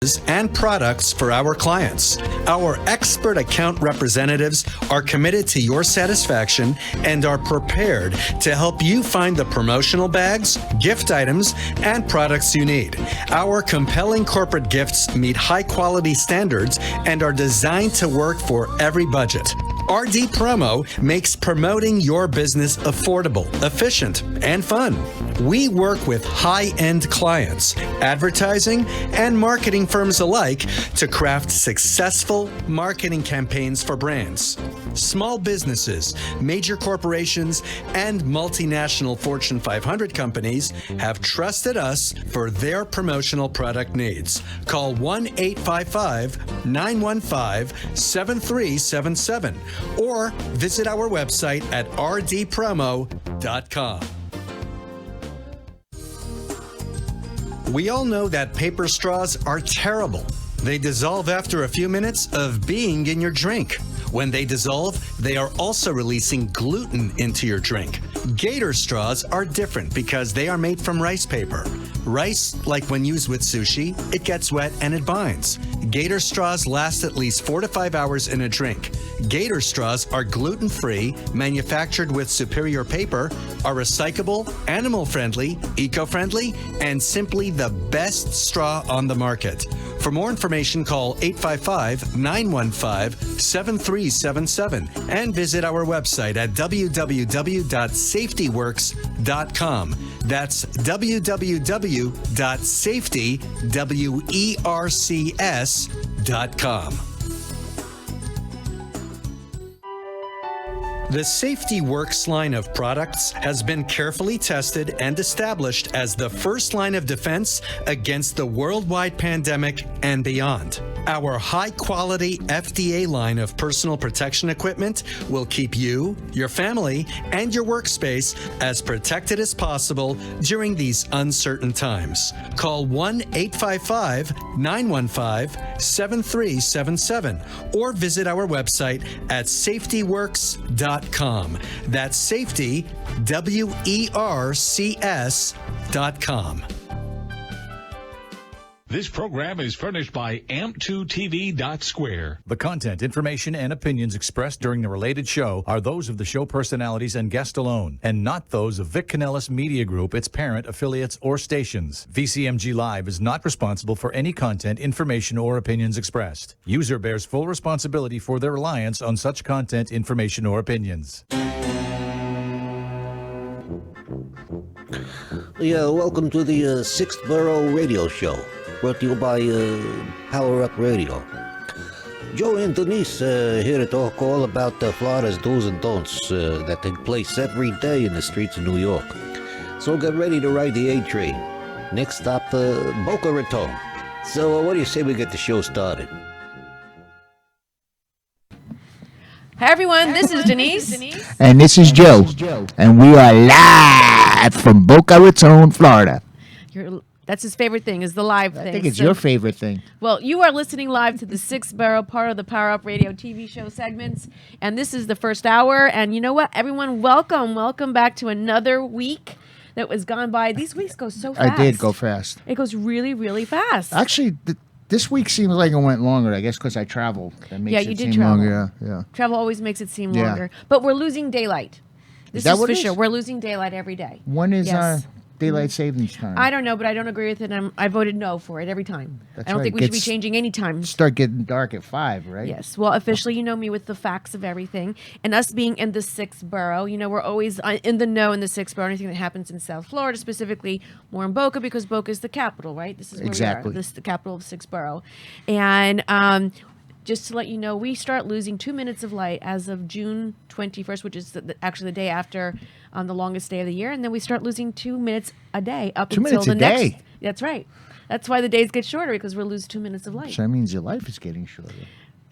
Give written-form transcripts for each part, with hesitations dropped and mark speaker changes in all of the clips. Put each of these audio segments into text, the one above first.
Speaker 1: services, and products for our clients. Our expert account representatives are committed to your satisfaction and are prepared to help you find the promotional bags, gift items, and products you need. Our compelling corporate gifts meet high-quality standards and are designed to work for every budget. RD Promo makes promoting your business affordable, efficient, and fun. We work with high-end clients, advertising, and marketing firms alike to craft successful marketing campaigns for brands. Small businesses, major corporations, and multinational Fortune 500 companies have trusted us for their promotional product needs. Call 1-855-915-7377 or visit our website at rdpromo.com. We all know that paper straws are terrible. They dissolve after a few minutes of being in your drink. When they dissolve, they are also releasing gluten into your drink. Gator straws are different because they are made from rice paper. Rice, like when used with sushi, it gets wet and it binds. Gator straws last at least 4 to 5 hours in a drink. Gator straws are gluten-free, manufactured with superior paper, are recyclable, animal-friendly, eco-friendly, and simply the best straw on the market. For more information, call 855-915-7377 and visit our website at www.safetyworks.com. That's www.safetyworks.com. The Safety Works line of products has been carefully tested and established as the first line of defense against the worldwide pandemic and beyond. Our high-quality FDA line of personal protection equipment will keep you, your family, and your workspace as protected as possible during these uncertain times. Call 1-855-915-7377 or visit our website at safetyworks.com. That's safety, WERCS.com.
Speaker 2: This program is furnished by amp2tv.square.
Speaker 3: The content, information, and opinions expressed during the related show are those of the show personalities and guest alone, and not those of Vic Canellis Media Group, its parent, affiliates, or stations. VCMG Live is not responsible for any content, information, or opinions expressed. User bears full responsibility for their reliance on such content, information, or opinions.
Speaker 4: Yeah, welcome to the Sixth Borough Radio Show, brought to you by Power Up Radio. Joe and Denise here to talk all about Florida's do's and don'ts that take place every day in the streets of New York. So get ready to ride the A train. Next stop, Boca Raton. So what do you say we get the show started?
Speaker 5: Hi everyone, this is Denise.
Speaker 6: And this is Joe. And we are live from Boca Raton, Florida.
Speaker 5: That's his favorite thing, is the live thing.
Speaker 6: I think it's your favorite thing.
Speaker 5: Well, you are listening live to the Sixth Borough, part of the Power Up Radio TV show segments. And this is the first hour. And you know what? Everyone, welcome. Welcome back to another week that was gone by. These weeks go so fast.
Speaker 6: I did go fast.
Speaker 5: It goes really, really fast.
Speaker 6: Actually, this week seems like it went longer, I guess, because I traveled. That makes
Speaker 5: you
Speaker 6: it
Speaker 5: did
Speaker 6: seem
Speaker 5: travel.
Speaker 6: longer. Yeah.
Speaker 5: Travel always makes it seem longer. But we're losing daylight. This is
Speaker 6: what
Speaker 5: for
Speaker 6: it is?
Speaker 5: sure. We're losing daylight every day.
Speaker 6: When is
Speaker 5: Yes.
Speaker 6: daylight savings time?
Speaker 5: I don't know, but I don't agree with it. I voted no for it every time.
Speaker 6: That's
Speaker 5: I don't
Speaker 6: right.
Speaker 5: think we should be changing any time.
Speaker 6: Start getting dark at 5, right?
Speaker 5: Yes. Well, officially, you know me with the facts of everything. And us being in the Sixth Borough, you know, we're always in the know in the Sixth Borough. Anything that happens in South Florida, specifically more in Boca, because Boca is the capital, right? This is where
Speaker 6: Exactly.
Speaker 5: we are. This is the capital of Sixth Borough. And just to let you know, we start losing 2 minutes of light as of June 21st, which is actually the day after the longest day of the year. And then we start losing 2 minutes a day up
Speaker 6: 2
Speaker 5: until
Speaker 6: minutes
Speaker 5: the
Speaker 6: a
Speaker 5: next.
Speaker 6: day?
Speaker 5: That's right. That's why the days get shorter, because we lose 2 minutes of light.
Speaker 6: So that means your life is getting shorter.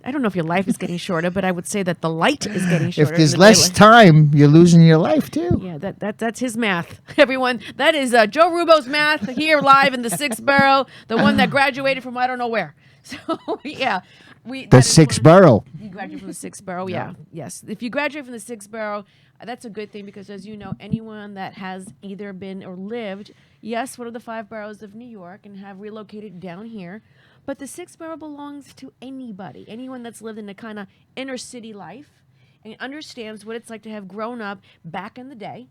Speaker 5: I don't know if your life is getting shorter, but I would say that the light is getting shorter.
Speaker 6: If there's less time, you're losing your life, too.
Speaker 5: Yeah, that's his math. Everyone, that is Joe Rubo's math here live in the Sixth Borough, the one that graduated from I don't know where. So, yeah.
Speaker 6: The Sixth Borough.
Speaker 5: You graduate from the Sixth Borough, yeah. Yes. If you graduate from the Sixth Borough, that's a good thing, because as you know, anyone that has either been or lived, yes, one of the 5 boroughs of New York and have relocated down here, But the Six Borough belongs to anybody, anyone that's lived in a kind of inner city life and understands what it's like to have grown up back in the day.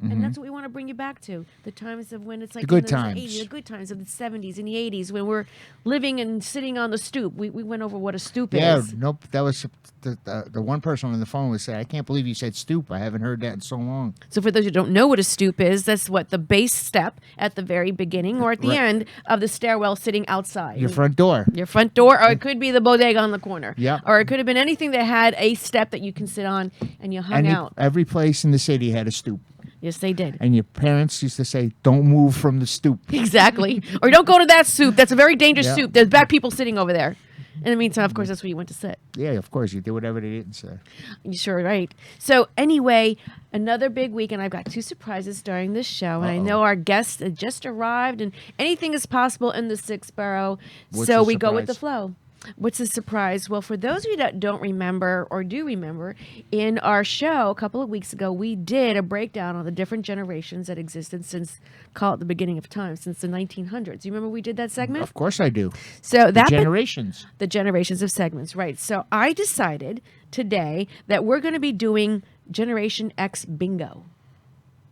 Speaker 5: And that's what we want to bring you back to. The times of when it's like
Speaker 6: The good
Speaker 5: in
Speaker 6: times.
Speaker 5: 80s, the good times of the 70s and the 80s when we're living and sitting on the stoop. We went over what a stoop is.
Speaker 6: Nope. That was the one person on the phone was saying, I can't believe you said stoop. I haven't heard that in so long.
Speaker 5: So for those who don't know what a stoop is, that's what the base step at the very beginning or at the
Speaker 6: Right.
Speaker 5: end of the stairwell sitting outside.
Speaker 6: Your front door.
Speaker 5: Your front door, or it could be the bodega on the corner.
Speaker 6: Yeah.
Speaker 5: Or it could have been anything that had a step that you can sit on and you hung out.
Speaker 6: Every place in the city had a stoop.
Speaker 5: Yes, they did.
Speaker 6: And your parents used to say, don't move from the stoop.
Speaker 5: Exactly. Or don't go to that soup. That's a very dangerous
Speaker 6: Yeah.
Speaker 5: soup. There's bad people sitting over there. In the meantime, of course, that's where you went to sit.
Speaker 6: Yeah, of course. You did whatever they didn't say.
Speaker 5: You're sure right. So anyway, another big week, and I've got 2 surprises during this show. And I know our guests had just arrived, and anything is possible in the Six Borough.
Speaker 6: What's
Speaker 5: So
Speaker 6: the
Speaker 5: we go with the
Speaker 6: surprise?
Speaker 5: flow. What's the surprise? Well, for those of you that don't remember or do remember, in our show a couple of weeks ago, we did a breakdown on the different generations that existed since, call it the beginning of time, since the 1900s. You remember we did that segment?
Speaker 6: Of course I do.
Speaker 5: So that
Speaker 6: Generations.
Speaker 5: the generations of segments, right? So I decided today that we're going to be doing Generation X bingo.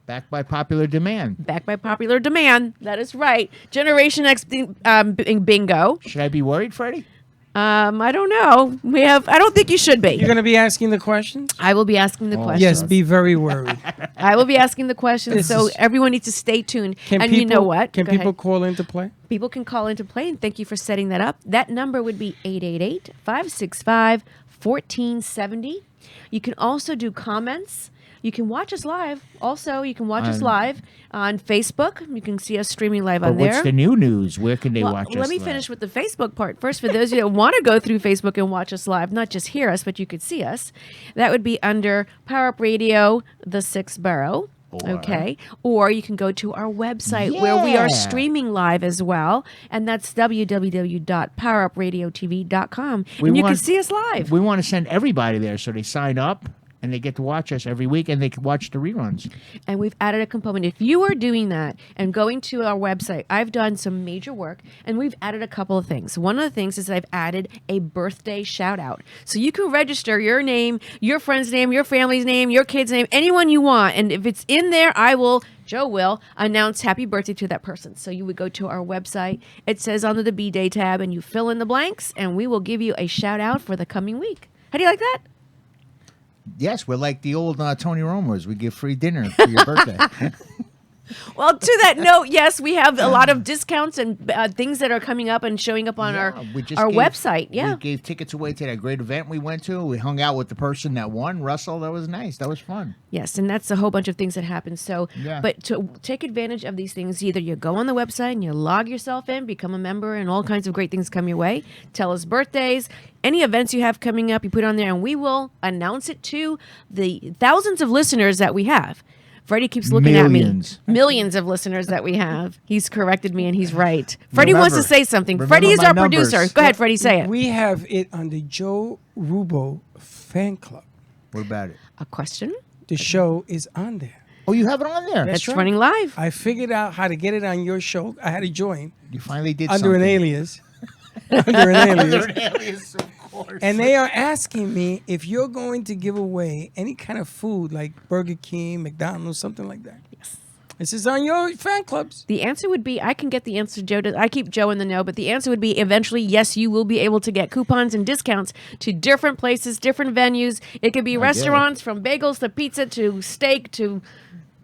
Speaker 6: Backed by popular demand.
Speaker 5: Backed by popular demand. That is right. Generation X bingo.
Speaker 6: Should I be worried, Freddie?
Speaker 5: I don't know. I don't think you should be.
Speaker 7: You're going to be asking the questions?
Speaker 5: I will be asking the questions.
Speaker 7: Yes, be very worried.
Speaker 5: I will be asking the questions.
Speaker 7: This
Speaker 5: So
Speaker 7: is-
Speaker 5: everyone needs to stay tuned.
Speaker 7: Can
Speaker 5: And
Speaker 7: people,
Speaker 5: you know what?
Speaker 7: Can
Speaker 5: Go
Speaker 7: people
Speaker 5: ahead.
Speaker 7: call into play?
Speaker 5: People can call into play, and thank you for setting that up. That number would be 888-565-1470. You can also do comments. You can watch us live. Also, you can watch us live on Facebook. You can see us streaming live
Speaker 6: But
Speaker 5: on there.
Speaker 6: what's the new news? Where can they
Speaker 5: Well,
Speaker 6: watch us?
Speaker 5: let me
Speaker 6: live?
Speaker 5: finish with the Facebook part first. For those of you that want to go through Facebook and watch us live, not just hear us, but you could see us, that would be under Power Up Radio, the Sixth Borough. Okay. Or you can go to our website where we are
Speaker 6: Yeah.
Speaker 5: streaming live as well. And that's www.powerupRadiotv.com.
Speaker 6: We
Speaker 5: And you can
Speaker 6: want-
Speaker 5: see us live.
Speaker 6: We want to send everybody there so they sign up and they get to watch us every week and they can watch the reruns.
Speaker 5: And we've added a component. If you are doing that and going to our website, I've done some major work and we've added a couple of things. One of the things is I've added a birthday shout out. So you can register your name, your friend's name, your family's name, your kid's name, anyone you want. And if it's in there, Joe will announce happy birthday to that person. So you would go to our website. It says under the B-Day tab and you fill in the blanks and we will give you a shout out for the coming week. How do you like that?
Speaker 6: Yes, we're like the old Tony Romers. We give free dinner for your birthday.
Speaker 5: Well, to that note, yes, we have a lot of discounts and things that are coming up and showing up on our website. Yeah.
Speaker 6: We gave tickets away to that great event we went to. We hung out with the person that won, Russell. That was nice. That was fun.
Speaker 5: Yes, and that's a whole bunch of things that happen. So,
Speaker 6: Yeah.
Speaker 5: but to take advantage of these things, either you go on the website and you log yourself in, become a member, and all kinds of great things come your way. Tell us birthdays, any events you have coming up, you put on there, and we will announce it to the thousands of listeners that we have. Freddie keeps looking
Speaker 6: Millions.
Speaker 5: at me. Millions of listeners that we have. He's corrected me, and he's right. Freddie wants to
Speaker 6: Remember-
Speaker 5: say something.
Speaker 6: remember
Speaker 5: Freddie is
Speaker 6: my
Speaker 5: our
Speaker 6: numbers.
Speaker 5: producer. Go ahead, Freddie, say it.
Speaker 7: We have it on the Joe Rubo fan club.
Speaker 6: What about it?
Speaker 5: A question?
Speaker 7: The show is on there.
Speaker 6: Oh, you have it on there.
Speaker 7: That's
Speaker 5: It's
Speaker 7: right.
Speaker 5: running live.
Speaker 7: I figured out how to get it on your show. I had to join
Speaker 6: You finally did
Speaker 7: under an
Speaker 6: something.
Speaker 7: alias. Under an alias.
Speaker 6: alias, of course.
Speaker 7: And they are asking me if you're going to give away any kind of food like Burger King, McDonald's, something like that.
Speaker 5: Yes.
Speaker 7: This is on your fan clubs.
Speaker 5: The answer would be, I can get the answer, Joe. I keep Joe in the know, but the answer would be eventually, yes, you will be able to get coupons and discounts to different places, different venues. It could be restaurants from bagels to pizza to steak to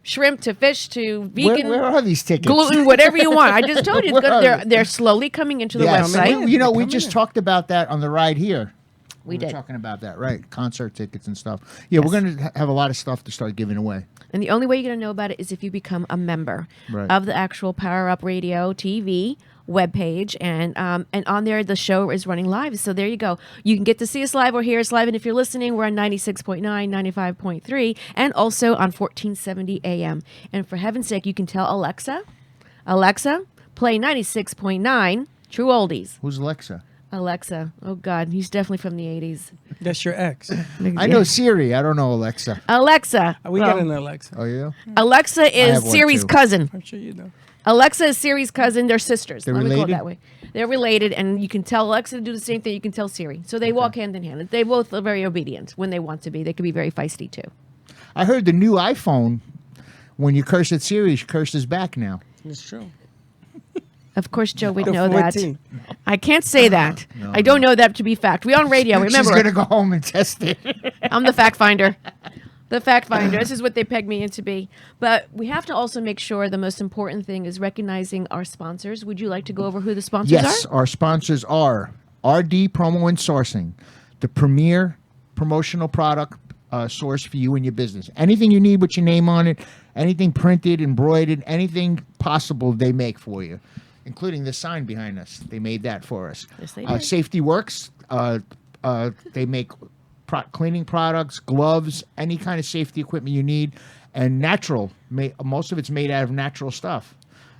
Speaker 5: shrimp to fish to vegan,
Speaker 6: Where are these tickets?
Speaker 5: gluten, whatever you want. I just told you, it's
Speaker 6: Where
Speaker 5: good.
Speaker 6: are
Speaker 5: they're slowly coming into the
Speaker 6: Yes.
Speaker 5: website.
Speaker 6: We
Speaker 7: Come
Speaker 6: just
Speaker 7: in.
Speaker 6: talked about that on the ride here.
Speaker 5: We
Speaker 6: were
Speaker 5: did.
Speaker 6: talking about that, right? Concert tickets and stuff. Yeah, we're going to have a lot of stuff to start giving away.
Speaker 5: And the only way you're going to know about it is if you become a member
Speaker 6: Right.
Speaker 5: of the actual Power Up Radio TV webpage. And on there, the show is running live. So there you go. You can get to see us live or hear us live. And if you're listening, we're on 96.9, 95.3, and also on 1470 AM. And for heaven's sake, you can tell Alexa, play 96.9 True Oldies.
Speaker 6: Who's Alexa?
Speaker 5: Alexa. Oh, God. He's definitely from the 80s.
Speaker 7: That's your ex.
Speaker 6: I know Siri. I don't know Alexa.
Speaker 5: Alexa.
Speaker 7: We
Speaker 5: Well,
Speaker 7: got an Alexa.
Speaker 6: Oh, yeah?
Speaker 5: Alexa
Speaker 6: have
Speaker 5: is
Speaker 6: one,
Speaker 5: Siri's
Speaker 6: too.
Speaker 5: cousin.
Speaker 7: I'm sure you know.
Speaker 5: Alexa is Siri's cousin. They're sisters.
Speaker 6: They're
Speaker 5: Let me call it
Speaker 6: related?
Speaker 5: that way. They're related, and you can tell Alexa to do the same thing. You can tell Siri. So they walk hand in hand. They both are very obedient when they want to be. They can be very feisty too.
Speaker 6: I heard the new iPhone, when you curse at Siri, she curses back now.
Speaker 7: It's true.
Speaker 5: Of course, Joe would
Speaker 7: The
Speaker 5: know that.
Speaker 7: 14.
Speaker 5: I can't say that. I don't know that to be fact. We're on radio. Remember,
Speaker 6: She's going to go home and test it.
Speaker 5: I'm the fact finder. The fact finder. This is what they peg me in to be. But we have to also make sure the most important thing is recognizing our sponsors. Would you like to go over who the sponsors
Speaker 6: Yes,
Speaker 5: are?
Speaker 6: our sponsors are RD Promo and Sourcing, the premier promotional product source for you and your business. Anything you need with your name on it, anything printed, embroidered, anything possible they make for you, including the sign behind us. They made that for us.
Speaker 5: Yes, they did.
Speaker 6: Safety Works, they make cleaning products, gloves, any kind of safety equipment you need, and natural. Most of it's made out of natural stuff.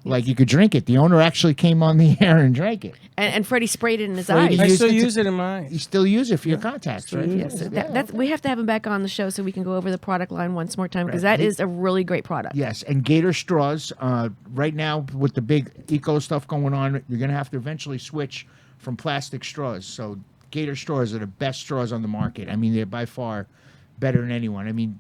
Speaker 6: Like you could drink it. The owner actually came on the air and drank it.
Speaker 5: And Freddie sprayed it in his
Speaker 6: Freddie
Speaker 5: eyes.
Speaker 7: I
Speaker 6: used
Speaker 7: still
Speaker 6: it to-
Speaker 7: use it in my
Speaker 6: You
Speaker 7: eyes.
Speaker 6: still use it for your contacts, right?
Speaker 5: Yes, that's, we have to have him back on the show so we can go over the product line once more time because that is a really great product.
Speaker 6: Yes, and Gator straws. Right now, with the big eco stuff going on, you're going to have to eventually switch from plastic straws. So Gator straws are the best straws on the market. I mean, they're by far better than anyone. I mean,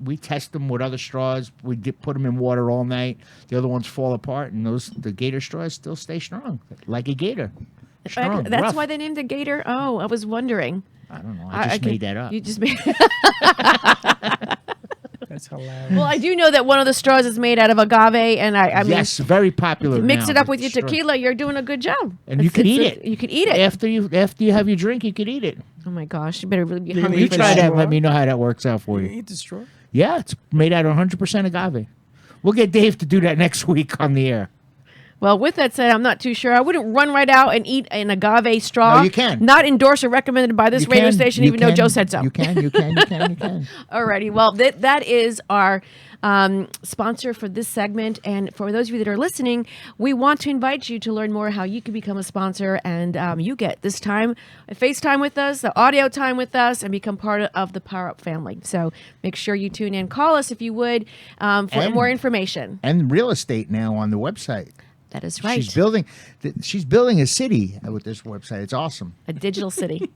Speaker 6: we test them with other straws. We put them in water all night. The other ones fall apart, and the Gator straws still stay strong, like a gator. Strong,
Speaker 5: That's
Speaker 6: rough.
Speaker 5: why they named it Gator. Oh, I was wondering.
Speaker 6: I don't know. I just made that up.
Speaker 5: You just made.
Speaker 7: That's hilarious.
Speaker 5: Well, I do know that one of the straws is made out of agave, and I mean,
Speaker 6: Yes, very popular.
Speaker 5: mix
Speaker 6: now,
Speaker 5: it up
Speaker 6: the
Speaker 5: with your
Speaker 6: straw.
Speaker 5: tequila. You're doing a good job.
Speaker 6: And you could eat it.
Speaker 5: You could eat it.
Speaker 6: After you have your drink, you could eat it.
Speaker 5: Oh my gosh, you better really be
Speaker 7: You
Speaker 5: hungry
Speaker 6: You
Speaker 5: for
Speaker 6: try
Speaker 5: that.
Speaker 6: that. Let me know how that works out for
Speaker 7: You
Speaker 6: you.
Speaker 7: eat the straw?
Speaker 6: Yeah, it's made out of 100% agave. We'll get Dave to do that next week on the air.
Speaker 5: Well, with that said, I'm not too sure. I wouldn't run right out and eat an agave straw.
Speaker 6: No, you can.
Speaker 5: Not endorsed or recommended by this
Speaker 6: You
Speaker 5: radio
Speaker 6: can,
Speaker 5: station,
Speaker 6: you
Speaker 5: even though
Speaker 6: can,
Speaker 5: Joe said so.
Speaker 6: You can.
Speaker 5: Alrighty. Well, that is our sponsor for this segment. And for those of you that are listening, we want to invite you to learn more how you can become a sponsor. And you get this time, a FaceTime with us, the audio time with us, and become part of the Power Up family. So make sure you tune in. Call us if you would for
Speaker 6: And-
Speaker 5: more information.
Speaker 6: And real estate now on the website.
Speaker 5: That is right.
Speaker 6: She's building a city with this website. It's awesome.
Speaker 5: A digital city.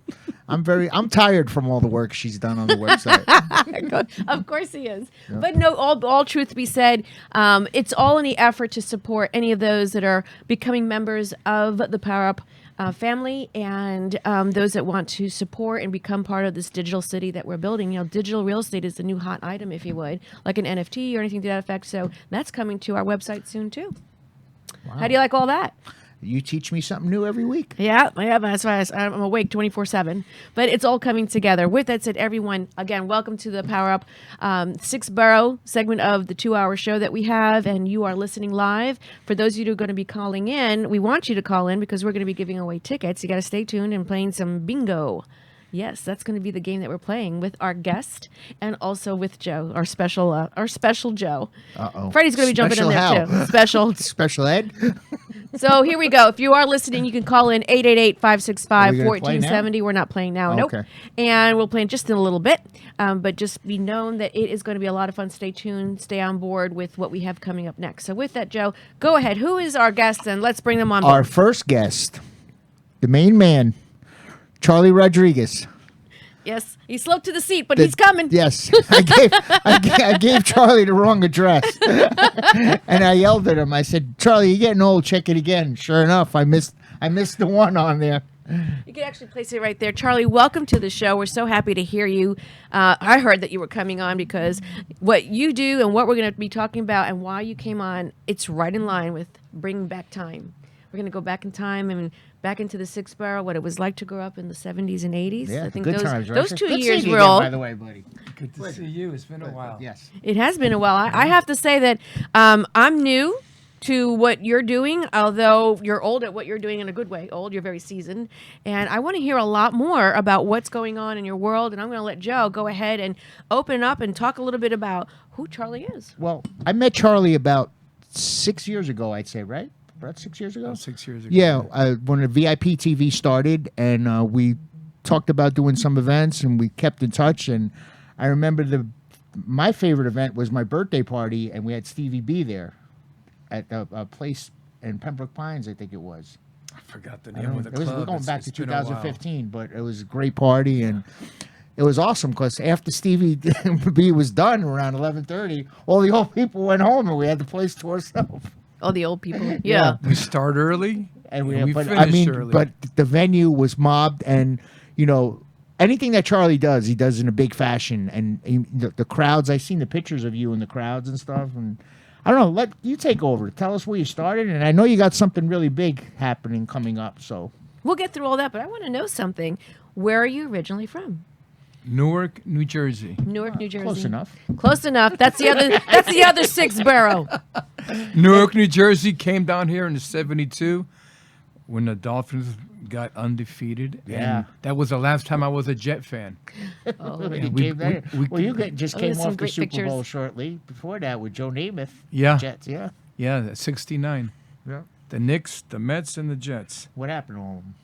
Speaker 6: I'm tired from all the work she's done on the website.
Speaker 5: Of course he is. But no, all truth be said, it's all in the effort to support any of those that are becoming members of the Power Up family and those that want to support and become part of this digital city that we're building. You know, digital real estate is the new hot item, if you would, like an NFT or anything to that effect. So that's coming to our website soon, too. Wow. How do you like all that?
Speaker 6: You teach me something new every week.
Speaker 5: Yeah, that's why I'm awake 24/7. But it's all coming together. With that said, everyone, again, welcome to the Power Up 6-borough segment of the 2-hour show that we have, and you are listening live. For those of you who are going to be calling in, we want you to call in because we're going to be giving away tickets. You got to stay tuned and playing some bingo. Yes, that's going to be the game that we're playing with our guest and also with Joe, our special Joe.
Speaker 6: Uh-oh.
Speaker 5: Freddie's going to be jumping in
Speaker 6: Special
Speaker 5: there
Speaker 6: how?
Speaker 5: too. Special.
Speaker 6: Special ed?
Speaker 5: So here we go. If you are listening, you can call in 888-565-1470. We're not playing now.
Speaker 6: Oh,
Speaker 5: Nope.
Speaker 6: okay.
Speaker 5: And we'll play in just in a little bit. But just be known that it is going to be a lot of fun. Stay tuned. Stay on board with what we have coming up next. So with that, Joe, go ahead. Who is our guest? And let's bring them on
Speaker 6: Our
Speaker 5: board.
Speaker 6: first guest, the main man, Charlie Rodriguez.
Speaker 5: Yes, he sloped to the seat, but he's coming.
Speaker 6: Yes, I gave Charlie the wrong address, and I yelled at him. I said, "Charlie, you're getting old. Check it again." Sure enough, I missed the one on there.
Speaker 5: You can actually place it right there. Charlie, welcome to the show. We're so happy to hear you. I heard that you were coming on because what you do and what we're going to be talking about and why you came on, it's right in line with bringing back time. We're going to go back in time and back into the 6-borough, what it was like to grow up in the 70s and 80s.
Speaker 6: Yeah,
Speaker 5: I think
Speaker 6: good
Speaker 5: those,
Speaker 6: times. Right?
Speaker 5: those 2
Speaker 6: Good
Speaker 5: years
Speaker 6: seeing you
Speaker 5: were
Speaker 6: again,
Speaker 5: all.
Speaker 6: By the way, buddy.
Speaker 7: Good to see you. It's been a while.
Speaker 6: Yes.
Speaker 5: It has been a while. I have to say that I'm new to what you're doing, although you're old at what you're doing in a good way. Old, you're very seasoned. And I want to hear a lot more about what's going on in your world. And I'm going to let Joe go ahead and open up and talk a little bit about who Charlie is.
Speaker 6: Well, I met Charlie about 6 years ago, I'd say, right? About 6 years ago?
Speaker 7: 6 years ago.
Speaker 6: Yeah, when the VIP TV started, and we talked about doing some events, and we kept in touch. And I remember my favorite event was my birthday party, and we had Stevie B there. at a place in Pembroke Pines, I think it was.
Speaker 8: I forgot the
Speaker 6: I
Speaker 8: name
Speaker 6: don't-
Speaker 8: of the
Speaker 6: it was,
Speaker 8: club.
Speaker 6: we're going back
Speaker 8: It's
Speaker 6: to
Speaker 8: been a while.
Speaker 6: 2015, but it was a great party, and it was awesome because after Stevie B was done around 11:30, all the old people went home, and we had the place to ourselves.
Speaker 5: All the old people. Yeah.
Speaker 8: We start early
Speaker 6: And we
Speaker 8: finish
Speaker 6: but I mean,
Speaker 8: early.
Speaker 6: but the venue was mobbed, and you know, anything that Charlie does, he does in a big fashion, and the crowds. I've seen the pictures of you in the crowds and stuff, and I don't know. Let you take over. Tell us where you started, and I know you got something really big happening coming up. So
Speaker 5: We'll get through all that, but I want to know something. Where are you originally from?
Speaker 8: Newark, New Jersey.
Speaker 5: Newark, New Jersey.
Speaker 6: close enough.
Speaker 5: Close enough. That's the other. That's the other sixth borough.
Speaker 8: Newark, New Jersey came down here in '72 when the Dolphins got undefeated.
Speaker 6: Yeah.
Speaker 8: And that was the last time I was a Jet fan.
Speaker 5: Oh,
Speaker 6: You
Speaker 8: we-
Speaker 6: came there.
Speaker 8: we-
Speaker 6: Well, you just
Speaker 5: Oh,
Speaker 6: came
Speaker 5: there's some
Speaker 6: off the
Speaker 5: great
Speaker 6: Super
Speaker 5: pictures.
Speaker 6: Bowl shortly before that with Joe Namath.
Speaker 8: Yeah.
Speaker 6: Jets. Yeah.
Speaker 8: Yeah, '69.
Speaker 6: Yeah.
Speaker 8: The Knicks, the Mets, and the Jets.
Speaker 6: What happened to them?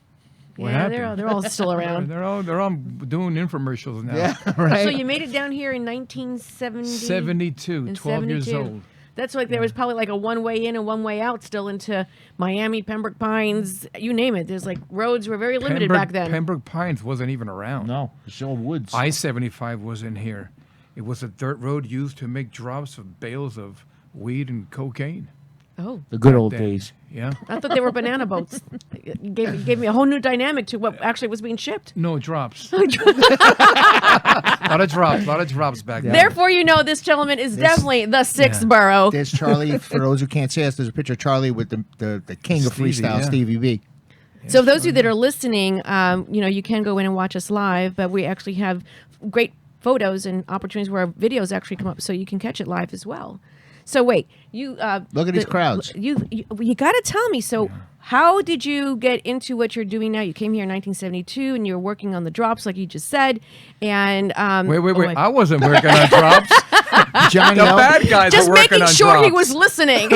Speaker 8: What
Speaker 5: yeah,
Speaker 8: happened?
Speaker 5: they're all still around.
Speaker 8: They're all doing infomercials now.
Speaker 6: Yeah. Right.
Speaker 5: So you made it down here in 1970.
Speaker 8: 72,
Speaker 5: in
Speaker 8: 12 years
Speaker 5: 72.
Speaker 8: old.
Speaker 5: That's like there was probably like a one way in and one way out still into Miami, Pembroke Pines, you name it. There's like roads were very limited back then.
Speaker 8: Pembroke Pines wasn't even around.
Speaker 6: No, it's all woods.
Speaker 8: I-75 wasn't here. It was a dirt road used to make drops of bales of weed and cocaine.
Speaker 5: Oh,
Speaker 6: the good old
Speaker 8: then.
Speaker 6: days.
Speaker 8: Yeah.
Speaker 5: I thought they were banana boats. You gave me a whole new dynamic to what actually was being shipped.
Speaker 8: No drops. lot of drops back then.
Speaker 5: Therefore, you know this gentleman is definitely the sixth
Speaker 8: Yeah.
Speaker 5: borough.
Speaker 6: There's Charlie. For those who can't see us, there's a picture of Charlie with the king of
Speaker 8: Stevie,
Speaker 6: freestyle,
Speaker 8: yeah.
Speaker 6: Stevie B.
Speaker 5: So those of you that are listening, you know, you can go in and watch us live, but we actually have great photos and opportunities where videos actually come up, so you can catch it live as well. So wait, you
Speaker 6: Look at these crowds.
Speaker 5: You got to tell me. So how did you get into what you're doing now? You came here in 1972, and you were working on the drops, like you just said. And
Speaker 8: Wait.
Speaker 5: oh my-
Speaker 8: I wasn't working on drops.
Speaker 6: Johnny
Speaker 8: The
Speaker 6: O.
Speaker 8: bad guys
Speaker 5: just
Speaker 8: were working
Speaker 5: making
Speaker 8: on
Speaker 5: sure he
Speaker 8: drops.
Speaker 5: was listening.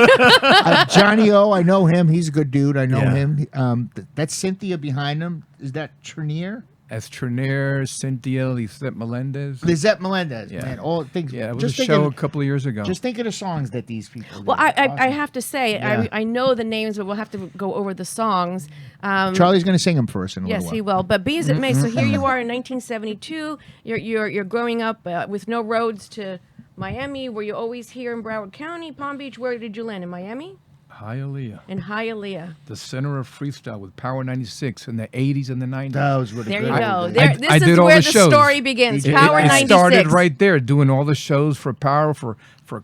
Speaker 6: Johnny O. I know him. He's a good dude. I know
Speaker 8: Yeah.
Speaker 6: him. That's Cynthia behind him. Is that Trenier?
Speaker 8: As Trenier, Cynthia, Lisette Melendez.
Speaker 6: Lizette Melendez.
Speaker 8: Yeah.
Speaker 6: Man, all things.
Speaker 8: Yeah, it was
Speaker 6: just
Speaker 8: a show a
Speaker 6: thinking,
Speaker 8: couple of years ago.
Speaker 6: just think of the songs that these people.
Speaker 5: Well,
Speaker 6: did.
Speaker 5: I
Speaker 6: Awesome.
Speaker 5: have to say,
Speaker 6: Yeah.
Speaker 5: I know the names, but we'll have to go over the songs.
Speaker 6: Charlie's going to sing them for us in a
Speaker 5: Yes,
Speaker 6: little while.
Speaker 5: he will. But be as it may, so here you are in 1972. You're growing up with no roads to Miami. Were you always here in Broward County, Palm Beach? Where did you land? In Miami?
Speaker 8: Hialeah,
Speaker 5: In Hialeah.
Speaker 8: the center of freestyle with Power 96 in the 80s and the 90s.
Speaker 6: Those were the
Speaker 5: There
Speaker 6: good
Speaker 5: you
Speaker 6: old
Speaker 5: go.
Speaker 6: days.
Speaker 5: There, this
Speaker 8: I
Speaker 5: is
Speaker 8: did all
Speaker 5: where
Speaker 8: the
Speaker 5: the
Speaker 8: shows.
Speaker 5: story begins.
Speaker 6: It-
Speaker 5: Power
Speaker 8: it
Speaker 5: 96.
Speaker 8: started right there, doing all the shows for Power, for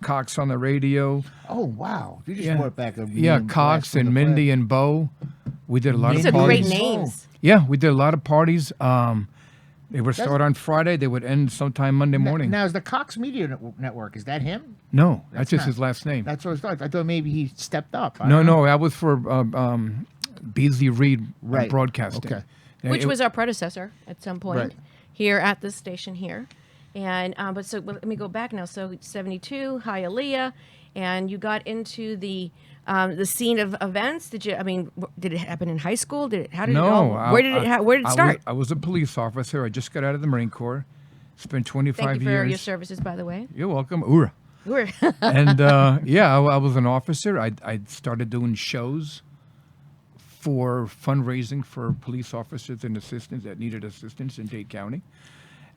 Speaker 8: Cox on the radio.
Speaker 6: Oh wow! You just
Speaker 8: Yeah.
Speaker 6: brought back a
Speaker 8: Yeah,
Speaker 6: name
Speaker 8: Cox
Speaker 6: blast from
Speaker 8: and
Speaker 6: the
Speaker 8: Mindy
Speaker 6: past.
Speaker 8: and Bo. We did a lot
Speaker 5: These
Speaker 8: of
Speaker 5: are great
Speaker 8: parties.
Speaker 5: names.
Speaker 8: Yeah, we did a lot of parties. They would start on Friday. They would end sometime Monday morning.
Speaker 6: Now is the Cox Media Network? Is that him?
Speaker 8: No, that's just
Speaker 6: not-
Speaker 8: his last name.
Speaker 6: That's what I thought. I thought maybe he stepped up. I
Speaker 8: No,
Speaker 6: don't know.
Speaker 8: no, that was for Beasley Reed
Speaker 6: Right.
Speaker 8: Broadcasting.
Speaker 6: Okay.
Speaker 8: And
Speaker 5: Which
Speaker 8: it-
Speaker 5: was our predecessor at some point
Speaker 6: Right.
Speaker 5: here at this station here. And but so let me go back now. So 72, Hialeah, and you got into the scene of events. Did you? I mean, did it happen in high school? How did it
Speaker 8: No.
Speaker 5: go? Where did it? Where did it start?
Speaker 8: I was a police officer. I just got out of the Marine Corps. Spent 25
Speaker 5: Thank you for
Speaker 8: years.
Speaker 5: your services, by the way.
Speaker 8: You're welcome. Oora.
Speaker 5: We're
Speaker 8: And yeah, I was an officer. I started doing shows for fundraising for police officers and assistants that needed assistance in Dade County.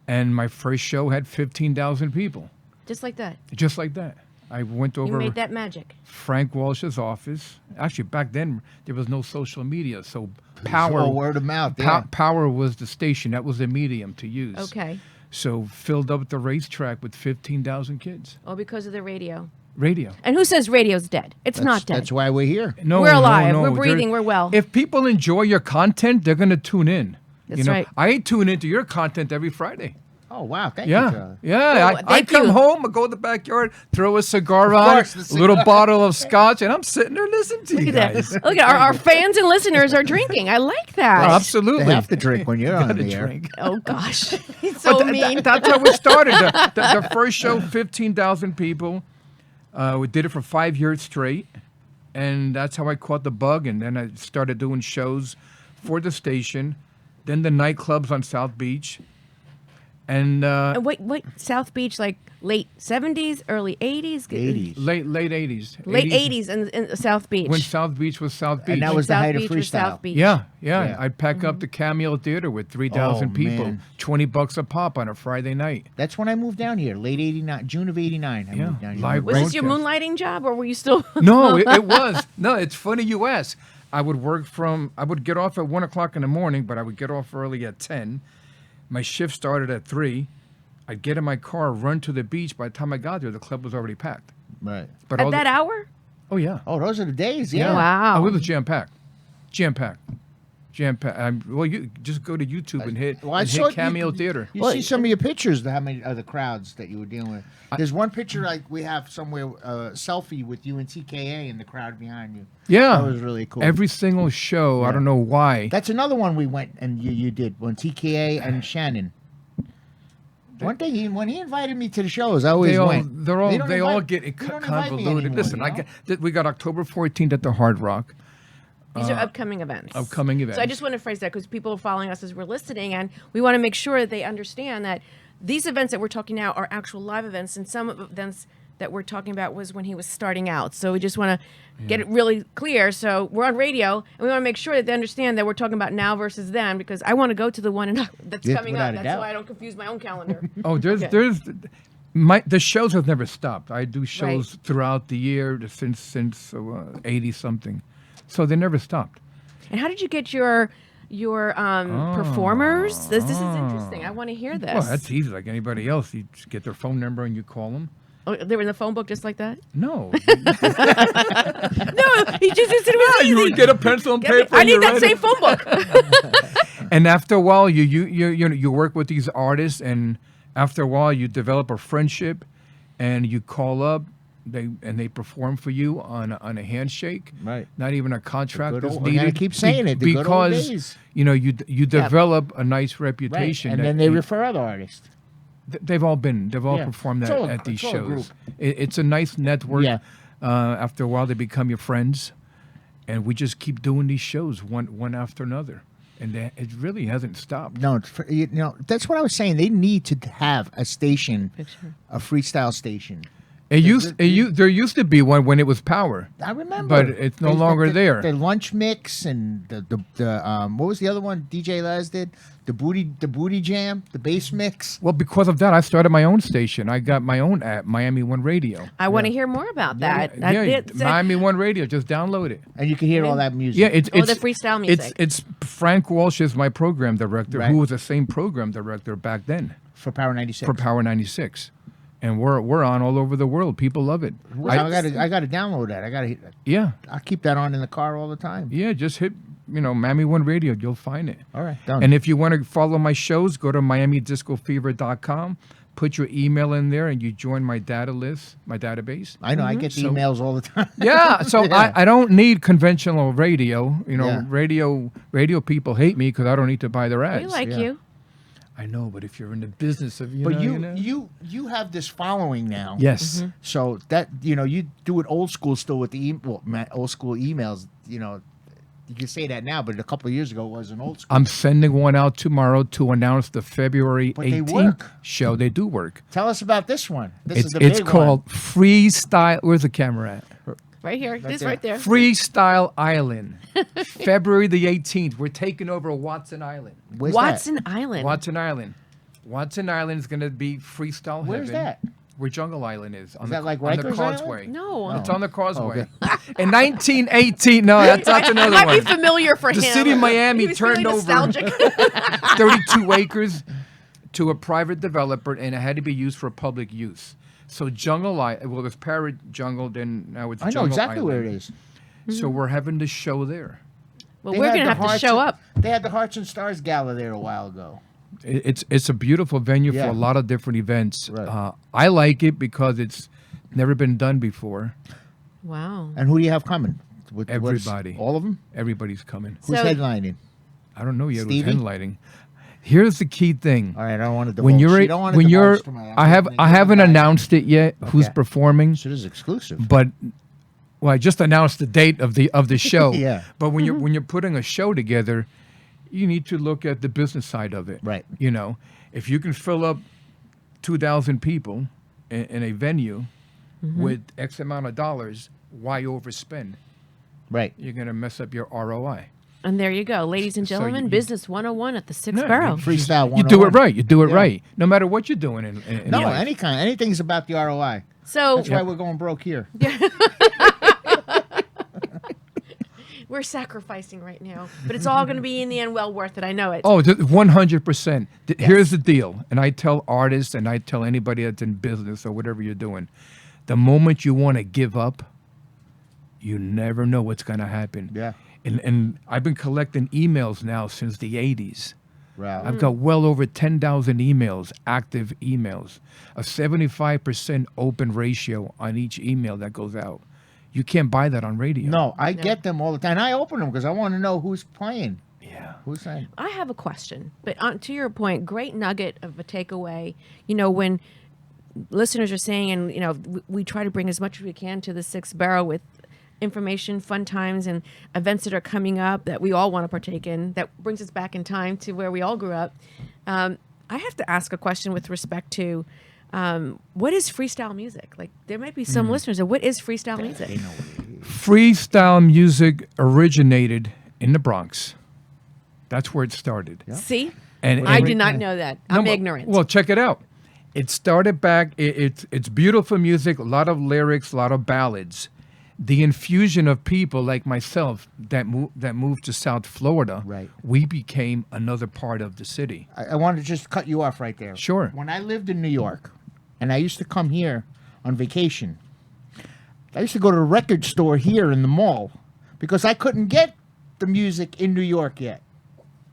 Speaker 8: And my first show had 15,000 people,
Speaker 5: just like that.
Speaker 8: just like that. I went
Speaker 5: You
Speaker 8: over
Speaker 5: made that magic.
Speaker 8: Frank Walsh's office. Actually, back then there was no social media, so
Speaker 6: It's
Speaker 8: Power
Speaker 6: all word of mouth. Yeah.
Speaker 8: Power was the station. That was the medium to use.
Speaker 5: Okay.
Speaker 8: So filled up the racetrack with 15,000 kids.
Speaker 5: Oh, because of the radio.
Speaker 8: Radio.
Speaker 5: And who says radio's dead? It's not dead.
Speaker 6: That's why we're here.
Speaker 8: No,
Speaker 5: We're
Speaker 8: no,
Speaker 5: alive.
Speaker 8: no.
Speaker 5: We're breathing.
Speaker 8: There-
Speaker 5: We're well.
Speaker 8: If people enjoy your content, they're going to tune in.
Speaker 5: That's right.
Speaker 8: I tune into your content every Friday.
Speaker 6: Oh wow! Thank you,
Speaker 8: Yeah,
Speaker 6: Charlie.
Speaker 8: yeah.
Speaker 5: Oh,
Speaker 8: I
Speaker 5: thank
Speaker 8: come
Speaker 5: you.
Speaker 8: home, I go to the backyard, throw a cigar on,
Speaker 6: course, the
Speaker 8: a little
Speaker 6: cigar.
Speaker 8: bottle of scotch, and I'm sitting there listening to you
Speaker 5: Look at
Speaker 8: guys.
Speaker 5: that. Look at our fans and listeners are drinking. I like that.
Speaker 8: Oh, absolutely.
Speaker 6: They have to drink when you're on
Speaker 8: Gotta
Speaker 6: the air.
Speaker 8: drink.
Speaker 5: Oh gosh, he's
Speaker 8: But
Speaker 5: so mean.
Speaker 8: that's how we started. The first show, 15,000 people. We did it for 5 years straight, and that's how I caught the bug. And then I started doing shows for the station, then the nightclubs on South Beach, And
Speaker 5: And what South Beach, like late 70s, early 80s?
Speaker 6: 80s.
Speaker 8: late 80s.
Speaker 5: Late 80s in South Beach.
Speaker 8: When South Beach was South Beach.
Speaker 6: And that
Speaker 5: When
Speaker 6: was the
Speaker 5: South
Speaker 6: height of
Speaker 5: Beach was South
Speaker 6: freestyle.
Speaker 5: Beach.
Speaker 8: Yeah.
Speaker 6: Yeah.
Speaker 8: I'd pack up the Cameo Theater with 3,000
Speaker 6: Oh,
Speaker 8: people,
Speaker 6: man.
Speaker 8: $20 a pop on a Friday night.
Speaker 6: That's when I moved down here, late 89, June of 89. I
Speaker 8: Yeah,
Speaker 6: moved down here.
Speaker 8: live
Speaker 5: Was this your
Speaker 8: broadcast.
Speaker 5: moonlighting job, or were you still?
Speaker 8: No, it was. No, it's funny you ask. I would get off at 1 o'clock in the morning, but I would get off early at 10. My shift started at 3. I'd get in my car, run to the beach. By the time I got there, the club was already packed.
Speaker 6: Right.
Speaker 8: But
Speaker 5: At that hour?
Speaker 8: Oh, yeah.
Speaker 6: Oh, those are the days. Yeah.
Speaker 5: Wow.
Speaker 8: Oh, it was jam-packed. Jam-packed. Well, you just go to YouTube and hit,
Speaker 6: Well, I
Speaker 8: and
Speaker 6: saw
Speaker 8: hit Cameo Theater.
Speaker 6: You see some of your pictures, how many of the crowds that you were dealing with. There's one picture like we have somewhere, selfie with you and TKA in the crowd behind you.
Speaker 8: Yeah.
Speaker 6: That was really cool.
Speaker 8: Every single show, I don't know why.
Speaker 6: That's another one we went and you did, when TKA and Shannon. One thing, when he invited me to the shows, I always went.
Speaker 8: They all
Speaker 6: invite-
Speaker 8: get
Speaker 6: you don't invite me
Speaker 8: convoluted.
Speaker 6: anymore,
Speaker 8: Listen,
Speaker 6: you know?
Speaker 8: we got October 14th at the Hard Rock.
Speaker 5: These are upcoming events.
Speaker 8: Upcoming
Speaker 5: So I
Speaker 8: events.
Speaker 5: just want to phrase that because people are following us as we're listening, and we want to make sure that they understand that these events that we're talking now are actual live events, and some events that we're talking about was when he was starting out. So we just want to get it really clear. So we're on radio, and we want to make sure that they understand that we're talking about now versus then, because I want to go to the one that's
Speaker 6: Yeah,
Speaker 5: coming
Speaker 6: without
Speaker 5: up.
Speaker 6: a
Speaker 5: That's
Speaker 6: doubt.
Speaker 5: why I don't confuse my own calendar.
Speaker 8: Oh,
Speaker 5: Okay.
Speaker 8: the shows have never stopped. I do shows throughout the year since 80 something, so they never stopped.
Speaker 5: And how did you get your performers? This is interesting. I want to hear this.
Speaker 8: Well, that's easy, like anybody else. You just get their phone number and you call them.
Speaker 5: Oh, they were in the phone book just like that?
Speaker 8: No,
Speaker 5: No, he just said it was
Speaker 8: you
Speaker 5: easy.
Speaker 8: would get a pencil and
Speaker 5: Get me-
Speaker 8: paper.
Speaker 5: I
Speaker 8: and
Speaker 5: need
Speaker 8: you
Speaker 5: that
Speaker 8: write
Speaker 5: same
Speaker 8: it.
Speaker 5: phone book.
Speaker 8: And after a while, you work with these artists, and after a while, you develop a friendship, and you call up, they perform for you on a handshake,
Speaker 6: Right.
Speaker 8: Not even a contract
Speaker 6: good
Speaker 8: is
Speaker 6: old- I gotta
Speaker 8: needed.
Speaker 6: keep saying it, the good old
Speaker 8: because
Speaker 6: days.
Speaker 8: you develop a nice
Speaker 6: Right.
Speaker 8: reputation,
Speaker 6: And
Speaker 8: that
Speaker 6: then they
Speaker 8: you-
Speaker 6: refer other artists.
Speaker 8: They've all
Speaker 6: Yeah.
Speaker 8: performed
Speaker 6: It's
Speaker 8: that
Speaker 6: all a-
Speaker 8: at these
Speaker 6: it's all a group.
Speaker 8: shows. It's a nice network.
Speaker 6: Yeah.
Speaker 8: After a while, they become your friends, and we just keep doing these shows one after another, and it really hasn't stopped.
Speaker 6: No, that's what I was saying. They need to have a station, a freestyle station.
Speaker 8: There used to be one when it was Power.
Speaker 6: I remember,
Speaker 8: But it's no longer there.
Speaker 6: The lunch mix and the what was the other one DJ Les did? The booty jam, the bass mix.
Speaker 8: Well, because of that, I started my own station. I got my own app, Miami One Radio.
Speaker 5: I want to hear more about that.
Speaker 8: Miami One Radio. Just download it.
Speaker 6: And you can hear all that music.
Speaker 8: Yeah, it's
Speaker 5: the freestyle music.
Speaker 8: It's Frank Walsh is my program director,
Speaker 6: Right.
Speaker 8: who was the same program director back then
Speaker 6: for Power 96.
Speaker 8: for Power 96, and we're on all over the world. People love it.
Speaker 6: I gotta download that.
Speaker 8: Yeah,
Speaker 6: I keep that on in the car all the time.
Speaker 8: yeah. Just hit Miami One Radio. You'll find it.
Speaker 6: All right, done.
Speaker 8: And if you want to follow my shows, go to MiamiDiscoFever.com. Put your email in there, and you join my database.
Speaker 6: I know I get the emails all the time.
Speaker 8: Yeah, so
Speaker 6: Yeah.
Speaker 8: I don't need conventional radio.
Speaker 6: Yeah.
Speaker 8: Radio people hate me because I don't need to buy their ads.
Speaker 5: We like
Speaker 6: Yeah.
Speaker 5: you.
Speaker 8: I know, but if you're in the business of
Speaker 6: But
Speaker 8: you know.
Speaker 6: you have this following now.
Speaker 8: Yes.
Speaker 6: So that you do it old school still with the old school emails. You can say that now, but a couple of years ago it wasn't old school.
Speaker 8: I'm sending one out tomorrow to announce the February
Speaker 6: But they
Speaker 8: 18th
Speaker 6: work.
Speaker 8: show. They do work.
Speaker 6: Tell us about this one. This is the
Speaker 8: It's
Speaker 6: big
Speaker 8: called
Speaker 6: one.
Speaker 8: Freestyle. Where's the camera at?
Speaker 5: Right here. This
Speaker 6: there.
Speaker 5: right there.
Speaker 8: Freestyle Island, February the 18th. We're taking over Watson Island.
Speaker 6: Where's
Speaker 5: Watson Island.
Speaker 8: Watson Island. Watson Island is going to be freestyle
Speaker 6: Where's
Speaker 8: heaven.
Speaker 6: that?
Speaker 8: Where Jungle Island is. On
Speaker 6: Is
Speaker 8: the,
Speaker 6: that like
Speaker 8: on the
Speaker 6: Rikers
Speaker 8: causeway.
Speaker 6: Island?
Speaker 5: No.
Speaker 8: It's on the causeway.
Speaker 6: Okay.
Speaker 8: In 1918, no, that's
Speaker 5: It
Speaker 8: another
Speaker 5: might
Speaker 8: one.
Speaker 5: be familiar for
Speaker 8: The
Speaker 5: him.
Speaker 8: city of Miami
Speaker 5: He was
Speaker 8: turned
Speaker 5: feeling
Speaker 8: over
Speaker 5: nostalgic.
Speaker 8: 32 acres to a private developer, and it had to be used for public use. So Jungle Island, well, there's Parrot Jungle, then now it's
Speaker 6: I know
Speaker 8: Jungle
Speaker 6: exactly
Speaker 8: Island.
Speaker 6: where it is.
Speaker 8: So we're having the show there.
Speaker 5: Well,
Speaker 6: They
Speaker 5: we're
Speaker 6: had
Speaker 5: going to
Speaker 6: the
Speaker 5: have to
Speaker 6: Hearts
Speaker 5: show
Speaker 6: and-
Speaker 5: up.
Speaker 6: They had the Hearts and Stars Gala there a while ago.
Speaker 8: It's a beautiful venue
Speaker 6: Yeah.
Speaker 8: for a lot of different events.
Speaker 6: Right.
Speaker 8: I like it because it's never been done before.
Speaker 5: Wow.
Speaker 6: And who do you have coming?
Speaker 8: Everybody.
Speaker 6: All of them?
Speaker 8: Everybody's coming.
Speaker 6: Who's
Speaker 5: So-
Speaker 6: headlining?
Speaker 8: I don't know yet who's
Speaker 6: Stevie?
Speaker 8: headlining. Here's the key thing.
Speaker 6: All right, I don't want to divulge.
Speaker 8: When you're
Speaker 6: you don't want to
Speaker 8: when you're
Speaker 6: divulge to my-
Speaker 8: I haven't announced it yet who's
Speaker 6: Okay.
Speaker 8: performing,
Speaker 6: So this is exclusive.
Speaker 8: but well, I just announced the date of the show.
Speaker 6: Yeah.
Speaker 8: But when you're putting a show together, you need to look at the business side of it.
Speaker 6: Right.
Speaker 8: You know, if you can fill up 2,000 people in a venue with X amount of dollars, why overspend?
Speaker 6: Right.
Speaker 8: You're going to mess up your ROI.
Speaker 5: And there you go, ladies and
Speaker 8: So
Speaker 5: gentlemen,
Speaker 8: you-
Speaker 5: Business 101 at the Sixth
Speaker 8: No,
Speaker 5: Borough.
Speaker 6: Freestyle 101.
Speaker 8: You do it right. You do it
Speaker 6: Yeah.
Speaker 8: right. No matter what you're doing in
Speaker 6: No,
Speaker 8: life.
Speaker 6: anything's about the ROI.
Speaker 5: So
Speaker 6: That's why we're going broke here.
Speaker 5: we're sacrificing right now, but it's all going to be in the end well worth it. I know it.
Speaker 8: Oh, 100%. Here's the deal, and I tell artists and I tell anybody that's in business or whatever you're doing, the moment you want to give up, you never know what's going to happen.
Speaker 6: Yeah.
Speaker 8: And I've been collecting emails now since the 80s.
Speaker 6: Right.
Speaker 8: I've got well over 10,000 emails, active emails, a 75% open ratio on each email that goes out. You can't buy that on radio.
Speaker 6: No, I get them all the time. I open them because I want to know who's playing.
Speaker 8: Yeah.
Speaker 6: Who's saying?
Speaker 5: I have a question, but to your point, great nugget of a takeaway. You know, when listeners are saying, and you know, we try to bring as much as we can to the Sixth Borough with information, fun times, and events that are coming up that we all want to partake in. That brings us back in time to where we all grew up. I have to ask a question with respect to what is freestyle music? Like, there might be some listeners that what is freestyle music?
Speaker 8: Freestyle music originated in the Bronx. That's where it started.
Speaker 5: See,
Speaker 8: And
Speaker 5: I did not know that. I'm
Speaker 8: No,
Speaker 5: ignorant.
Speaker 8: Well, check it out. It started back. It's beautiful music, a lot of lyrics, a lot of ballads. The infusion of people like myself that moved to South Florida,
Speaker 6: Right.
Speaker 8: we became another part of the city.
Speaker 6: I want to just cut you off right there.
Speaker 8: Sure.
Speaker 6: When I lived in New York, and I used to come here on vacation, I used to go to the record store here in the mall because I couldn't get the music in New York yet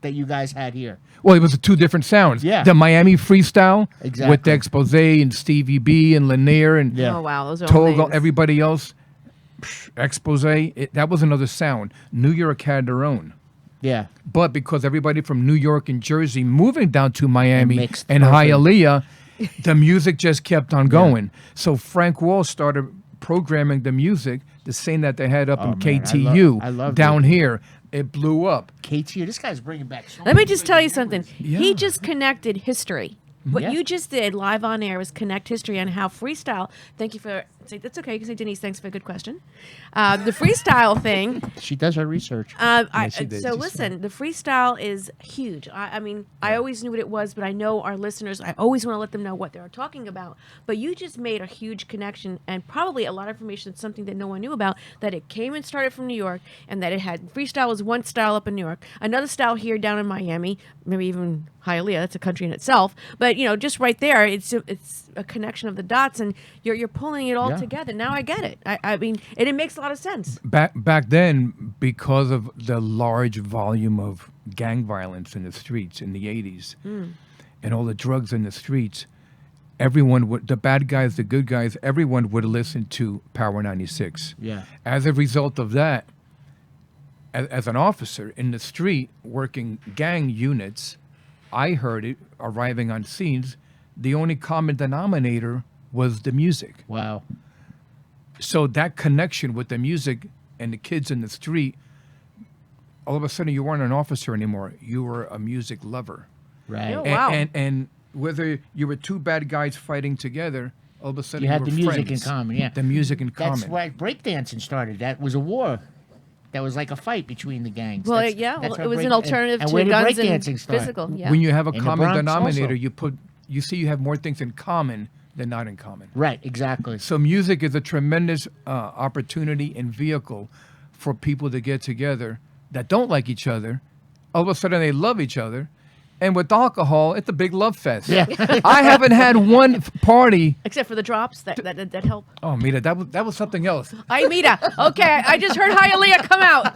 Speaker 6: that you guys had here.
Speaker 8: Well, it was two different sounds.
Speaker 6: Yeah.
Speaker 8: The Miami freestyle
Speaker 6: Exactly.
Speaker 8: with Expose and Stevie B and Lanier and
Speaker 6: Yeah.
Speaker 5: Oh wow, those are all
Speaker 8: Togo,
Speaker 5: names.
Speaker 8: everybody else. Expose, that was another sound. New York had their own.
Speaker 6: Yeah.
Speaker 8: But because everybody from New York and Jersey moving down to Miami
Speaker 6: mixed
Speaker 8: and
Speaker 6: perfect.
Speaker 8: Hialeah, the music just kept on going. So Frank Wall started programming the music, the same that they had up in
Speaker 6: man,
Speaker 8: KTU
Speaker 6: I loved
Speaker 8: down
Speaker 6: it.
Speaker 8: here. It blew up.
Speaker 6: KTU, this guy's bringing back so
Speaker 5: Let me
Speaker 6: many
Speaker 5: just
Speaker 6: good
Speaker 5: tell you
Speaker 6: memories.
Speaker 5: something. He
Speaker 8: Yeah.
Speaker 5: just connected history. What
Speaker 6: Yeah.
Speaker 5: you just did live on air was connect history and how freestyle. Thank you for say that's okay. You can say Denise. Thanks for a good question. The freestyle thing.
Speaker 6: She does her research.
Speaker 8: she did,
Speaker 5: So
Speaker 8: she
Speaker 5: listen, the freestyle is huge. I mean, I always knew what it was, but I know our listeners. I always want to let them know what they're talking about. But you just made a huge connection and probably a lot of information. Something that no one knew about. That it came and started from New York, and that it had freestyle was one style up in New York, another style here down in Miami, maybe even Hialeah. That's a country in itself. But you know, just right there, it's a connection of the dots, and you're pulling it all
Speaker 6: Yeah.
Speaker 5: together. Now I get it. I mean, and it makes a lot of sense.
Speaker 8: Back then, because of the large volume of gang violence in the streets in the 80s and all the drugs in the streets, everyone would, the bad guys, the good guys, everyone would listen to Power 96.
Speaker 6: Yeah.
Speaker 8: As a result of that, as an officer in the street working gang units, I heard it arriving on scenes. The only common denominator was the music.
Speaker 6: Wow.
Speaker 8: So that connection with the music and the kids in the street, all of a sudden you weren't an officer anymore. You were a music lover.
Speaker 6: Right.
Speaker 5: Oh, wow.
Speaker 8: And whether you were two bad guys fighting together, all of a sudden
Speaker 6: You had
Speaker 8: were
Speaker 6: the music
Speaker 8: friends.
Speaker 6: in common, yeah.
Speaker 8: The music in
Speaker 6: That's
Speaker 8: common.
Speaker 6: why breakdancing started. That was a war. That was like a fight between the gangs.
Speaker 5: Well,
Speaker 6: That's-
Speaker 5: yeah,
Speaker 6: that's
Speaker 5: well,
Speaker 6: how
Speaker 5: it was
Speaker 6: break-
Speaker 5: an alternative
Speaker 6: and
Speaker 5: to
Speaker 6: where did
Speaker 5: guns and
Speaker 6: breakdancing start?
Speaker 5: physical. Yeah.
Speaker 8: When you have a
Speaker 6: In the
Speaker 8: common
Speaker 6: Bronx
Speaker 8: denominator,
Speaker 6: also.
Speaker 8: you see you have more things in common than not in common.
Speaker 6: Right, exactly.
Speaker 8: So music is a tremendous opportunity and vehicle for people to get together that don't like each other. All of a sudden they love each other. And with alcohol, it's a big love fest.
Speaker 6: Yeah.
Speaker 8: I haven't had one party.
Speaker 5: Except for the drops that help.
Speaker 8: Oh, Mita, that was something else.
Speaker 5: Hi, Mita. Okay, I just heard Hialeah come out.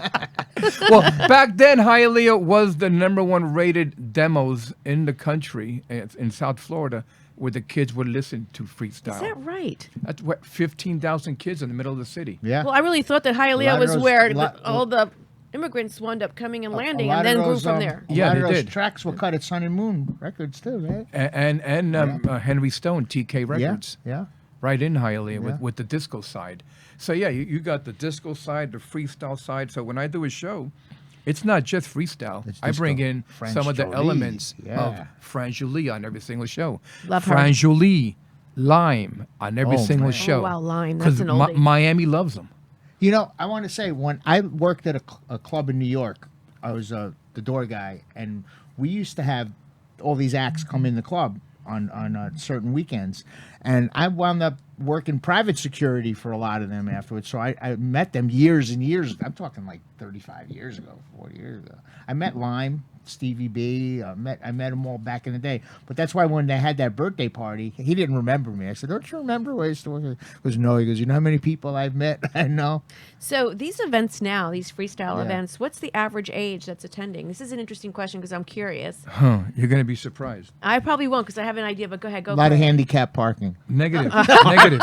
Speaker 8: Well, back then, Hialeah was the #1 rated demos in the country in South Florida, where the kids would listen to freestyle.
Speaker 5: Is that right?
Speaker 8: That's what 15,000 kids in the middle of the city.
Speaker 6: Yeah.
Speaker 5: Well, I really thought that
Speaker 6: A lot
Speaker 5: Hialeah
Speaker 6: of
Speaker 5: was
Speaker 6: those-
Speaker 5: where
Speaker 6: lot-
Speaker 5: all the immigrants wound up coming and landing,
Speaker 6: A lot
Speaker 5: and then
Speaker 6: of
Speaker 5: grew
Speaker 6: those,
Speaker 5: from there.
Speaker 6: A
Speaker 8: Yeah,
Speaker 6: lot of
Speaker 8: they
Speaker 6: those
Speaker 8: did.
Speaker 6: tracks were cut at Sun and Moon Records too, right?
Speaker 8: And Henry Stone, TK Records,
Speaker 6: Yeah.
Speaker 8: right in Hialeah
Speaker 6: Yeah.
Speaker 8: with the disco side. So yeah, you got the disco side, the freestyle side. So when I do a show, It's not just freestyle.
Speaker 6: It's
Speaker 8: I bring
Speaker 6: disco.
Speaker 8: in
Speaker 6: French
Speaker 8: some of the
Speaker 6: Jolie.
Speaker 8: elements
Speaker 6: Yeah.
Speaker 8: of Fran Jolie on every single show.
Speaker 5: Love her.
Speaker 8: Fran Jolie, Lime on every
Speaker 6: Oh,
Speaker 8: single
Speaker 6: man.
Speaker 8: show.
Speaker 5: Oh, wow, Lime. That's an oldie.
Speaker 8: Miami loves them.
Speaker 6: You know, I want to say when I worked at a club in New York, I was the door guy, and we used to have all these acts come in the club on certain weekends, and I wound up working private security for a lot of them afterwards. So I met them years and years. I'm talking like 35 years ago, 40 years ago. I met Lime, Stevie B. I met them all back in the day. But that's why when they had that birthday party, he didn't remember me. I said, "Don't you remember where I used to work?" He goes, "No." He goes, "You know how many people I've met?" I know.
Speaker 5: So these events now, these freestyle
Speaker 6: Yeah.
Speaker 5: events, what's the average age that's attending? This is an interesting question because I'm curious.
Speaker 8: Huh? You're gonna be surprised.
Speaker 5: I probably won't because I have an idea, but go ahead. Go
Speaker 6: A lot
Speaker 5: for
Speaker 6: of
Speaker 5: it.
Speaker 6: handicap parking.
Speaker 8: Negative. Negative.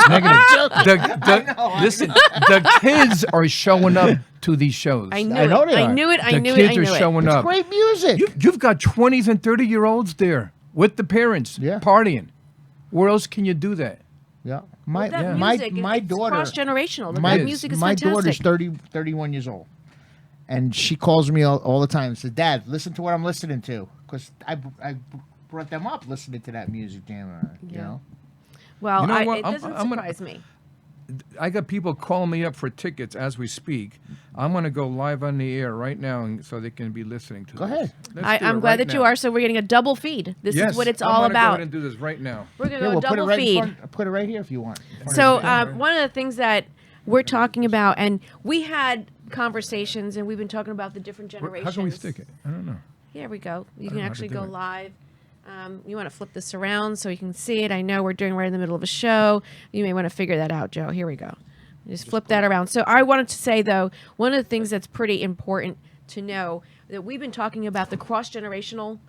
Speaker 8: Listen, the kids are showing up to these shows.
Speaker 5: I knew
Speaker 6: I know
Speaker 5: it.
Speaker 6: they
Speaker 5: I
Speaker 6: are.
Speaker 5: knew it. I
Speaker 8: The
Speaker 5: knew it.
Speaker 8: kids
Speaker 5: I knew
Speaker 8: are
Speaker 5: it.
Speaker 8: showing up.
Speaker 6: Great music.
Speaker 8: You've got 20s and 30-year-olds there with the parents
Speaker 6: Yeah.
Speaker 8: partying. Where else can you do that?
Speaker 6: Yeah.
Speaker 5: Well, that music,
Speaker 6: My
Speaker 5: it's
Speaker 6: daughter.
Speaker 5: cross generational.
Speaker 6: My,
Speaker 5: The music is
Speaker 6: my daughter's
Speaker 5: fantastic.
Speaker 6: 31 years old. And she calls me all the time and says, "Dad, listen to what I'm listening to." Because I brought them up listening to that music, you
Speaker 5: Yeah.
Speaker 6: know?
Speaker 5: Well,
Speaker 8: You know what?
Speaker 5: it
Speaker 8: I'm-
Speaker 5: doesn't
Speaker 8: I'm gonna-
Speaker 5: surprise me.
Speaker 8: I got people calling me up for tickets as we speak. I'm going to go live on the air right now so they can be listening to
Speaker 6: Go
Speaker 8: this.
Speaker 6: ahead.
Speaker 8: Let's do
Speaker 5: I'm
Speaker 8: it
Speaker 5: glad
Speaker 8: right
Speaker 5: that you
Speaker 8: now.
Speaker 5: are. So we're getting a double feed. This
Speaker 8: Yes,
Speaker 5: is what it's
Speaker 8: I'm
Speaker 5: all
Speaker 8: gonna Go
Speaker 5: about.
Speaker 8: ahead and do this right now.
Speaker 5: We're going to
Speaker 6: Yeah,
Speaker 5: go
Speaker 6: we'll put it
Speaker 5: double
Speaker 6: right
Speaker 5: feed.
Speaker 6: in front. Put it right here if you want.
Speaker 5: So one of the things that we're talking about, and we had conversations, and we've been talking about the different generations.
Speaker 8: How can we stick it? I don't know.
Speaker 5: Here we go. You
Speaker 8: don't
Speaker 5: can
Speaker 8: know how to
Speaker 5: actually
Speaker 8: do
Speaker 5: go
Speaker 8: it.
Speaker 5: live. You want to flip this around so you can see it. I know we're doing right in the middle of a show. You may want to figure that out, Joe. Here we go. Just flip that around. So I wanted to say, though, one of the things that's pretty important to know that we've been talking about the cross-generational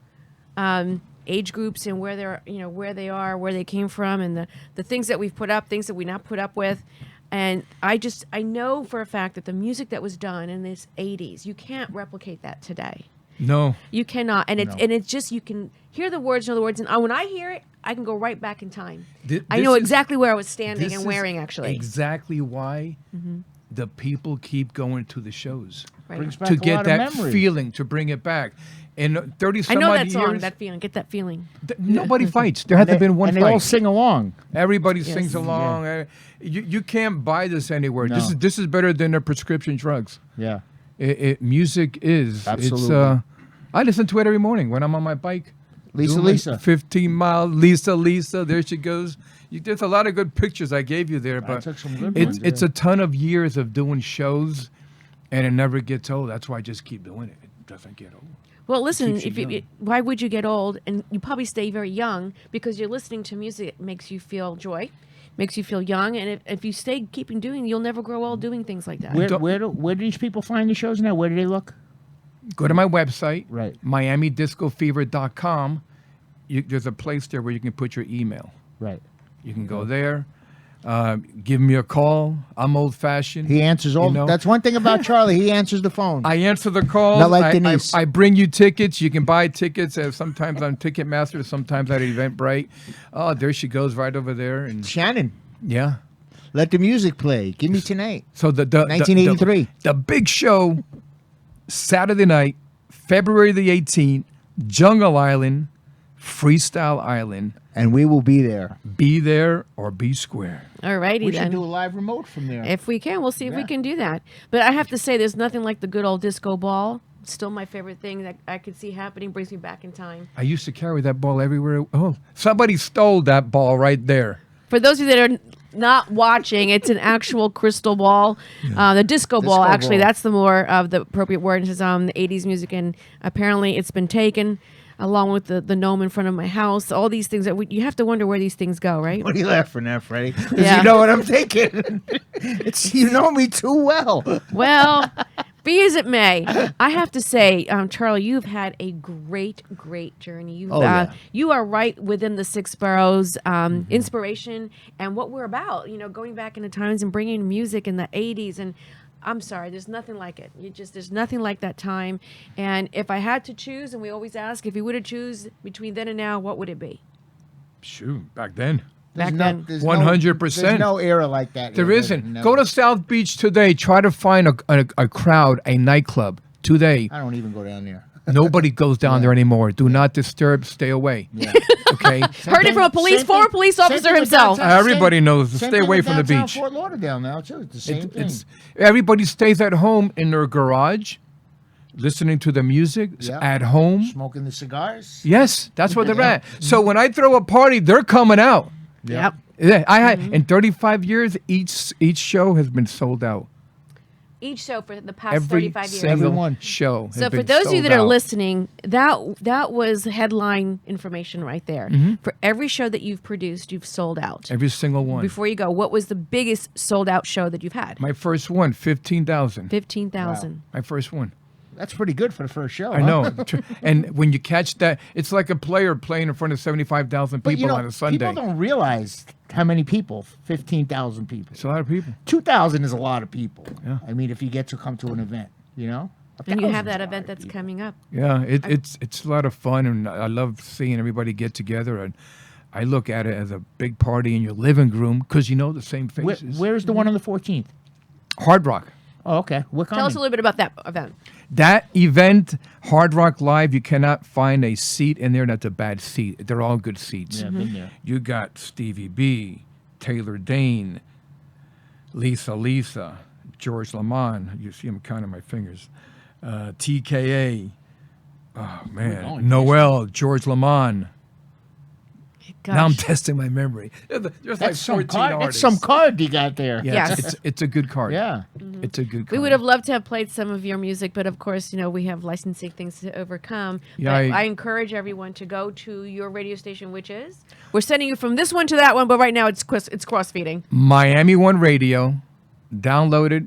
Speaker 5: age groups and where they're, where they are, where they came from, and the things that we've put up, things that we not put up with. And I know for a fact that the music that was done in this 80s, you can't replicate that today.
Speaker 8: No.
Speaker 5: You cannot, and
Speaker 6: No.
Speaker 5: it's just you can hear the words, know the words, and when I hear it, I can go right back in time. I
Speaker 8: This
Speaker 5: know
Speaker 8: is-
Speaker 5: exactly where I was standing
Speaker 8: This
Speaker 5: and
Speaker 8: is
Speaker 5: wearing. Actually,
Speaker 8: exactly why the people keep going to the shows.
Speaker 5: Right.
Speaker 6: Brings back
Speaker 8: To
Speaker 6: a
Speaker 8: get
Speaker 6: lot
Speaker 8: that
Speaker 6: of memories.
Speaker 8: feeling, to bring it back. In 30
Speaker 5: I
Speaker 8: some
Speaker 5: know
Speaker 8: odd
Speaker 5: that song,
Speaker 8: years,
Speaker 5: that feeling. Get that feeling.
Speaker 8: nobody fights. There hasn't been one
Speaker 6: and
Speaker 8: fight.
Speaker 6: they all sing along.
Speaker 8: Everybody
Speaker 5: Yes.
Speaker 8: sings along. You can't buy this anywhere.
Speaker 6: No.
Speaker 8: This is better than the prescription drugs.
Speaker 6: Yeah.
Speaker 8: Music is.
Speaker 6: Absolutely.
Speaker 8: It's, I listen to it every morning when I'm on my bike.
Speaker 6: Lisa,
Speaker 8: doing my
Speaker 6: Lisa.
Speaker 8: 15 mile. Lisa. There she goes. There's a lot of good pictures I gave you there, but
Speaker 6: took some good
Speaker 8: it's
Speaker 6: ones,
Speaker 8: it's
Speaker 6: yeah.
Speaker 8: a ton of years of doing shows, and it never gets old. That's why I just keep doing it. It doesn't get old.
Speaker 5: Well, listen,
Speaker 8: keeps you young.
Speaker 5: why would you get old? And you probably stay very young because you're listening to music that makes you feel joy, makes you feel young. And if you stay keeping doing, you'll never grow old doing things like that.
Speaker 6: Where do these people find the shows now? Where do they look?
Speaker 8: Go to my website,
Speaker 6: Right.
Speaker 8: MiamiDiscoFever.com. There's a place there where you can put your email.
Speaker 6: Right.
Speaker 8: You can go there. Give me a call. I'm old-fashioned.
Speaker 6: He answers all.
Speaker 8: You know?
Speaker 6: That's one thing about Charlie. He answers the phone.
Speaker 8: I answer the calls.
Speaker 6: Not like
Speaker 8: I
Speaker 6: Denise.
Speaker 8: bring you tickets. You can buy tickets. Sometimes on Ticketmaster, sometimes at Eventbrite. Oh, there she goes, right over there. And
Speaker 6: Shannon,
Speaker 8: yeah.
Speaker 6: let the music play. Give me tonight.
Speaker 8: So the
Speaker 6: 1983.
Speaker 8: the big show, Saturday night, February the 18th, Jungle Island, Freestyle Island.
Speaker 6: And we will be there.
Speaker 8: Be there or be square.
Speaker 5: All righty
Speaker 6: We
Speaker 5: then.
Speaker 6: should do a live remote from there.
Speaker 5: If we can, we'll see if we
Speaker 6: Yeah.
Speaker 5: can do that. But I have to say, there's nothing like the good old disco ball. Still my favorite thing that I could see happening. Brings me back in time.
Speaker 8: I used to carry that ball everywhere. Oh, somebody stole that ball right there.
Speaker 5: For those of you that are not watching, it's an actual crystal ball. The disco ball,
Speaker 6: Disco
Speaker 5: actually,
Speaker 6: ball.
Speaker 5: that's the more of the appropriate word. It says the 80s music, and apparently it's been taken along with the gnome in front of my house. All these things that you have to wonder where these things go, right?
Speaker 6: What are you laughing at, Freddie? Because
Speaker 5: Yeah.
Speaker 6: you know what I'm thinking. You know me too well.
Speaker 5: Well, be as it may, I have to say, Charlie, you've had a great, great journey. You've,
Speaker 6: Yeah.
Speaker 5: you are right within the six boroughs, inspiration and what we're about. Going back into times and bringing music in the '80s, and I'm sorry, there's nothing like it. There's nothing like that time. And if I had to choose, and we always ask, if you would have choose between then and now, what would it be?
Speaker 8: Shoot, back then.
Speaker 5: Back then.
Speaker 8: 100%.
Speaker 6: There's no era like that.
Speaker 8: There
Speaker 6: here.
Speaker 8: isn't.
Speaker 6: No.
Speaker 8: Go to South Beach today. Try to find a crowd, a nightclub today.
Speaker 6: I don't even go down there.
Speaker 8: Nobody goes down there anymore. Do not disturb. Stay away.
Speaker 6: Yeah.
Speaker 8: Okay.
Speaker 5: Heard it from a former police officer himself.
Speaker 8: Everybody knows to
Speaker 6: Same
Speaker 8: stay
Speaker 6: thing
Speaker 8: away
Speaker 6: with
Speaker 8: from the
Speaker 6: downtown
Speaker 8: beach.
Speaker 6: Fort Lauderdale now too. It's the same thing.
Speaker 8: Everybody stays at home in their garage, listening to the music
Speaker 6: Yeah.
Speaker 8: at home.
Speaker 6: Smoking the cigars.
Speaker 8: Yes, that's where they're at. So when I throw a party, they're coming out.
Speaker 5: Yep.
Speaker 8: Yeah, I had in 35 years, each show has been sold out.
Speaker 5: Each show for the past
Speaker 8: Every
Speaker 5: 35 years.
Speaker 8: single
Speaker 6: Everyone.
Speaker 8: show. has
Speaker 5: So for
Speaker 8: been
Speaker 5: those of you
Speaker 8: sold
Speaker 5: that are
Speaker 8: out.
Speaker 5: listening, that was headline information right there.
Speaker 8: Mm-hmm.
Speaker 5: For every show that you've produced, you've sold out.
Speaker 8: Every single one.
Speaker 5: Before you go, what was the biggest sold out show that you've had?
Speaker 8: My first one, 15,000.
Speaker 5: 15,000.
Speaker 8: My first one.
Speaker 6: That's pretty good for the first show.
Speaker 8: I know. And when you catch that, it's like a player playing in front of 75,000
Speaker 6: But
Speaker 8: people on a Sunday.
Speaker 6: people don't realize how many people. 15,000 people.
Speaker 8: It's a lot of people.
Speaker 6: 2,000 is a lot of people.
Speaker 8: Yeah.
Speaker 6: I mean, if you get to come to an event, you know.
Speaker 5: And you have
Speaker 6: 1,000 is
Speaker 5: that
Speaker 6: a lot
Speaker 5: event
Speaker 6: of
Speaker 5: that's
Speaker 6: people.
Speaker 5: coming up.
Speaker 8: Yeah, it's a lot of fun, and I love seeing everybody get together. And I look at it as a big party in your living room because you know the same faces.
Speaker 6: Where's the one on the 14th?
Speaker 8: Hard Rock.
Speaker 6: Oh, okay. We're coming.
Speaker 5: Tell us a little bit about that event.
Speaker 8: That event, Hard Rock Live, you cannot find a seat in there that's a bad seat. They're all good seats.
Speaker 6: Yeah, been there.
Speaker 8: You got Stevie B, Taylor Dane, Lisa, George Lamont. You see him counting my fingers. TKA. Oh, man.
Speaker 6: going
Speaker 8: Noel, George Lamont.
Speaker 5: Gosh.
Speaker 8: Now I'm testing my memory. There's like
Speaker 6: That's some
Speaker 8: 14
Speaker 6: card. That's
Speaker 8: artists.
Speaker 6: some card you got there.
Speaker 8: Yeah,
Speaker 5: Yes.
Speaker 8: it's a good card.
Speaker 6: Yeah.
Speaker 8: It's a good card.
Speaker 5: We would have loved to have played some of your music, but of course, we have licensing things to overcome.
Speaker 8: Yeah,
Speaker 5: But I encourage everyone to go to your radio station, which is we're sending you from this one to that one, but right now it's cross-feeding.
Speaker 8: Miami One Radio. Download it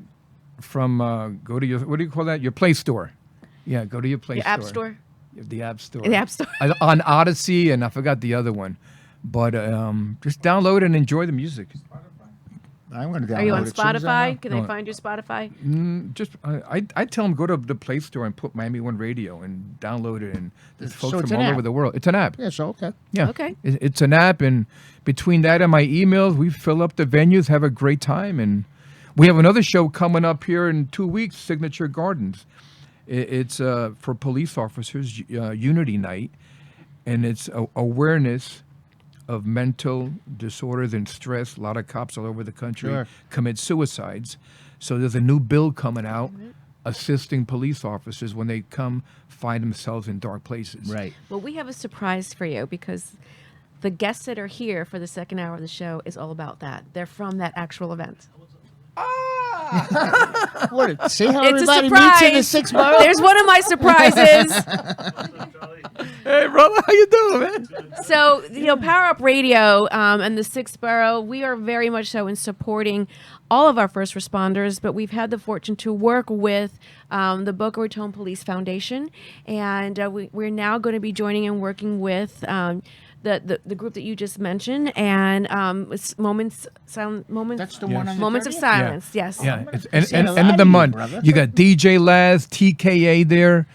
Speaker 8: from go to your what do you call that? Your Play Store. Yeah, go to your Play
Speaker 5: Your
Speaker 8: Store.
Speaker 5: App Store,
Speaker 8: The App Store.
Speaker 5: the App Store.
Speaker 8: On Odyssey, and I forgot the other one. But just download it and enjoy the music.
Speaker 6: I'm going to download
Speaker 5: Are you on
Speaker 6: it as soon as I know.
Speaker 5: Spotify? Can they find your Spotify?
Speaker 8: I tell them go to the Play Store and put Miami One Radio and download it, and there's folks
Speaker 6: So it's
Speaker 8: from
Speaker 6: an
Speaker 8: all
Speaker 6: app.
Speaker 8: over the world. It's an app.
Speaker 6: Yeah, so okay.
Speaker 8: Yeah.
Speaker 5: Okay.
Speaker 8: It's an app, and between that and my emails, we fill up the venues, have a great time, and we have another show coming up here in 2 weeks, Signature Gardens. It's for police officers, Unity Night, and it's awareness of mental disorders and stress. A lot of cops all over the country
Speaker 6: Sure.
Speaker 8: commit suicides. So there's a new bill coming out assisting police officers when they find themselves in dark places.
Speaker 6: Right.
Speaker 5: Well, we have a surprise for you because the guests that are here for the second hour of the show is all about that. They're from that actual event.
Speaker 6: What? See how
Speaker 5: It's a
Speaker 6: everybody meets in the
Speaker 5: surprise.
Speaker 6: six borough?
Speaker 5: There's one of my surprises.
Speaker 8: Hey, brother, how you doing, man?
Speaker 5: So, Power Up Radio and the Sixth Borough, we are very much so in supporting all of our first responders, but we've had the fortune to work with the Boca Raton Police Foundation, and we're now going to be joining and working with the group that you just mentioned, and it's moments.
Speaker 6: That's the one on the
Speaker 5: Moments of
Speaker 6: 30th?
Speaker 5: silence. Yes.
Speaker 8: Yeah, it's
Speaker 6: Seen
Speaker 8: end
Speaker 6: a
Speaker 8: of
Speaker 6: lot
Speaker 8: the
Speaker 6: of you,
Speaker 8: month.
Speaker 6: brother.
Speaker 8: You got DJ Laz, TKA there,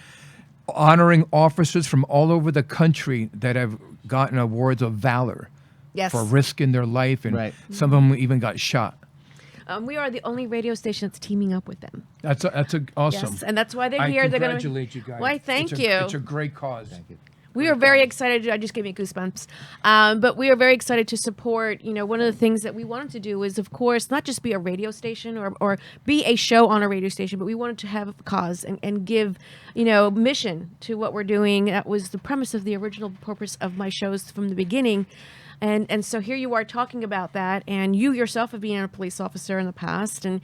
Speaker 8: honoring officers from all over the country that have gotten awards of valor
Speaker 5: Yes.
Speaker 8: for risking their life, and
Speaker 6: Right.
Speaker 8: some of them even got shot.
Speaker 5: We are the only radio station that's teaming up with them.
Speaker 8: That's awesome.
Speaker 5: Yes, and that's why they're
Speaker 8: I
Speaker 5: here. They're going
Speaker 8: congratulate you guys.
Speaker 5: Why, thank
Speaker 8: It's a-
Speaker 5: you.
Speaker 8: It's a great cause.
Speaker 5: We are very excited. I just gave me goosebumps. But we are very excited to support. One of the things that we wanted to do is, of course, not just be a radio station or be a show on a radio station, but we wanted to have a cause and give, mission to what we're doing. That was the premise of the original purpose of my shows from the beginning. And so here you are talking about that, and you yourself have been a police officer in the past, and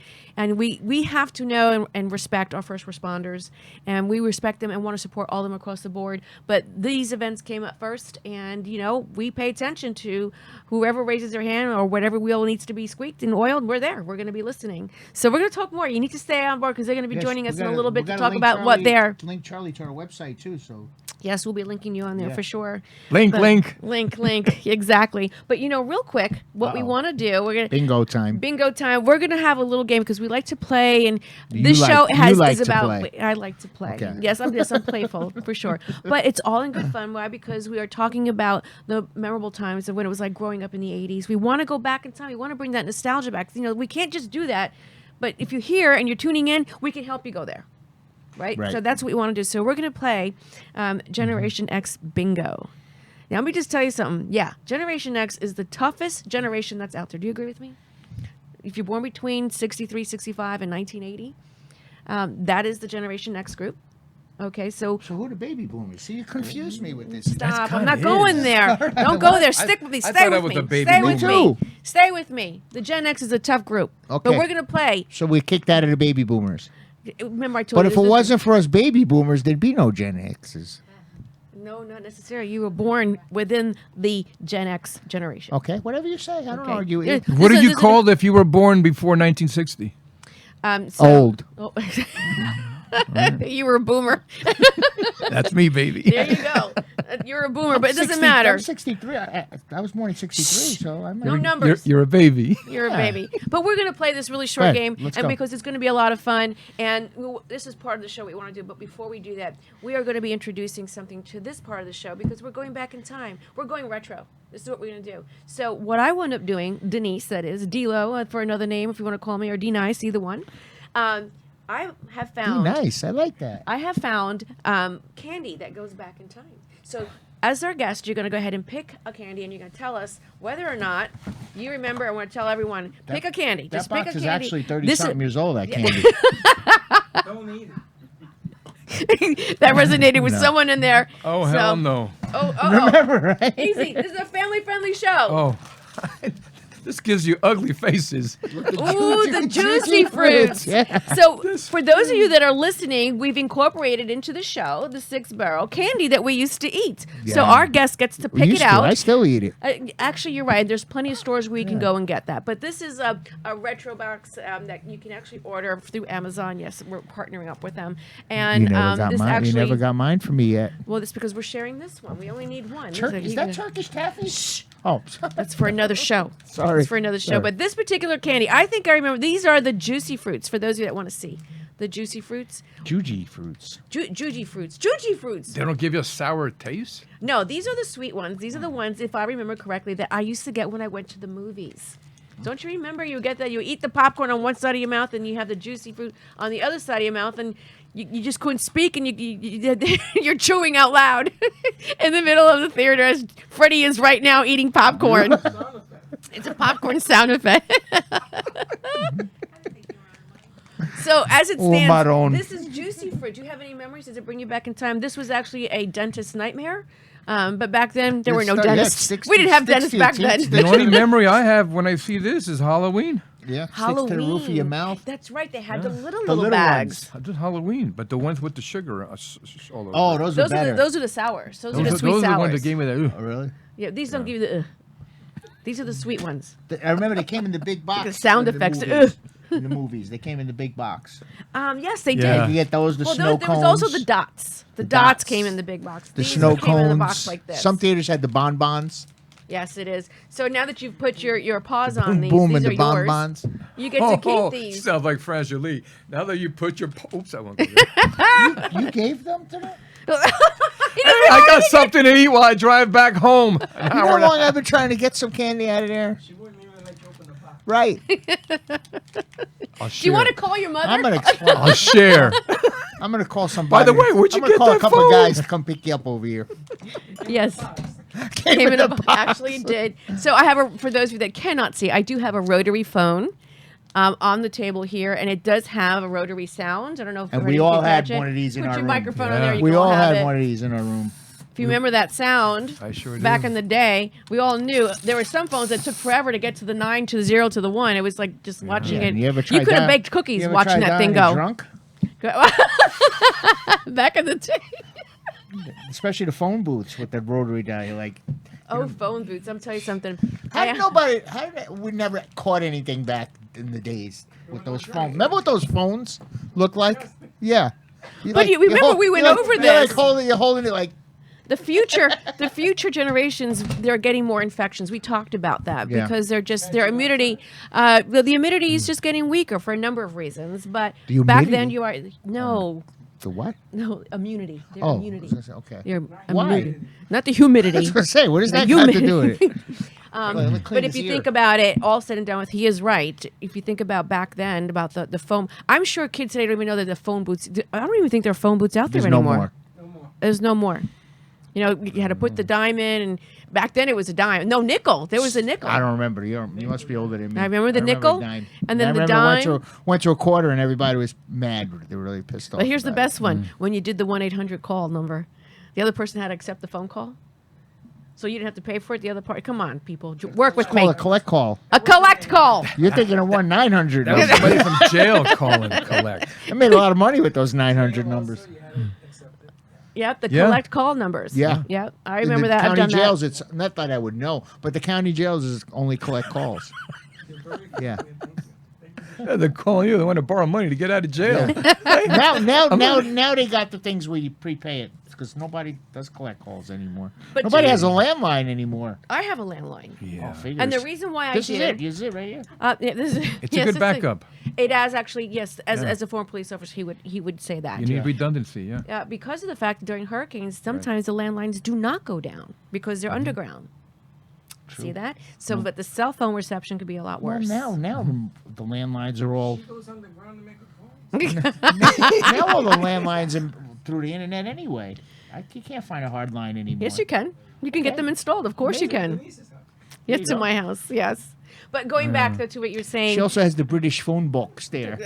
Speaker 5: we have to know and respect our first responders, and we respect them and want to support all of them across the board. But these events came up first, and we pay attention to whoever raises their hand or whatever wheel needs to be squeaked and oiled. We're there. We're going to be listening. So we're going to talk more. You need to stay on board because they're going to be joining us in a little bit to talk about what they're.
Speaker 6: Link Charlie to our website too. So
Speaker 5: Yes, we'll be linking you on there for sure.
Speaker 8: Link.
Speaker 5: Link. Exactly. But real quick, what we want to do, we're gonna
Speaker 6: bingo time.
Speaker 5: bingo time. We're gonna have a little game because we like to play, and this
Speaker 6: You
Speaker 5: show
Speaker 6: like
Speaker 5: is
Speaker 6: to
Speaker 5: about.
Speaker 6: play.
Speaker 5: I like to play.
Speaker 6: Okay.
Speaker 5: Yes, I'm playful for sure. But it's all in good fun. Why? Because we are talking about the memorable times of when it was like growing up in the '80s. We want to go back in time. We want to bring that nostalgia back. We can't just do that. But if you're here and you're tuning in, we can help you go there. right?
Speaker 6: Right.
Speaker 5: So that's what we want to do. So we're going to play Generation X Bingo. Now, let me just tell you something. Yeah, Generation X is the toughest generation that's out there. Do you agree with me? If you're born between 63, 65, and 1980, that is the Generation X group. Okay, so
Speaker 6: So who are the baby boomers? See, you confused me with this.
Speaker 5: stop. I'm
Speaker 8: kinda
Speaker 5: not going
Speaker 8: is.
Speaker 5: there. Don't go there. Stick with me.
Speaker 8: I
Speaker 5: Stay
Speaker 8: thought I
Speaker 5: with
Speaker 8: was
Speaker 5: me.
Speaker 8: a baby
Speaker 5: Stay with
Speaker 6: boomer.
Speaker 5: me. Stay with me. The Gen X is a tough group.
Speaker 6: Okay.
Speaker 5: But we're going to play.
Speaker 6: So we kicked out of the baby boomers.
Speaker 5: Remember I told
Speaker 6: But
Speaker 5: you.
Speaker 6: if it
Speaker 5: this is-
Speaker 6: wasn't for us baby boomers, there'd be no Gen X's.
Speaker 5: No, not necessarily. You were born within the Gen X generation.
Speaker 6: Okay, whatever you say. I don't
Speaker 5: Okay.
Speaker 6: argue with
Speaker 5: There-
Speaker 6: you.
Speaker 8: What
Speaker 5: this
Speaker 8: are
Speaker 5: is-
Speaker 8: you
Speaker 5: this is-
Speaker 8: called if you were born before 1960?
Speaker 5: So-
Speaker 6: Old.
Speaker 5: Oh. You were a boomer.
Speaker 8: That's me, baby.
Speaker 5: There you go. You're a boomer, but it doesn't matter.
Speaker 6: I'm 63. I was born in 63, so I'm
Speaker 5: No
Speaker 8: You're,
Speaker 5: numbers.
Speaker 8: you're a baby.
Speaker 5: You're a baby. But we're going to play this really short
Speaker 6: Right,
Speaker 5: game,
Speaker 6: let's
Speaker 5: and
Speaker 6: go.
Speaker 5: because it's going to be a lot of fun, and this is part of the show we want to do. But before we do that, we are going to be introducing something to this part of the show because we're going back in time. We're going retro. This is what we're going to do. So what I wound up doing, Denise, that is, D-Lo for another name if you want to call me, or D-Nice, either one. I have found...
Speaker 6: nice. I like that.
Speaker 5: I have found candy that goes back in time. So, as our guest, you're going to go ahead and pick a candy, and you're going to tell us whether or not you remember. I want to tell everyone, pick a candy.
Speaker 6: That
Speaker 5: Just
Speaker 6: box
Speaker 5: pick a
Speaker 6: is
Speaker 5: candy.
Speaker 6: actually
Speaker 5: This
Speaker 6: 30-something years old, that candy.
Speaker 7: Don't eat it.
Speaker 5: that resonated with someone in there.
Speaker 8: Oh,
Speaker 5: So-
Speaker 8: hell no.
Speaker 5: Oh,
Speaker 6: Remember, right?
Speaker 5: easy. This is a family-friendly show.
Speaker 8: Oh. This gives you ugly faces.
Speaker 5: Ooh, the juicy fruits.
Speaker 6: Yeah.
Speaker 5: So, for those of you that are listening, we've incorporated into the show the 6-barrel candy that we used to eat. So,
Speaker 6: Yeah.
Speaker 5: our guest gets to
Speaker 6: We
Speaker 5: pick
Speaker 6: used
Speaker 5: it
Speaker 6: to.
Speaker 5: out.
Speaker 6: I still eat it.
Speaker 5: Actually, you're right. There's plenty of stores where you can go and get that. But this is a retro box that you can actually order through Amazon. Yes, we're partnering up with them. And
Speaker 6: You never got
Speaker 5: this
Speaker 6: mine.
Speaker 5: actually,
Speaker 6: You never got mine from me yet.
Speaker 5: well, it's because we're sharing this one. We only need one.
Speaker 6: Is that Turkish taffy?
Speaker 5: Shh.
Speaker 6: Oh,
Speaker 5: That's for another show.
Speaker 6: Sorry.
Speaker 5: It's for another show.
Speaker 6: Sorry.
Speaker 5: But this particular candy, I think I remember. These are the juicy fruits. For those of you that want to see the juicy fruits,
Speaker 6: Juji fruits.
Speaker 5: juji fruits, juji fruits.
Speaker 8: They don't give you a sour taste?
Speaker 5: No, these are the sweet ones. These are the ones, if I remember correctly, that I used to get when I went to the movies. Don't you remember? You get that. You eat the popcorn on one side of your mouth, and you have the juicy fruit on the other side of your mouth, and you just couldn't speak, and you're chewing out loud in the middle of the theater as Freddie is right now eating popcorn. It's a popcorn sound effect. So as it stands,
Speaker 6: Maroon.
Speaker 5: this is juicy fruit. Do you have any memories? Does it bring you back in time? This was actually a dentist's nightmare. But back then, there were no dentists. We didn't have dentists back then.
Speaker 8: The only memory I have when I see this is Halloween.
Speaker 6: Yeah.
Speaker 5: Halloween.
Speaker 6: Sticks to the roof of your mouth.
Speaker 5: That's right. They had the little
Speaker 6: little
Speaker 5: bags.
Speaker 8: Just Halloween, but the ones with the sugar all over.
Speaker 6: Oh, those are
Speaker 5: Those are
Speaker 6: better.
Speaker 5: those are the sours. Those are the
Speaker 8: those
Speaker 5: sweet
Speaker 8: are the
Speaker 5: sours.
Speaker 8: ones that gave me that.
Speaker 6: Oh, really?
Speaker 5: Yeah, these don't give you the. These are the sweet ones.
Speaker 6: I remember they came in the big box.
Speaker 5: The sound
Speaker 6: in the
Speaker 5: effects.
Speaker 6: movies. In the movies, they came in the big box.
Speaker 5: Yes, they
Speaker 8: Yeah.
Speaker 5: did.
Speaker 6: You get those, the
Speaker 5: Well,
Speaker 6: snow
Speaker 5: there
Speaker 6: cones.
Speaker 5: was also the dots. The dots
Speaker 6: dots.
Speaker 5: came in the big box.
Speaker 6: The
Speaker 5: These
Speaker 6: snow
Speaker 5: came in the
Speaker 6: cones.
Speaker 5: box like this.
Speaker 6: Some theaters had the bonbons.
Speaker 5: Yes, it is. So now that you've put your paws on these,
Speaker 6: Boom,
Speaker 5: these
Speaker 6: and
Speaker 5: are
Speaker 6: the
Speaker 5: yours.
Speaker 6: bonbons.
Speaker 5: You get to keep these.
Speaker 8: Sounds like Frangeli. Now that you put your... Oops, I won't go there.
Speaker 6: You gave them to them?
Speaker 8: I got something to eat while I drive back home. An
Speaker 6: You know
Speaker 8: hour
Speaker 6: how
Speaker 8: and a
Speaker 6: long I've been trying to get some candy out of there?
Speaker 7: She wouldn't even let you open the box.
Speaker 6: Right.
Speaker 8: I'll
Speaker 5: Do you want to
Speaker 8: share.
Speaker 5: call your mother?
Speaker 6: I'm gonna explain.
Speaker 8: I'll share.
Speaker 6: I'm gonna call somebody.
Speaker 8: By the way, where'd you
Speaker 6: I'm gonna
Speaker 8: get
Speaker 6: call a
Speaker 8: that
Speaker 6: couple
Speaker 8: phone?
Speaker 6: of guys to come pick you up over here.
Speaker 5: Yes. Came in a box. Actually did. So I have for those of you that cannot see, I do have a rotary phone on the table here, and it does have a rotary sound. I don't know if
Speaker 6: And
Speaker 5: Freddie
Speaker 6: we all
Speaker 5: can
Speaker 6: had
Speaker 5: catch it.
Speaker 6: one of these in
Speaker 5: Put
Speaker 6: our
Speaker 5: your
Speaker 6: room.
Speaker 5: microphone on
Speaker 8: Yeah.
Speaker 5: there. You
Speaker 6: We
Speaker 5: can
Speaker 6: all
Speaker 5: have
Speaker 6: had
Speaker 5: it.
Speaker 6: one of these in our room.
Speaker 5: If you remember that sound,
Speaker 8: I sure
Speaker 5: back
Speaker 8: do.
Speaker 5: in the day, we all knew there were some phones that took forever to get to the 9 to the 0 to the 1. It was like just watching it.
Speaker 6: You ever tried
Speaker 5: could have
Speaker 6: that?
Speaker 5: baked cookies
Speaker 6: You ever
Speaker 5: watching
Speaker 6: tried
Speaker 5: that thing
Speaker 6: dying
Speaker 5: go.
Speaker 6: Drunk?
Speaker 5: Back in the day.
Speaker 6: Especially the phone booths with the rotary dial. You're like,
Speaker 5: Oh, phone booths. I'm telling you something.
Speaker 6: we never caught anything back in the days with those phones. Remember what those phones look like? Yeah.
Speaker 5: But you remember we went over
Speaker 6: you're
Speaker 5: this.
Speaker 6: You're holding it like,
Speaker 5: The future generations, they're getting more infections. We talked about that
Speaker 6: Yeah.
Speaker 5: because their immunity, the immunity is just getting weaker for a number of reasons. But
Speaker 6: The
Speaker 5: back
Speaker 6: humidity?
Speaker 5: then no
Speaker 6: the what?
Speaker 5: immunity. Their
Speaker 6: Oh,
Speaker 5: immunity.
Speaker 6: okay.
Speaker 5: Your
Speaker 6: Why?
Speaker 5: immunity. Not the humidity.
Speaker 6: I was going to say, what does
Speaker 5: The
Speaker 6: that have to do with it? Clean
Speaker 5: But if
Speaker 6: his
Speaker 5: you
Speaker 6: ear.
Speaker 5: think about it, all said and done with, he is right. If you think about back then, about the foam, I'm sure kids today don't even know that the phone booths. I don't even think there are phone booths out there
Speaker 6: There's no
Speaker 5: anymore.
Speaker 6: more.
Speaker 5: There's no more. You know, you had to put the dime in, and back then it was a dime. No, nickel. There was a nickel.
Speaker 6: I don't remember. You must be older than me.
Speaker 5: I remember the nickel,
Speaker 6: a dime.
Speaker 5: and then
Speaker 6: I
Speaker 5: the
Speaker 6: remember
Speaker 5: dime.
Speaker 6: Went to a quarter, and everybody was mad. They were really pissed off.
Speaker 5: But here's the
Speaker 6: about it.
Speaker 5: best one: when you did the 1-800 call number, the other person had to accept the phone call, so you didn't have to pay for it. The other part, come on, people, work with me.
Speaker 6: Call a collect call.
Speaker 5: A collect call.
Speaker 6: You're thinking of 1-900.
Speaker 8: That was somebody from jail calling collect.
Speaker 6: I made a lot of money with those 900 numbers.
Speaker 5: Yep, the
Speaker 8: Yeah.
Speaker 5: collect call numbers.
Speaker 6: Yeah.
Speaker 5: Yep, I
Speaker 6: In
Speaker 5: remember
Speaker 6: the
Speaker 5: that. I've
Speaker 6: county
Speaker 5: done
Speaker 6: jails,
Speaker 5: that.
Speaker 6: it's not that I would know, but the county jails is only collect calls. Yeah.
Speaker 8: Yeah, they're calling you. They want to borrow money to get out of jail.
Speaker 6: Now they got the things where you prepay it because nobody does collect calls anymore.
Speaker 5: But
Speaker 6: Nobody
Speaker 5: Jimmy-
Speaker 6: has a landline anymore.
Speaker 5: I have a landline.
Speaker 8: Yeah.
Speaker 6: Figures.
Speaker 5: And the reason why
Speaker 6: this
Speaker 5: I
Speaker 6: is
Speaker 5: did,
Speaker 6: it. This is it right here.
Speaker 5: yeah, this is,
Speaker 8: It's
Speaker 5: yes,
Speaker 8: a good backup.
Speaker 5: It has actually, yes. As,
Speaker 8: Yeah.
Speaker 5: as a former police officer, he would say that.
Speaker 8: You need redundancy, yeah.
Speaker 5: Because of the fact that during hurricanes, sometimes the landlines do not go down because they're underground. See that? So, but the cell phone reception could be a lot
Speaker 6: Well,
Speaker 5: worse.
Speaker 6: now the landlines are all
Speaker 7: Goes underground to make a call.
Speaker 6: now all the landlines are through the internet anyway. You can't find a hard line anymore.
Speaker 5: Yes, you can. You can get them installed. Of course, you can.
Speaker 7: Denise's house.
Speaker 5: Yes,
Speaker 6: you
Speaker 5: to
Speaker 6: go.
Speaker 5: my house. Yes. But going back to what you're saying.
Speaker 6: She also has the British phone box there.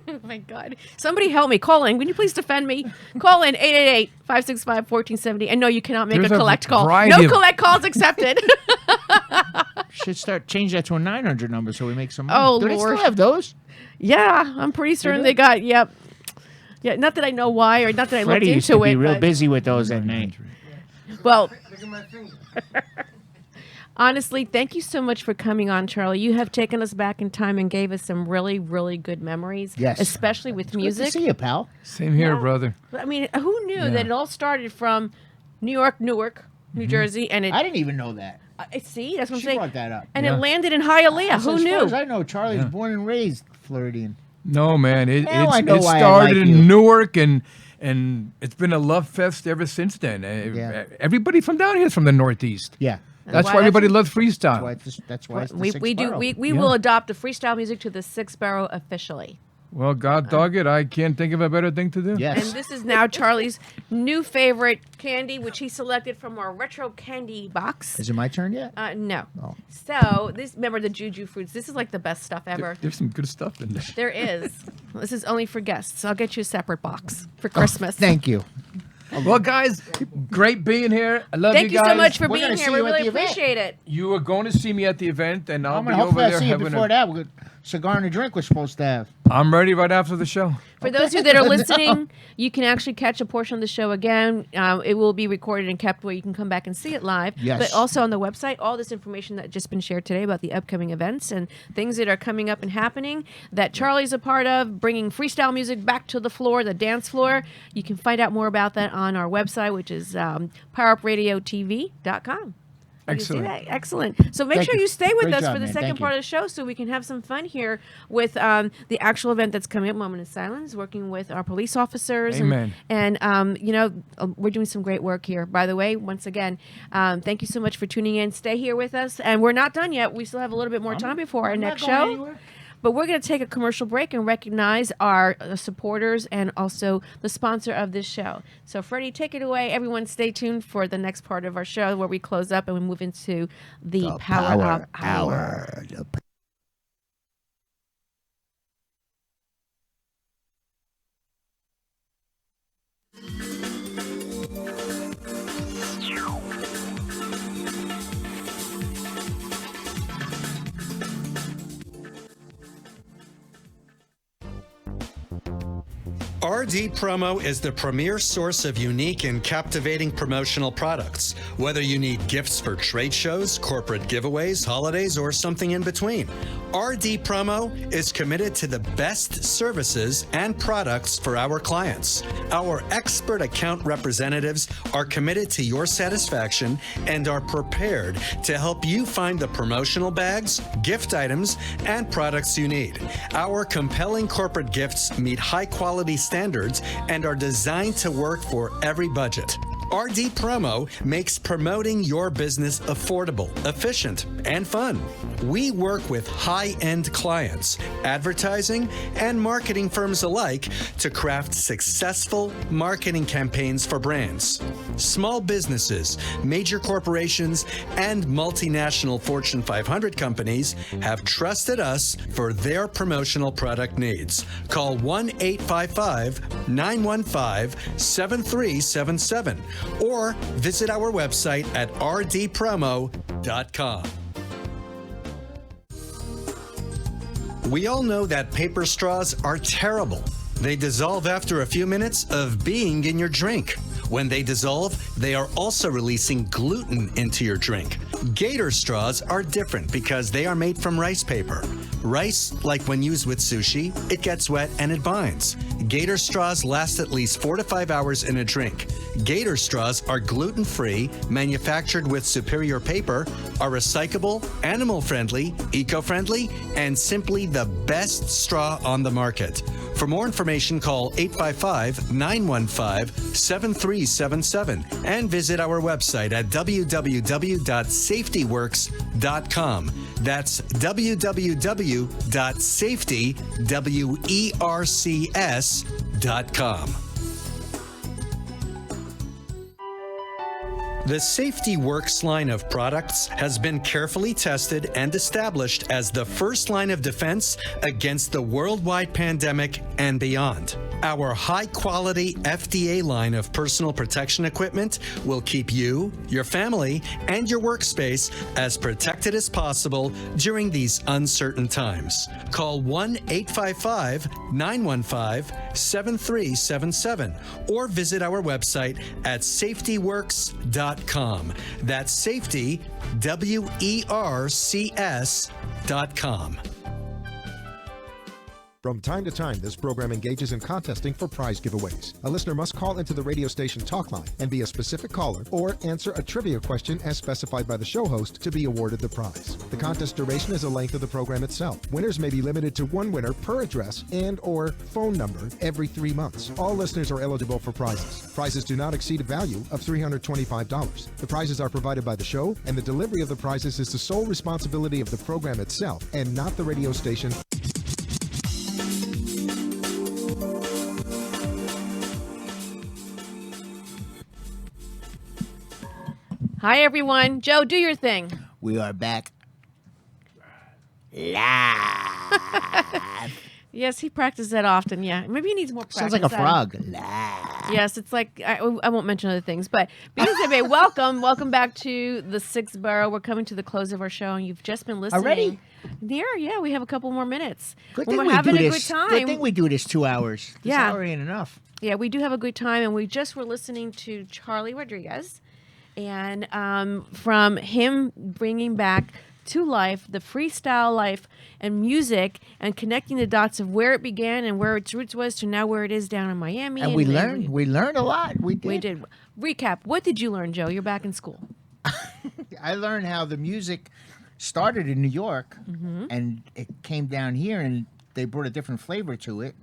Speaker 5: Oh my God. Somebody help me. Call in. Can you please defend me? Call in 888-565-1470. And no, you cannot make
Speaker 8: There's
Speaker 5: a
Speaker 8: a
Speaker 5: collect call.
Speaker 8: variety
Speaker 5: No
Speaker 8: of-
Speaker 5: collect calls accepted.
Speaker 6: Should change that to a 900 number so we make some money.
Speaker 5: Oh,
Speaker 6: Do they
Speaker 5: Lord.
Speaker 6: still have those?
Speaker 5: Yeah, I'm pretty certain they got, yep. Yeah, not that I know why or not that I looked
Speaker 6: Freddie used
Speaker 5: into
Speaker 6: to be
Speaker 5: it.
Speaker 6: real
Speaker 5: but-
Speaker 6: busy with those at night.
Speaker 5: Well,
Speaker 7: Look at my finger.
Speaker 5: honestly, thank you so much for coming on, Charlie. You have taken us back in time and gave us some really, really good memories.
Speaker 6: Yes.
Speaker 5: Especially with
Speaker 6: Good
Speaker 5: music.
Speaker 6: to see you, pal.
Speaker 8: Same here,
Speaker 5: Yeah.
Speaker 8: brother.
Speaker 5: I mean, who knew that it all started from Newark, New Jersey, and it.
Speaker 6: I didn't even know that.
Speaker 5: See, that's what I'm
Speaker 6: She
Speaker 5: saying.
Speaker 6: brought that up.
Speaker 5: And
Speaker 8: Yeah.
Speaker 5: it landed in Hialeah.
Speaker 6: So
Speaker 5: Who
Speaker 6: as far
Speaker 5: knew?
Speaker 6: as I know, Charlie's
Speaker 8: Yeah.
Speaker 6: born and raised Floridian.
Speaker 8: No, man.
Speaker 6: Now I know
Speaker 8: it
Speaker 6: why I
Speaker 8: started
Speaker 6: like
Speaker 8: in
Speaker 6: you.
Speaker 8: Newark, and it's been a love fest ever since then.
Speaker 6: Yeah.
Speaker 8: Everybody from down here is from the Northeast.
Speaker 6: Yeah.
Speaker 8: That's
Speaker 5: why
Speaker 8: why everybody
Speaker 5: that's-
Speaker 8: loves freestyle.
Speaker 6: That's why it's the
Speaker 5: we
Speaker 6: sixth
Speaker 5: we do
Speaker 6: borough.
Speaker 5: we
Speaker 8: Yeah.
Speaker 5: will adopt the freestyle music to the sixth borough officially.
Speaker 8: Well, God dog it, I can't think of a better thing to do.
Speaker 6: Yes.
Speaker 5: And this is now Charlie's new favorite candy, which he selected from our retro candy box.
Speaker 6: Is it my turn yet?
Speaker 5: No.
Speaker 6: Oh.
Speaker 5: So this, remember the Juju fruits. This is like the best stuff ever.
Speaker 8: There's some good stuff in there.
Speaker 5: There is. This is only for guests. I'll get you a separate box for Christmas.
Speaker 6: Thank you.
Speaker 8: Well, guys, great being here. I love
Speaker 5: Thank
Speaker 8: you
Speaker 5: you
Speaker 8: guys.
Speaker 5: so much for
Speaker 6: We're
Speaker 5: being
Speaker 6: gonna
Speaker 5: here.
Speaker 6: see
Speaker 5: We
Speaker 6: you at
Speaker 5: really
Speaker 6: the event.
Speaker 5: appreciate it.
Speaker 8: You are going to see me at the event, and I'll
Speaker 6: I'm
Speaker 8: be
Speaker 6: gonna
Speaker 8: over
Speaker 6: hopefully I'll
Speaker 8: there
Speaker 6: see you
Speaker 8: having
Speaker 6: before that. We got cigar and a drink we're supposed to have.
Speaker 8: I'm ready right after the show.
Speaker 5: For those of you that are listening, you can actually catch a portion of the show again. It will be recorded and kept where you can come back and see it live.
Speaker 6: Yes.
Speaker 5: But also on the website, all this information that just been shared today about the upcoming events and things that are coming up and happening that Charlie's a part of, bringing freestyle music back to the floor, the dance floor. You can find out more about that on our website, which is powerupradiotv.com. You see
Speaker 8: Excellent.
Speaker 5: that? Excellent. So make
Speaker 6: Thank
Speaker 5: sure
Speaker 6: you.
Speaker 5: you stay with
Speaker 6: Great
Speaker 5: us
Speaker 6: job,
Speaker 5: for the
Speaker 6: man.
Speaker 5: second
Speaker 6: Thank
Speaker 5: part
Speaker 6: you.
Speaker 5: of the show so we can have some fun here with the actual event that's coming up, Moment of Silence, working with our police officers.
Speaker 8: Amen.
Speaker 5: And we're doing some great work here. By the way, once again, thank you so much for tuning in. Stay here with us. And we're not done yet. We still have a little bit more time before our
Speaker 6: I'm not
Speaker 5: next
Speaker 6: going
Speaker 5: show.
Speaker 6: anywhere.
Speaker 5: But we're going to take a commercial break and recognize our supporters and also the sponsor of this show. So, Freddie, take it away. Everyone, stay tuned for the next part of our show where we close up and we move into the Power Up Hour.
Speaker 1: RD Promo is the premier source of unique and captivating promotional products. Whether you need gifts for trade shows, corporate giveaways, holidays, or something in between, RD Promo is committed to the best services and products for our clients. Our expert account representatives are committed to your satisfaction and are prepared to help you find the promotional bags, gift items, and products you need. Our compelling corporate gifts meet high quality standards and are designed to work for every budget. RD Promo makes promoting your business affordable, efficient, and fun. We work with high-end clients, advertising, and marketing firms alike to craft successful marketing campaigns for brands. Small businesses, major corporations, and multinational Fortune 500 companies have trusted us for their promotional product needs. Call 1-855-915-7377 or visit our website at rdpromo.com. We all know that paper straws are terrible. They dissolve after a few minutes of being in your drink. When they dissolve, they are also releasing gluten into your drink. Gator straws are different because they are made from rice paper. Rice, like when used with sushi, it gets wet and it binds. Gator straws last at least 4 to 5 hours in a drink. Gator straws are gluten-free, manufactured with superior paper, are recyclable, animal-friendly, eco-friendly, and simply the best straw on the market. For more information, call 855-915-7377 and visit our website at www.safetyworks.com. That's www.safetyworks.com. The Safety Works line of products has been carefully tested and established as the first line of defense against the worldwide pandemic and beyond. Our high-quality FDA line of personal protection equipment will keep you, your family, and your workspace as protected as possible during these uncertain times. Call 1-855-915-7377 or visit our website at safetyworks.com. That's safety, WERCS.com.
Speaker 9: From time to time, this program engages in contesting for prize giveaways. A listener must call into the radio station talk line and be a specific caller or answer a trivia question as specified by the show host to be awarded the prize. The contest duration is the length of the program itself. Winners may be limited to one winner per address and or phone number every 3 months. All listeners are eligible for prizes. Prizes do not exceed a value of $325. The prizes are provided by the show, and the delivery of the prizes is the sole responsibility of the program itself and not the radio station.
Speaker 5: Hi, everyone. Joe, do your thing.
Speaker 6: We are back live.
Speaker 5: Yes, he practices that often. Yeah, maybe he needs more practice.
Speaker 6: Sounds like a frog.
Speaker 5: Yes, it's like I won't mention other things, but anyway, welcome back to the Sixth Borough. We're coming to the close of our show, and you've just been listening.
Speaker 6: Already?
Speaker 5: Yeah, we have a couple more minutes.
Speaker 6: Good
Speaker 5: when
Speaker 6: thing
Speaker 5: we're
Speaker 6: we
Speaker 5: having
Speaker 6: do
Speaker 5: a
Speaker 6: this.
Speaker 5: good time.
Speaker 6: Good thing we do this 2 hours. This
Speaker 5: Yeah.
Speaker 6: hour ain't enough.
Speaker 5: Yeah, we do have a good time, and we just were listening to Charlie Rodriguez, and from him bringing back to life the freestyle life and music and connecting the dots of where it began and where its roots was to now where it is down in Miami.
Speaker 6: And we learned a lot. We
Speaker 5: did. Recap. What did you learn, Joe? You're back in school.
Speaker 6: I learned how the music started in New York and it came down here and they brought a different flavor to it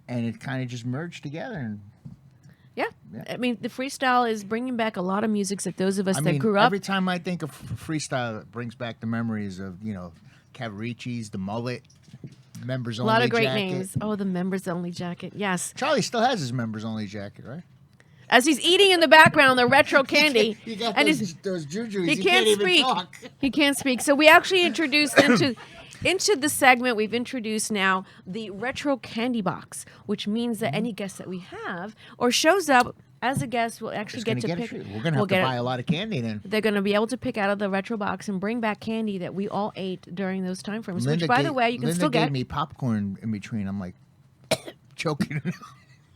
Speaker 6: and it kind of just merged together. And
Speaker 5: yeah. I mean, the freestyle is bringing back a lot of music that those of us that grew up.
Speaker 6: Every time I think of freestyle, it brings back the memories of, Cavaricci's, the mullet, members only jacket.
Speaker 5: A lot of great names. Oh, the members only jacket. Yes.
Speaker 6: Charlie still has his members only jacket, right?
Speaker 5: As he's eating in the background the retro candy.
Speaker 6: You got
Speaker 5: and
Speaker 6: those juju's.
Speaker 5: He can't
Speaker 6: even
Speaker 5: speak.
Speaker 6: talk.
Speaker 5: He can't speak. So we actually introduced into the segment, we've introduced now the retro candy box, which means that any guest that we have or shows up as a guest will actually get to pick.
Speaker 6: We're going to have to buy a lot of candy then.
Speaker 5: They're going to be able to pick out of the retro box and bring back candy that we all ate during those time frames, which, by the way, you can still get.
Speaker 6: Linda gave me popcorn in between. I'm like choking.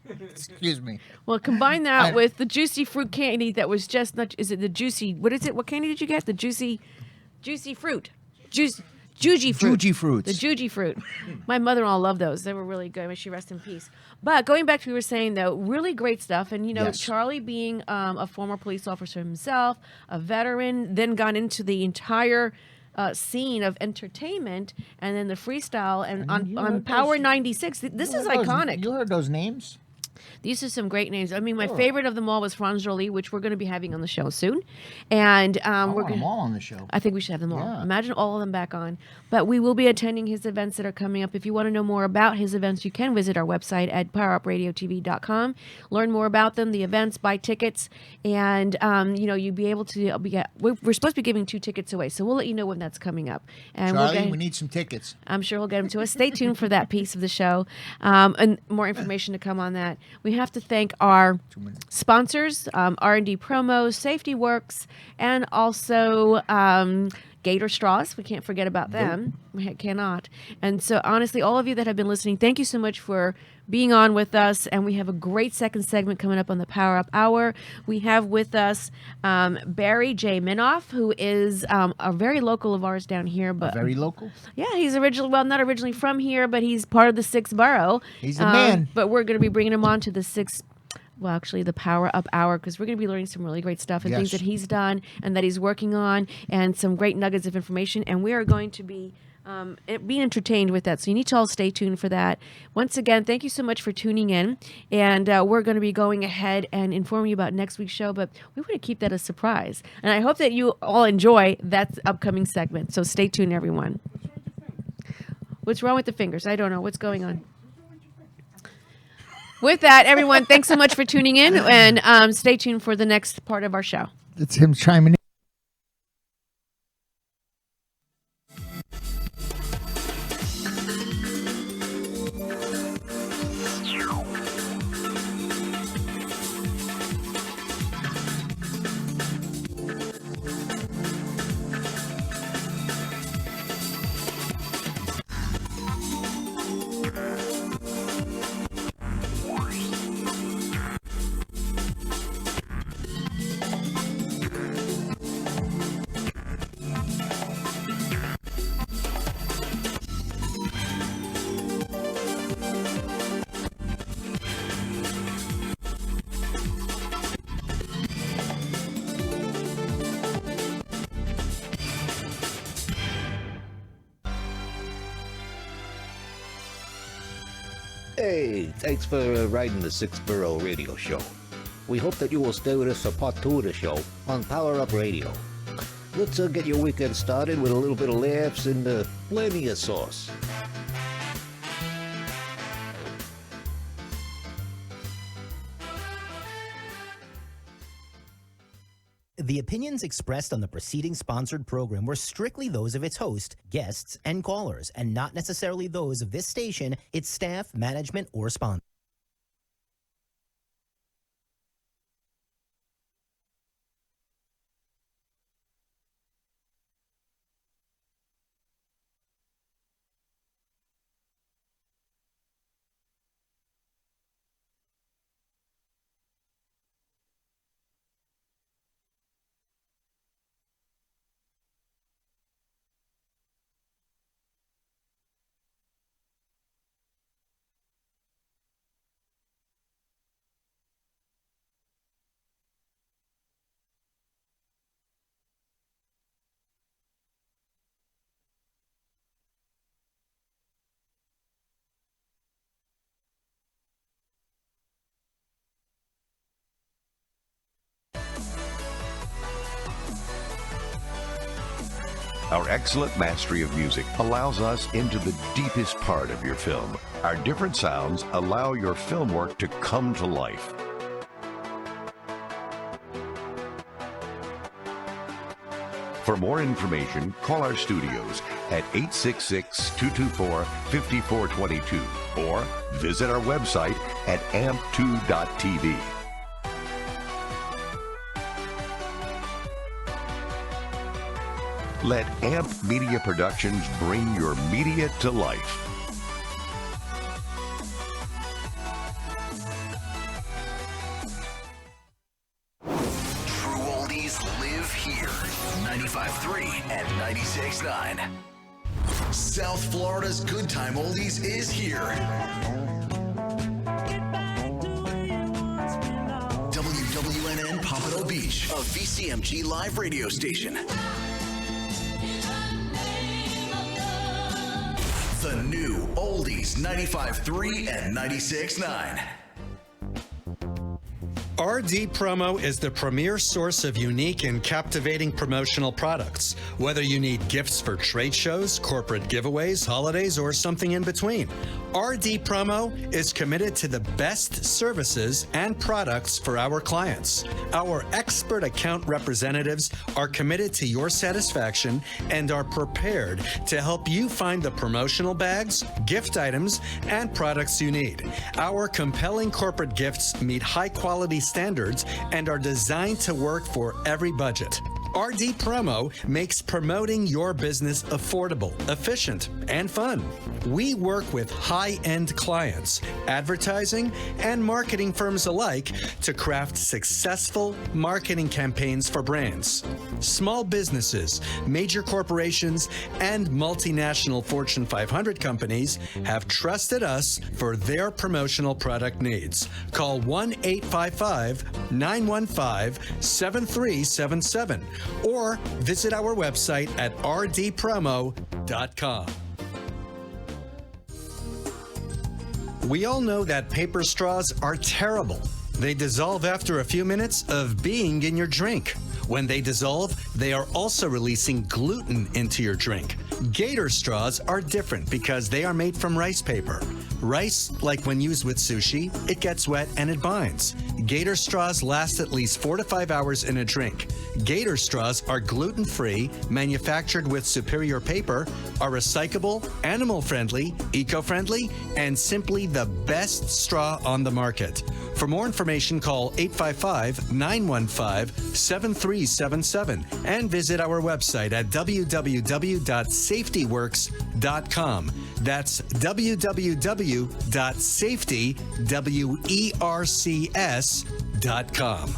Speaker 6: Excuse me.
Speaker 5: Well, combine that with the juicy fruit candy that was just not. Is it the juicy? What is it? What candy did you get? The juicy fruit. Juji fruit.
Speaker 6: Juji fruits.
Speaker 5: The Juji fruit. My mother-in-law loved those. They were really good. May she rest in peace. But going back to what we were saying, though, really great stuff. And,
Speaker 6: Yes.
Speaker 5: Charlie being a former police officer himself, a veteran, then gone into the entire scene of entertainment, and then the freestyle and on Power 96. This is iconic.
Speaker 6: You heard those names?
Speaker 5: These are some great names. I mean, my favorite of them all was Franz Jolie, which we're going to be having on the show soon. And
Speaker 6: I
Speaker 5: we're
Speaker 6: want them all on the show.
Speaker 5: I think we should have them all.
Speaker 6: Yeah.
Speaker 5: Imagine all of them back on. But we will be attending his events that are coming up. If you want to know more about his events, you can visit our website at powerupradiotv.com. Learn more about them, the events, buy tickets, and you'll be able to. We're supposed to be giving 2 tickets away, so we'll let you know when that's coming up. And
Speaker 6: Charlie, we need some tickets.
Speaker 5: I'm sure he'll get them to us. Stay tuned for that piece of the show, and more information to come on that. We have to thank our sponsors, R&D Promos, Safety Works, and also Gator Straws. We can't forget about them. We cannot. And so, honestly, all of you that have been listening, thank you so much for being on with us. And we have a great second segment coming up on the Power Up Hour. We have with us Barry J. Minoff, who is a very local of ours down here. But
Speaker 6: Very local?
Speaker 5: yeah, he's not originally from here, but he's part of the 6th borough.
Speaker 6: He's the man.
Speaker 5: But we're going to be bringing him on to the 6th. Well, actually, the Power Up Hour, because we're going to be learning some really great stuff and things that he's done and that he's working on, and some great nuggets of information. And we are going to be being entertained with that. So you need to all stay tuned for that. Once again, thank you so much for tuning in. And we're going to be going ahead and informing you about next week's show, but we want to keep that a surprise. And I hope that you all enjoy that upcoming segment. So stay tuned, everyone. What's wrong with the fingers? I don't know. What's going on? With that, everyone, thanks so much for tuning in, and stay tuned for the next part of our show.
Speaker 6: It's him chiming in.
Speaker 4: Hey, thanks for riding the 6th Borough Radio Show. We hope that you will stay with us for part 2 of the show on Power Up Radio. Let's get your weekend started with a little bit of laughs and plenty of sauce.
Speaker 10: The opinions expressed on the preceding sponsored program were strictly those of its host, guests, and callers, and not necessarily those of this station, its staff, management, or sponsors.
Speaker 11: Our excellent mastery of music allows us into the deepest part of your film. Our different sounds allow your film work to come to life. For more information, call our studios at 866-224-5422 or visit our website at amp2.tv. Let AMP Media Productions bring your media to life.
Speaker 12: True oldies live here. 95.3 and 96.9. South Florida's Good Time Oldies is here. WWNN Pompano Beach, a VCMG live radio station. The new Oldies 95.3 and 96.9.
Speaker 1: RD Promo is the premier source of unique and captivating promotional products. Whether you need gifts for trade shows, corporate giveaways, holidays, or something in between, RD Promo is committed to the best services and products for our clients. Our expert account representatives are committed to your satisfaction and are prepared to help you find the promotional bags, gift items, and products you need. Our compelling corporate gifts meet high-quality standards and are designed to work for every budget. RD Promo makes promoting your business affordable, efficient, and fun. We work with high-end clients, advertising, and marketing firms alike to craft successful marketing campaigns for brands. Small businesses, major corporations, and multinational Fortune 500 companies have trusted us for their promotional product needs. Call 1-855-915-7377 or visit our website at rdpromo.com. We all know that paper straws are terrible. They dissolve after a few minutes of being in your drink. When they dissolve, they are also releasing gluten into your drink. Gator straws are different because they are made from rice paper. Rice, like when used with sushi, it gets wet and it binds. Gator straws last at least 4 to 5 hours in a drink. Gator straws are gluten-free, manufactured with superior paper, are recyclable, animal-friendly, eco-friendly, and simply the best straw on the market. For more information, call 855-915-7377 and visit our website at www.safetyworks.com. That's www.safetyworks.com.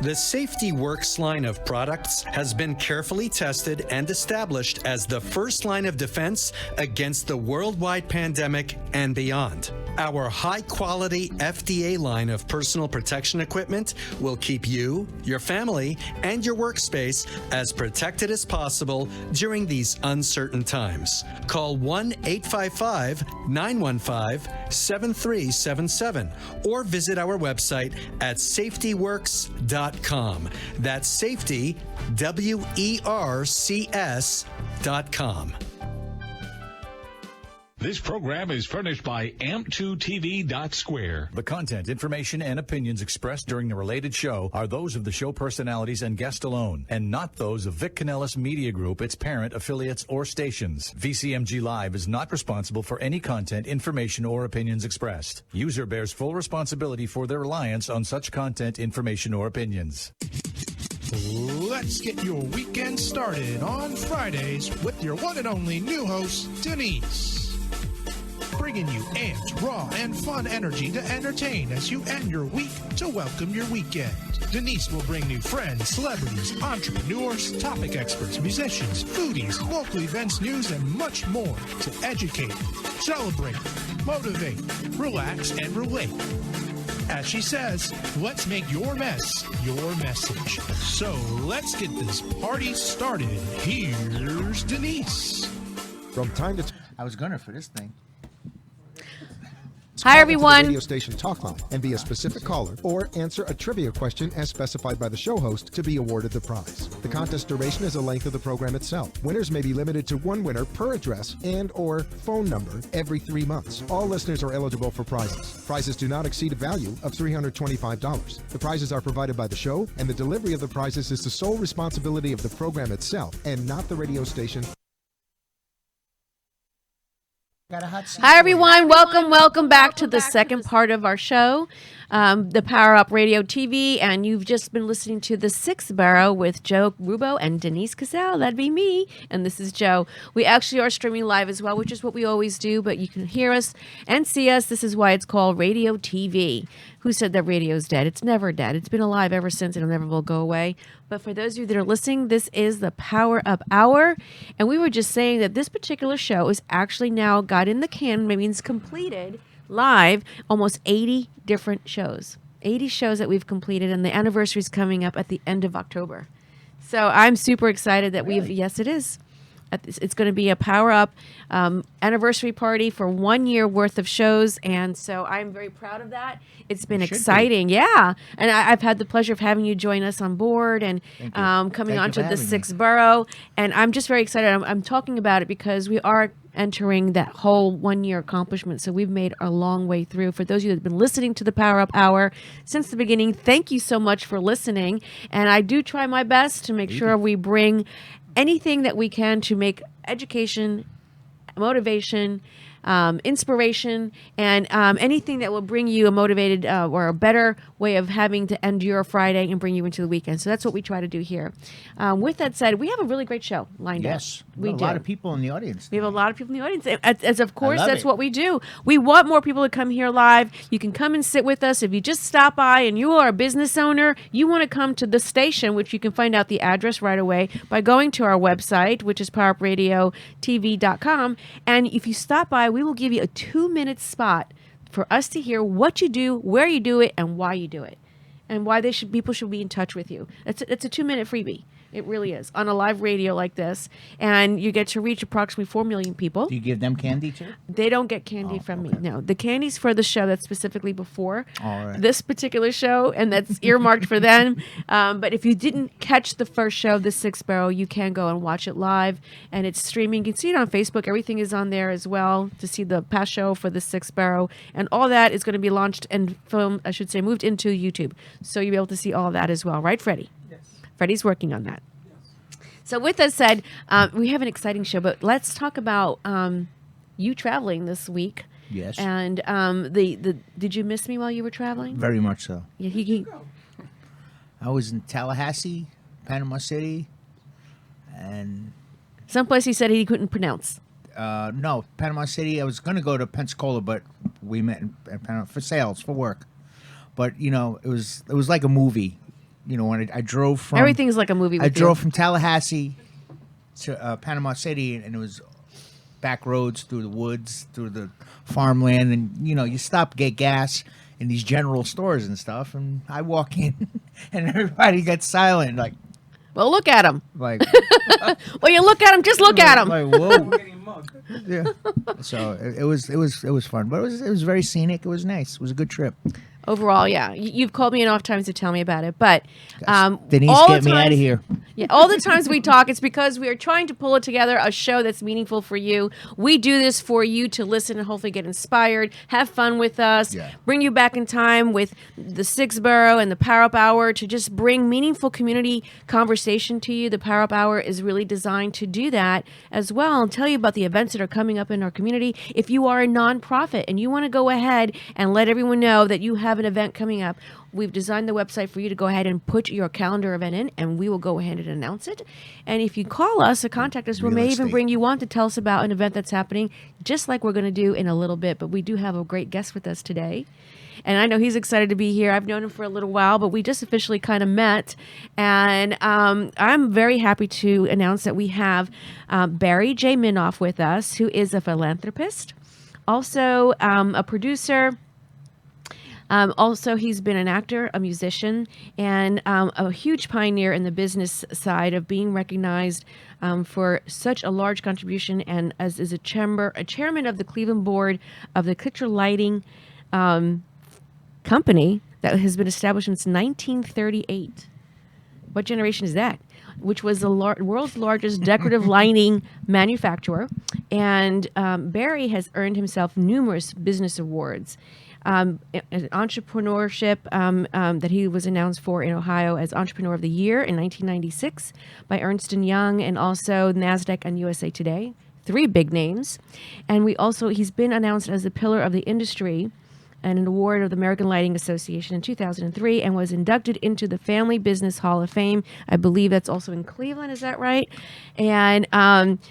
Speaker 1: The Safety Works line of products has been carefully tested and established as the first line of defense against the worldwide pandemic and beyond. Our high-quality FDA line of personal protection equipment will keep you, your family, and your workspace as protected as possible during these uncertain times. Call 1-855-915-7377 or visit our website at safetyworks.com. That's safety, WERCS.com.
Speaker 2: This program is furnished by AMP2TV.Square.
Speaker 3: The content, information, and opinions expressed during the related show are those of the show personalities and guest alone, and not those of Vic Canellis Media Group, its parent, affiliates, or stations. VCMG Live is not responsible for any content, information, or opinions expressed. User bears full responsibility for their reliance on such content, information, or opinions.
Speaker 13: Let's get your weekend started on Fridays with your one and only new host, Denise. Bringing you amped, raw, and fun energy to entertain as you end your week to welcome your weekend. Denise will bring new friends, celebrities, entrepreneurs, topic experts, musicians, foodies, local events, news, and much more to educate, celebrate, motivate, relax, and relate. As she says, let's make your mess your message. So let's get this party started. Here's Denise.
Speaker 9: From time to time,
Speaker 6: I was gunning for this thing.
Speaker 5: Hi, everyone.
Speaker 9: Radio station talk line and be a specific caller or answer a trivia question as specified by the show host to be awarded the prize. The contest duration is the length of the program itself. Winners may be limited to one winner per address and or phone number every 3 months. All listeners are eligible for prizes. Prizes do not exceed a value of $325. The prizes are provided by the show, and the delivery of the prizes is the sole responsibility of the program itself and not the radio station.
Speaker 5: Hi, everyone. Welcome back to the second part of our show, the Power Up Radio TV, and you've just been listening to The Sixth Borough with Joe Rubo and Denise Casal. That'd be me, and this is Joe. We actually are streaming live as well, which is what we always do, but you can hear us and see us. This is why it's called Radio TV. Who said that radio's dead? It's never dead. It's been alive ever since, and it never will go away. But for those of you that are listening, this is the Power Up Hour. And we were just saying that this particular show is actually now got in the can, means completed, live, almost 80 different shows. 80 shows that we've completed, and the anniversary is coming up at the end of October. So I'm super excited that yes, it is. It's going to be a Power Up anniversary party for 1 year worth of shows, and so I'm very proud of that. It's been exciting, yeah. And I've had the pleasure of having you join us on board and coming onto the sixth borough, and I'm just very excited. I'm talking about it because we are entering that whole 1 year accomplishment. So we've made a long way through. For those of you that have been listening to the Power Up Hour since the beginning, thank you so much for listening. And I do try my best to make sure we bring anything that we can to make education, motivation, inspiration, and anything that will bring you a motivated or a better way of having to end your Friday and bring you into the weekend. So that's what we try to do here. With that said, we have a really great show lined up.
Speaker 6: Yes,
Speaker 5: we do.
Speaker 6: A lot of people in the audience.
Speaker 5: We have a lot of people in the audience. As of course, that's
Speaker 6: it.
Speaker 5: what we do. We want more people to come here live. You can come and sit with us. If you just stop by and you are a business owner, you want to come to the station, which you can find out the address right away by going to our website, which is powerupradiotv.com. And if you stop by, we will give you a 2-minute spot for us to hear what you do, where you do it, and why you do it, and why people should be in touch with you. It's a 2-minute freebie. It really is, on a live radio like this. And you get to reach approximately 4 million people.
Speaker 6: Do you give them candy too?
Speaker 5: They don't get candy from me. No, the candy's for the show that's specifically before this particular show, and that's earmarked for them. But if you didn't catch the first show, The Sixth Borough, you can go and watch it live, and it's streaming. You can see it on Facebook. Everything is on there as well to see the past show for The Sixth Borough, and all that is going to be launched and filmed, I should say, moved into YouTube. So you'll be able to see all of that as well. Right, Freddie? Yes. Freddie's working on that. So with that said, we have an exciting show, but let's talk about you traveling this week.
Speaker 6: Yes.
Speaker 5: And did you miss me while you were traveling?
Speaker 6: Very much so.
Speaker 5: Yeah,
Speaker 6: I was in Tallahassee, Panama City, and
Speaker 5: someplace he said he couldn't pronounce.
Speaker 6: No, Panama City. I was going to go to Pensacola, but we met in Panama for sales, for work. But you know, it was like a movie. You know, when I drove from...
Speaker 5: Everything's like a movie with
Speaker 6: I drove from Tallahassee to Panama City, and it was back roads through the woods, through the farmland, and, you know, you stop to get gas in these general stores and stuff, and I walk in, and everybody gets silent, like...
Speaker 5: Well, look at him.
Speaker 6: Like...
Speaker 5: Well, you look at him, just look at him.
Speaker 6: Like, whoa. Yeah. So it was fun, but it was very scenic. It was nice. It was a good trip.
Speaker 5: Overall, yeah. You've called me enough times to tell me about it, but
Speaker 6: Denise, get me out of here.
Speaker 5: Yeah, all the times we talk, it's because we are trying to pull it together, a show that's meaningful for you. We do this for you to listen and hopefully get inspired, have fun with us, bring you back in time with the Sixth Borough and the Power Up Hour to just bring meaningful community conversation to you. The Power Up Hour is really designed to do that as well and tell you about the events that are coming up in our community. If you are a nonprofit and you want to go ahead and let everyone know that you have an event coming up, we've designed the website for you to go ahead and put your calendar event in, and we will go ahead and announce it. And if you call us or contact us, we may even bring you on to tell us about an event that's happening, just like we're going to do in a little bit. But we do have a great guest with us today. And I know he's excited to be here. I've known him for a little while, but we just officially kind of met. And I'm very happy to announce that we have Barry J. Minoff with us, who is a philanthropist, also a producer. Also, he's been an actor, a musician, and a huge pioneer in the business side of being recognized for such a large contribution, and as is a chairman of the Cleveland board of the Kittredge Lighting company that has been established since 1938. What generation is that? Which was the world's largest decorative lighting manufacturer. And Barry has earned himself numerous business awards. Entrepreneurship that he was announced for in Ohio as Entrepreneur of the Year in 1996 by Ernst & Young, and also NASDAQ and USA Today. 3 big names. And he's been announced as the pillar of the industry and an award of the American Lighting Association in 2003, and was inducted into the Family Business Hall of Fame. I believe that's also in Cleveland. Is that right? And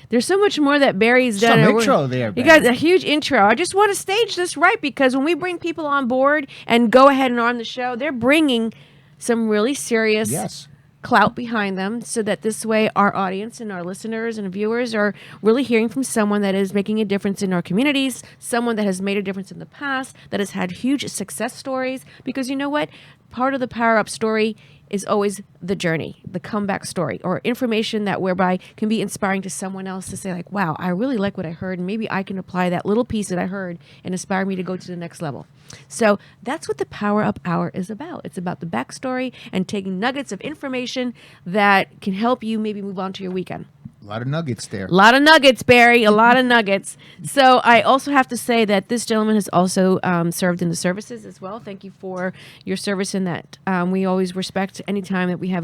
Speaker 5: there's so much more that Barry's done.
Speaker 6: Some intro there,
Speaker 5: You got a huge intro. I just want to stage this right, because when we bring people on board and go ahead and on the show, they're bringing some really serious clout behind them, so that this way our audience and our listeners and viewers are really hearing from someone that is making a difference in our communities, someone that has made a difference in the past, that has had huge success stories. Because you know what? part of the Power Up story is always the journey, the comeback story, or information that whereby can be inspiring to someone else to say like, wow, I really like what I heard, and maybe I can apply that little piece that I heard and inspire me to go to the next level. So that's what the Power Up Hour is about. It's about the backstory and taking nuggets of information that can help you maybe move on to your weekend.
Speaker 6: A lot of nuggets there.
Speaker 5: A lot of nuggets, Barry. A lot of nuggets. So I also have to say that this gentleman has also served in the services as well. Thank you for your service in that. We always respect any time that we have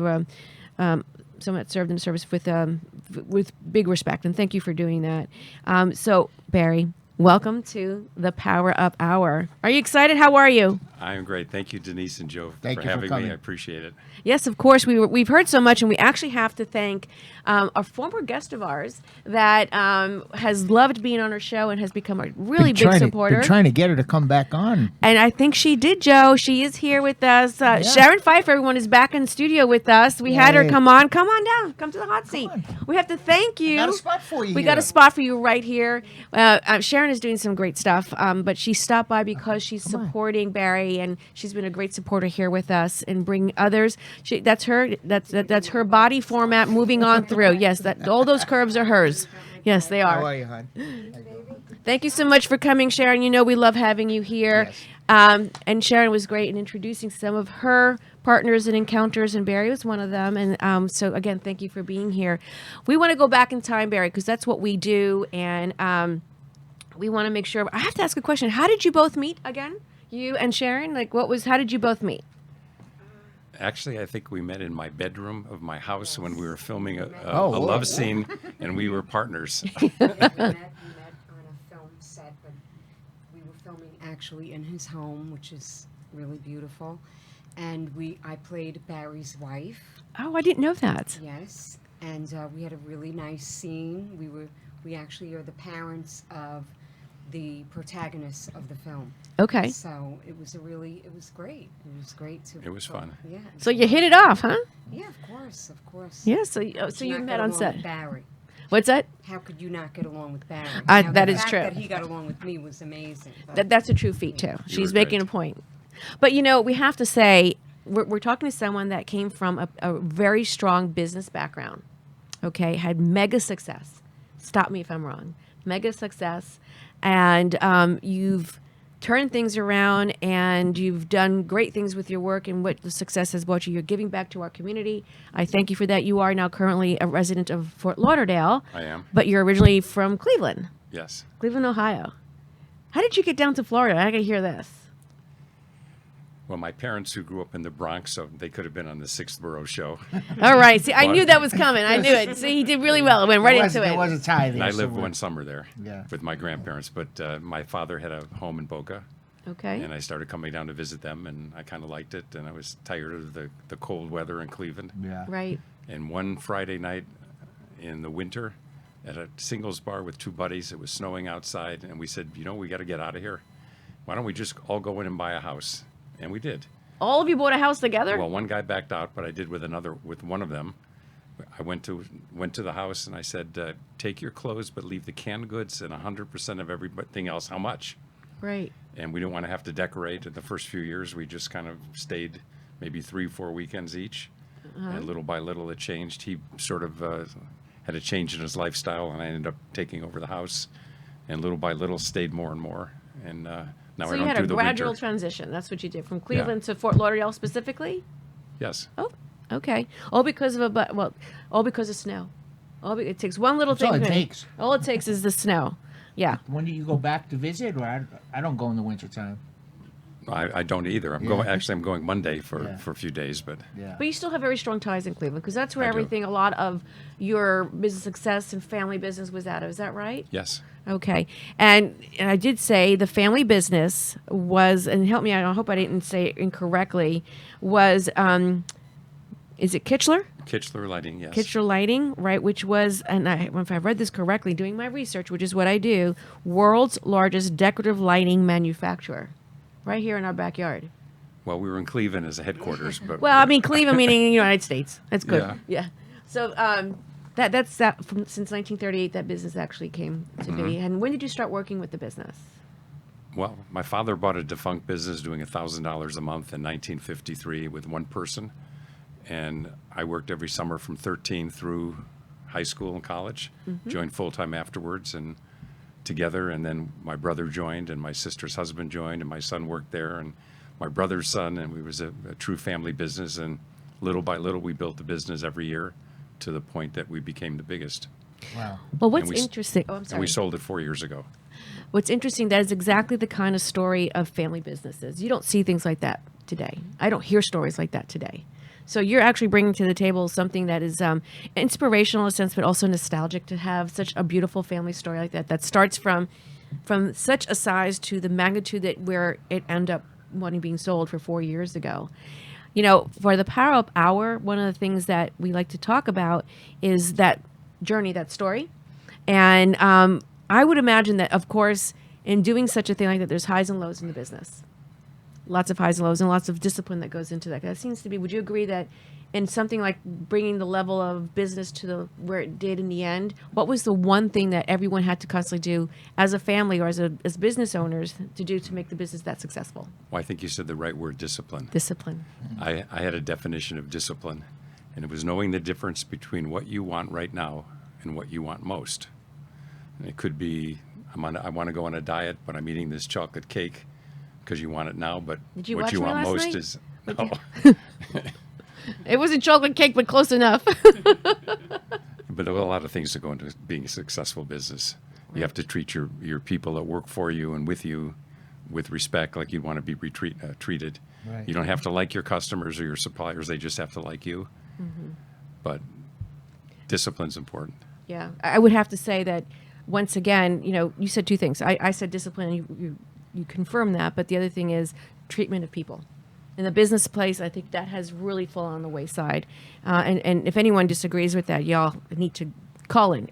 Speaker 5: someone that served in the service with big respect, and thank you for doing that. So Barry, welcome to the Power Up Hour. Are you excited? How are you?
Speaker 14: I'm great. Thank you, Denise and Joe,
Speaker 6: Thank
Speaker 14: for
Speaker 6: you for
Speaker 14: having
Speaker 6: coming.
Speaker 14: me. I appreciate it.
Speaker 5: Yes, of course. We've heard so much, and we actually have to thank a former guest of ours that has loved being on our show and has become a really big supporter.
Speaker 6: Been trying to get her to come back on.
Speaker 5: And I think she did, Joe. She is here with us. Sharon Pfeiffer, everyone, is back in the studio with us. We had her come on. Come on down. Come to the hot seat. We have to thank you.
Speaker 6: We got a spot for you.
Speaker 5: We got a spot for you right here. Sharon is doing some great stuff, but she stopped by because she's supporting Barry, and she's been a great supporter here with us and bringing others. That's her body format moving on through. Yes, all those curves are hers. Yes, they are.
Speaker 6: How are you, hon?
Speaker 5: Thank you so much for coming, Sharon. You know we love having you here.
Speaker 6: Yes.
Speaker 5: And Sharon was great in introducing some of her partners and encounters, and Barry was one of them. And so, again, thank you for being here. We want to go back in time, Barry, because that's what we do. And we want to make sure. I have to ask a question. How did you both meet again? You and Sharon? How did you both meet?
Speaker 14: Actually, I think we met in my bedroom of my house when we were filming a
Speaker 6: whoa.
Speaker 14: love scene, and we were partners.
Speaker 15: We met on a film set, but we were filming actually in his home, which is really beautiful. And I played Barry's wife.
Speaker 5: Oh, I didn't know that.
Speaker 15: Yes, and we had a really nice scene. We actually are the parents of the protagonists of the film.
Speaker 5: Okay.
Speaker 15: So it was great. It was great to.
Speaker 14: It was fun.
Speaker 15: Yeah.
Speaker 5: So you hit it off, huh?
Speaker 15: Yeah, of course.
Speaker 5: Yeah. So
Speaker 15: How could
Speaker 5: you
Speaker 15: not
Speaker 5: met
Speaker 15: get
Speaker 5: on
Speaker 15: along
Speaker 5: set.
Speaker 15: with Barry.
Speaker 5: What's that?
Speaker 15: How could you not get along with Barry?
Speaker 5: That is
Speaker 15: the fact
Speaker 5: true.
Speaker 15: That he got along with me was amazing. But
Speaker 5: That's a true feat, too.
Speaker 14: You
Speaker 5: She's
Speaker 14: were
Speaker 5: making
Speaker 14: great.
Speaker 5: a point. But, we have to say, we're talking to someone that came from a very strong business background, okay, had mega success. Stop me if I'm wrong. Mega success. And you've turned things around, and you've done great things with your work and what the success has brought you. You're giving back to our community. I thank you for that. You are now currently a resident of Fort Lauderdale.
Speaker 14: I am.
Speaker 5: But you're originally from Cleveland.
Speaker 14: Yes.
Speaker 5: Cleveland, Ohio. How did you get down to Florida? I got to hear this.
Speaker 14: Well, my parents who grew up in the Bronx, so they could have been on the Sixth Borough show.
Speaker 5: All right. See, I knew that was coming. I knew it. See, he did really well. It went right into
Speaker 6: There
Speaker 5: it.
Speaker 6: was a tie there.
Speaker 14: And I lived
Speaker 6: somewhere.
Speaker 14: one summer there
Speaker 6: Yeah.
Speaker 14: with my grandparents, but my father had a home in Boca.
Speaker 5: Okay.
Speaker 14: And I started coming down to visit them, and I kind of liked it, and I was tired of the cold weather in Cleveland.
Speaker 6: Yeah.
Speaker 5: Right.
Speaker 14: And one Friday night in the winter at a singles bar with two buddies, it was snowing outside, and we said, we got to get out of here. Why don't we just all go in and buy a house? And we did.
Speaker 5: All of you bought a house together?
Speaker 14: Well, one guy backed out, but I did with one of them. I went to the house, and I said, take your clothes, but leave the canned goods and 100% of everything else. How much?
Speaker 5: Right.
Speaker 14: And we didn't want to have to decorate. In the first few years, we just kind of stayed maybe 3-4 weekends each. And little by little, it changed. He sort of had a change in his lifestyle, and I ended up taking over the house. And little by little, stayed more and more. And now
Speaker 5: So
Speaker 14: I
Speaker 5: you
Speaker 14: don't
Speaker 5: had
Speaker 14: do
Speaker 5: a
Speaker 14: the
Speaker 5: gradual
Speaker 14: winter.
Speaker 5: transition. That's what you did from Cleveland to Fort Lauderdale specifically?
Speaker 14: Yes.
Speaker 5: Oh, okay. All because of all because of snow. It takes one little
Speaker 6: That's
Speaker 5: thing.
Speaker 6: all it takes.
Speaker 5: All it takes is the snow. Yeah.
Speaker 6: When do you go back to visit? Or I don't go in the wintertime.
Speaker 14: I don't either. I'm going Monday for a few days, but
Speaker 6: Yeah.
Speaker 5: But you still have very strong ties in Cleveland because that's where
Speaker 14: I do.
Speaker 5: everything, a lot of your business success and family business was out of. Is that right?
Speaker 14: yes.
Speaker 5: Okay. And I did say the family business was, and help me out, I hope I didn't say it incorrectly, was, is it Kitchler?
Speaker 14: Kitchler Lighting, yes.
Speaker 5: Kitchler Lighting, right, which was, and if I read this correctly, doing my research, which is what I do, world's largest decorative lighting manufacturer, right here in our backyard.
Speaker 14: Well, we were in Cleveland as a headquarters, but
Speaker 5: Well, I mean, Cleveland meaning United States. That's good.
Speaker 14: Yeah.
Speaker 5: So that's since 1938 that business actually came to be. And when did you start working with the business?
Speaker 14: Well, my father bought a defunct business doing $1,000 a month in 1953 with one person. And I worked every summer from 13 through high school and college, joined full-time afterwards and together. And then my brother joined and my sister's husband joined and my son worked there and my brother's son. And we was a true family business. And little by little, we built the business every year to the point that we became the biggest.
Speaker 6: Wow.
Speaker 5: Well, what's interesting? Oh, I'm
Speaker 14: And
Speaker 5: sorry.
Speaker 14: we sold it 4 years ago.
Speaker 5: What's interesting, that is exactly the kind of story of family businesses. You don't see things like that today. I don't hear stories like that today. So you're actually bringing to the table something that is inspirational in a sense, but also nostalgic to have such a beautiful family story like that. That starts from such a size to the magnitude that where it ended up being sold for 4 years ago. You know, for the Power Up Hour, one of the things that we like to talk about is that journey, that story. And I would imagine that, of course, in doing such a thing like that, there's highs and lows in the business. Lots of highs and lows and lots of discipline that goes into that. That seems to be, would you agree that in something like bringing the level of business to where it did in the end, what was the one thing that everyone had to constantly do as a family or as business owners to do to make the business that successful?
Speaker 14: Well, I think you said the right word, discipline.
Speaker 5: Discipline.
Speaker 14: I had a definition of discipline, and it was knowing the difference between what you want right now and what you want most. And it could be, I want to go on a diet, but I'm eating this chocolate cake because you want it now, but
Speaker 5: Did you
Speaker 14: what
Speaker 5: watch
Speaker 14: you
Speaker 5: me
Speaker 14: want
Speaker 5: last
Speaker 14: most
Speaker 5: night?
Speaker 14: is...
Speaker 5: It wasn't chocolate cake, but close enough.
Speaker 14: But there are a lot of things that go into being a successful business. You have to treat your people that work for you and with you with respect, like you'd want to be treated.
Speaker 6: Right.
Speaker 14: You don't have to like your customers or your suppliers. They just have to like you. But discipline's important.
Speaker 5: Yeah, I would have to say that once again, you know, you said two things. I said discipline, and you confirmed that, but the other thing is treatment of people. In the business place, I think that has really fallen on the wayside. And if anyone disagrees with that, y'all need to call in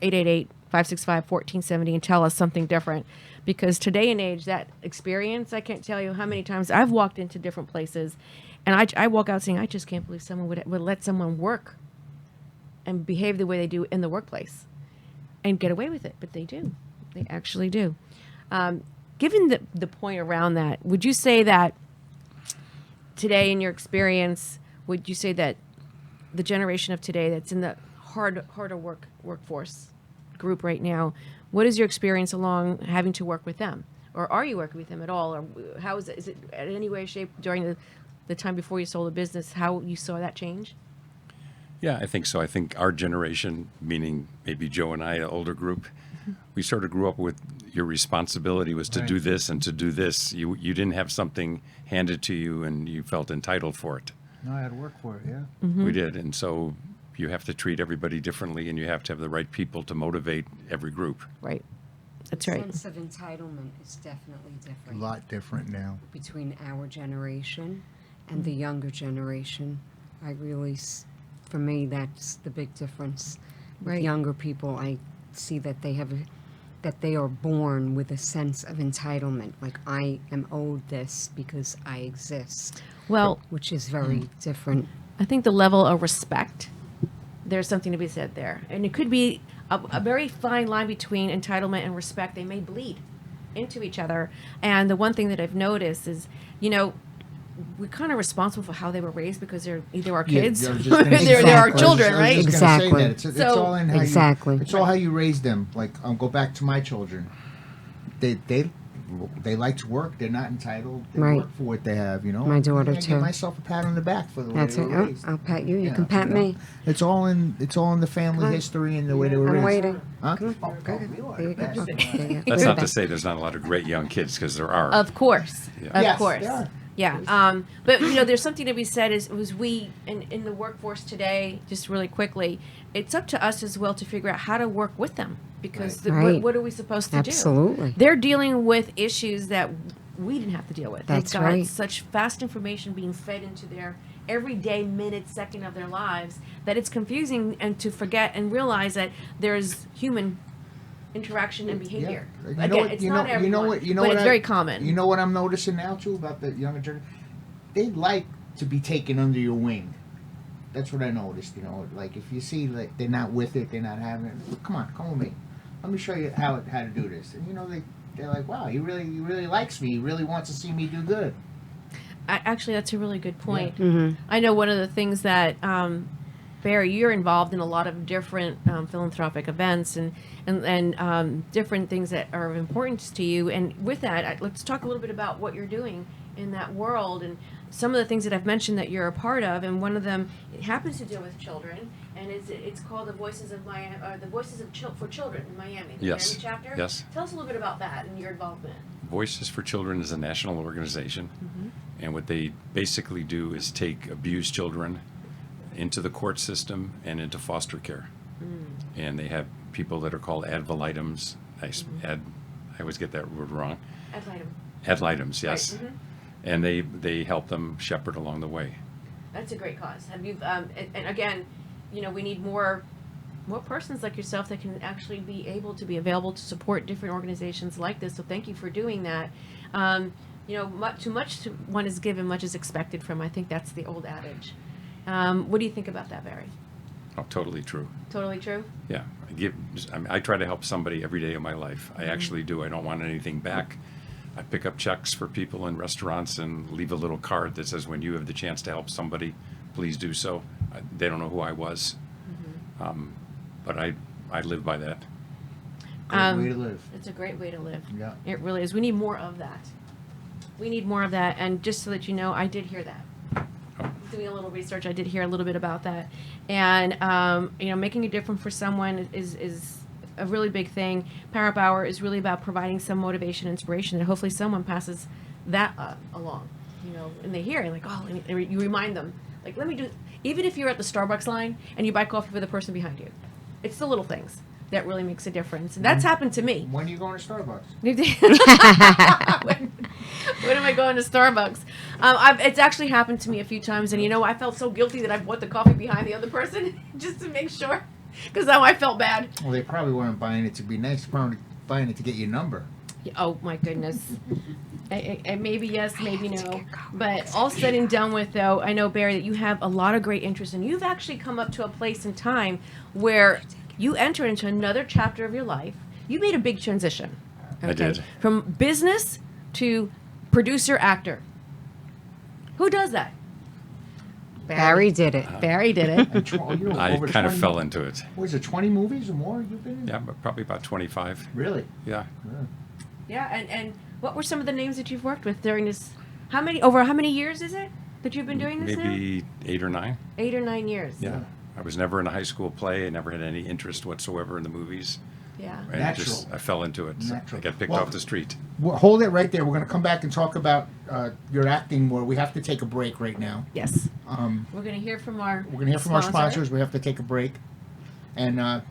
Speaker 5: 888-565-1470 and tell us something different. Because today and age, that experience, I can't tell you how many times I've walked into different places, and I walk out saying, I just can't believe someone would let someone work and behave the way they do in the workplace and get away with it. But they do. They actually do. Given the point around that, would you say that today, in your experience, would you say that the generation of today that's in the harder workforce group right now, what is your experience along having to work with them? Or are you working with them at all? Or how is it? Is it in any way or shape during the time before you sold the business, how you saw that change?
Speaker 14: Yeah, I think so. I think our generation, meaning maybe Joe and I, an older group, we sort of grew up with your responsibility was to do this and to do this. You didn't have something handed to you and you felt entitled for it.
Speaker 6: No, I had to work for it, yeah.
Speaker 14: We did. And so you have to treat everybody differently and you have to have the right people to motivate every group.
Speaker 5: Right. That's
Speaker 15: the
Speaker 5: right.
Speaker 15: sense of entitlement is definitely
Speaker 6: A
Speaker 15: different
Speaker 6: lot different now.
Speaker 15: between our generation and the younger generation. I really, for me, that's the big difference. With
Speaker 5: Right.
Speaker 15: younger people, I see that they are born with a sense of entitlement. Like, I am owed this because I exist.
Speaker 5: Well,
Speaker 15: which is very different.
Speaker 5: I think the level of respect, there's something to be said there. And it could be a very fine line between entitlement and respect. They may bleed into each other. And the one thing that I've noticed is, you know, we're kind of responsible for how they were raised because they're either our kids or they're our children, right?
Speaker 15: Exactly.
Speaker 6: It's all in how it's all how you raise them. Like, go back to my children. They like to work. They're not entitled. They
Speaker 15: Right.
Speaker 6: work for what they have, you know.
Speaker 15: My daughter,
Speaker 6: I
Speaker 15: too.
Speaker 6: give myself a pat on the back for the way
Speaker 15: That's
Speaker 6: they
Speaker 15: it.
Speaker 6: were
Speaker 15: Oh,
Speaker 6: raised.
Speaker 15: I'll pat you. You
Speaker 6: Yeah,
Speaker 15: can pat
Speaker 6: you know.
Speaker 15: me.
Speaker 6: It's all in the family
Speaker 15: Come on.
Speaker 6: history and the way they were
Speaker 15: I'm
Speaker 6: raised.
Speaker 15: waiting.
Speaker 6: Huh?
Speaker 15: Come on. Go ahead. There you go. Okay, yeah.
Speaker 14: That's not to say there's not a lot of great young kids, because there are.
Speaker 5: Of course.
Speaker 14: Yeah.
Speaker 5: Of
Speaker 6: Yes,
Speaker 5: course.
Speaker 6: they are.
Speaker 5: Yeah. But, you know, there's something to be said is we, in the workforce today, just really quickly, it's up to us as well to figure out how to work with them. Because
Speaker 15: Right.
Speaker 5: what are we supposed to
Speaker 15: Absolutely.
Speaker 5: do? They're dealing with issues that we didn't have to deal with.
Speaker 15: That's
Speaker 5: They've got
Speaker 15: right.
Speaker 5: such fast information being fed into their everyday minute, second of their lives that it's confusing and to forget and realize that there's human interaction and behavior.
Speaker 6: You know
Speaker 5: Again,
Speaker 6: what-
Speaker 5: it's
Speaker 6: you
Speaker 5: not
Speaker 6: know-
Speaker 5: everyone,
Speaker 6: you know what- you know
Speaker 5: but
Speaker 6: what
Speaker 5: it's
Speaker 6: I-
Speaker 5: very common.
Speaker 6: You know what I'm noticing now too about the younger generation? They like to be taken under your wing. That's what I noticed. You know, like if you see like they're not with it, they're not having it. Come on, come with me. Let me show you how to do this. And you know they're like, wow, he really likes me. He really wants to see me do good.
Speaker 5: Actually, that's a really good point.
Speaker 6: Yeah. Mm-hmm.
Speaker 5: I know one of the things that Barry, you're involved in a lot of different philanthropic events and different things that are of importance to you. And with that, let's talk a little bit about what you're doing in that world and some of the things that I've mentioned that you're a part of. And one of them, it happens to deal with children, and it's called the Voices of Miami, the Voices for Children in Miami. The
Speaker 14: Yes.
Speaker 5: Miami chapter.
Speaker 14: Yes.
Speaker 5: Tell us a little bit about that and your involvement.
Speaker 14: Voices for Children is a national organization, and what they basically do is take abused children into the court system and into foster care. And they have people that are called ad valitems. I always get that word wrong.
Speaker 5: Ad litem.
Speaker 14: Ad litems, yes.
Speaker 5: Right.
Speaker 14: And they help them shepherd along the way.
Speaker 5: That's a great cause. Have you? And again, we need more persons like yourself that can actually be able to be available to support different organizations like this. So thank you for doing that. Too much one is given, much is expected from. I think that's the old adage. What do you think about that, Barry?
Speaker 14: Oh, totally true.
Speaker 5: Totally true?
Speaker 14: Yeah. I try to help somebody every day of my life. I actually do. I don't want anything back. I pick up checks for people in restaurants and leave a little card that says, when you have the chance to help somebody, please do so. They don't know who I was. But I live by that.
Speaker 6: Great way to live.
Speaker 5: It's a great way to live.
Speaker 6: Yeah.
Speaker 5: It really is. We need more of that. We need more of that. And just so that you know, I did hear that. Doing a little research, I did hear a little bit about that. And, making a difference for someone is a really big thing. Power Up Hour is really about providing some motivation, inspiration, and hopefully someone passes that along, and they hear it, like, oh, and you remind them, like, let me do, even if you're at the Starbucks line and you buy coffee for the person behind you. It's the little things that really makes a difference. And that's happened to me.
Speaker 6: When are you going to Starbucks?
Speaker 5: When am I going to Starbucks? It's actually happened to me a few times, and I felt so guilty that I bought the coffee behind the other person just to make sure, because now I felt bad.
Speaker 6: Well, they probably weren't buying it to be nice, probably buying it to get your number.
Speaker 5: Oh my goodness. Maybe yes, maybe no. But all said and done with, though, I know, Barry, that you have a lot of great interest, and you've actually come up to a place in time where you entered into another chapter of your life. You made a big transition.
Speaker 14: I did.
Speaker 5: From business to producer actor. Who does that?
Speaker 15: Barry did it.
Speaker 5: Barry did it.
Speaker 14: I kind of fell into it.
Speaker 6: Was it 20 movies or more you've been in?
Speaker 14: Yeah, but probably about 25.
Speaker 6: Really?
Speaker 14: Yeah.
Speaker 5: Yeah, and what were some of the names that you've worked with during this? How many years is it that you've been doing this now?
Speaker 14: Maybe 8 or 9.
Speaker 5: 8 or 9 years.
Speaker 14: Yeah. I was never in a high school play. I never had any interest whatsoever in the movies.
Speaker 5: Yeah.
Speaker 14: And I fell into it.
Speaker 6: Natural.
Speaker 14: I got picked off the street.
Speaker 6: Well, hold it right there. We're going to come back and talk about your acting more. We have to take a break right now.
Speaker 5: Yes.
Speaker 6: We're
Speaker 5: going to hear from our
Speaker 6: our sponsors. We have to take a break. And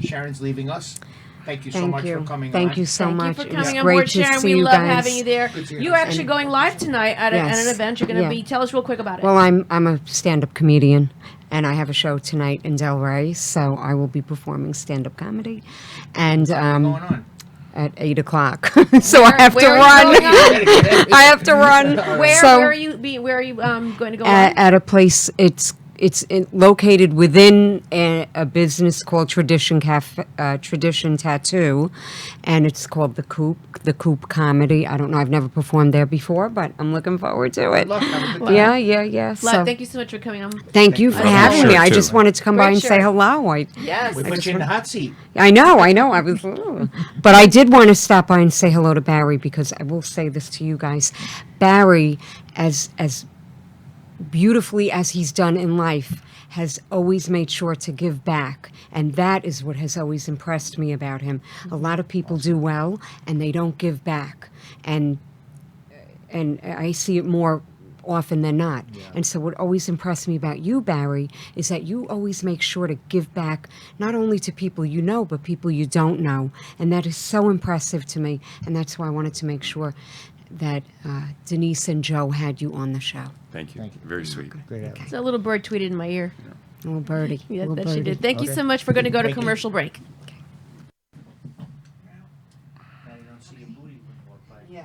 Speaker 6: Sharon's leaving us. Thank you so much for coming on.
Speaker 15: Thank you so much.
Speaker 5: Thank you for
Speaker 15: It was
Speaker 5: coming on
Speaker 15: great
Speaker 5: board,
Speaker 15: to
Speaker 5: Sharon.
Speaker 15: see
Speaker 5: We
Speaker 15: you
Speaker 5: love
Speaker 15: guys.
Speaker 5: having you there. You're actually going live tonight at an event. You're going to be. Tell us real quick about it.
Speaker 15: Well, I'm a stand-up comedian, and I have a show tonight in Delray, so I will be performing stand-up comedy. And
Speaker 6: what's going on?
Speaker 15: At 8 o'clock, so I have to run. I have to run.
Speaker 5: Where are you going to go?
Speaker 15: At a place. It's located within a business called Tradition Tattoo, and it's called the Coop Comedy. I don't know. I've never performed there before, but I'm looking forward to it. Yeah. So,
Speaker 5: thank you so much for coming on.
Speaker 15: Thank you for having me. I just wanted to come by and say hello.
Speaker 5: Yes.
Speaker 6: We put you in the hot seat.
Speaker 15: I know. I was, but I did want to stop by and say hello to Barry, because I will say this to you guys. Barry, as beautifully as he's done in life, has always made sure to give back, and that is what has always impressed me about him. A lot of people do well and they don't give back, and I see it more often than not. And so what always impressed me about you, Barry, is that you always make sure to give back, not only to people you know, but people you don't know, and that is so impressive to me. And that's why I wanted to make sure that Denise and Joe had you on the show.
Speaker 14: Thank you. Very sweet.
Speaker 5: Okay. So a little bird tweeted in my ear.
Speaker 15: Little birdie.
Speaker 5: Yeah,
Speaker 15: little
Speaker 5: that
Speaker 15: birdie.
Speaker 5: she did. Thank you so much. We're going to go to commercial break.
Speaker 15: Yeah.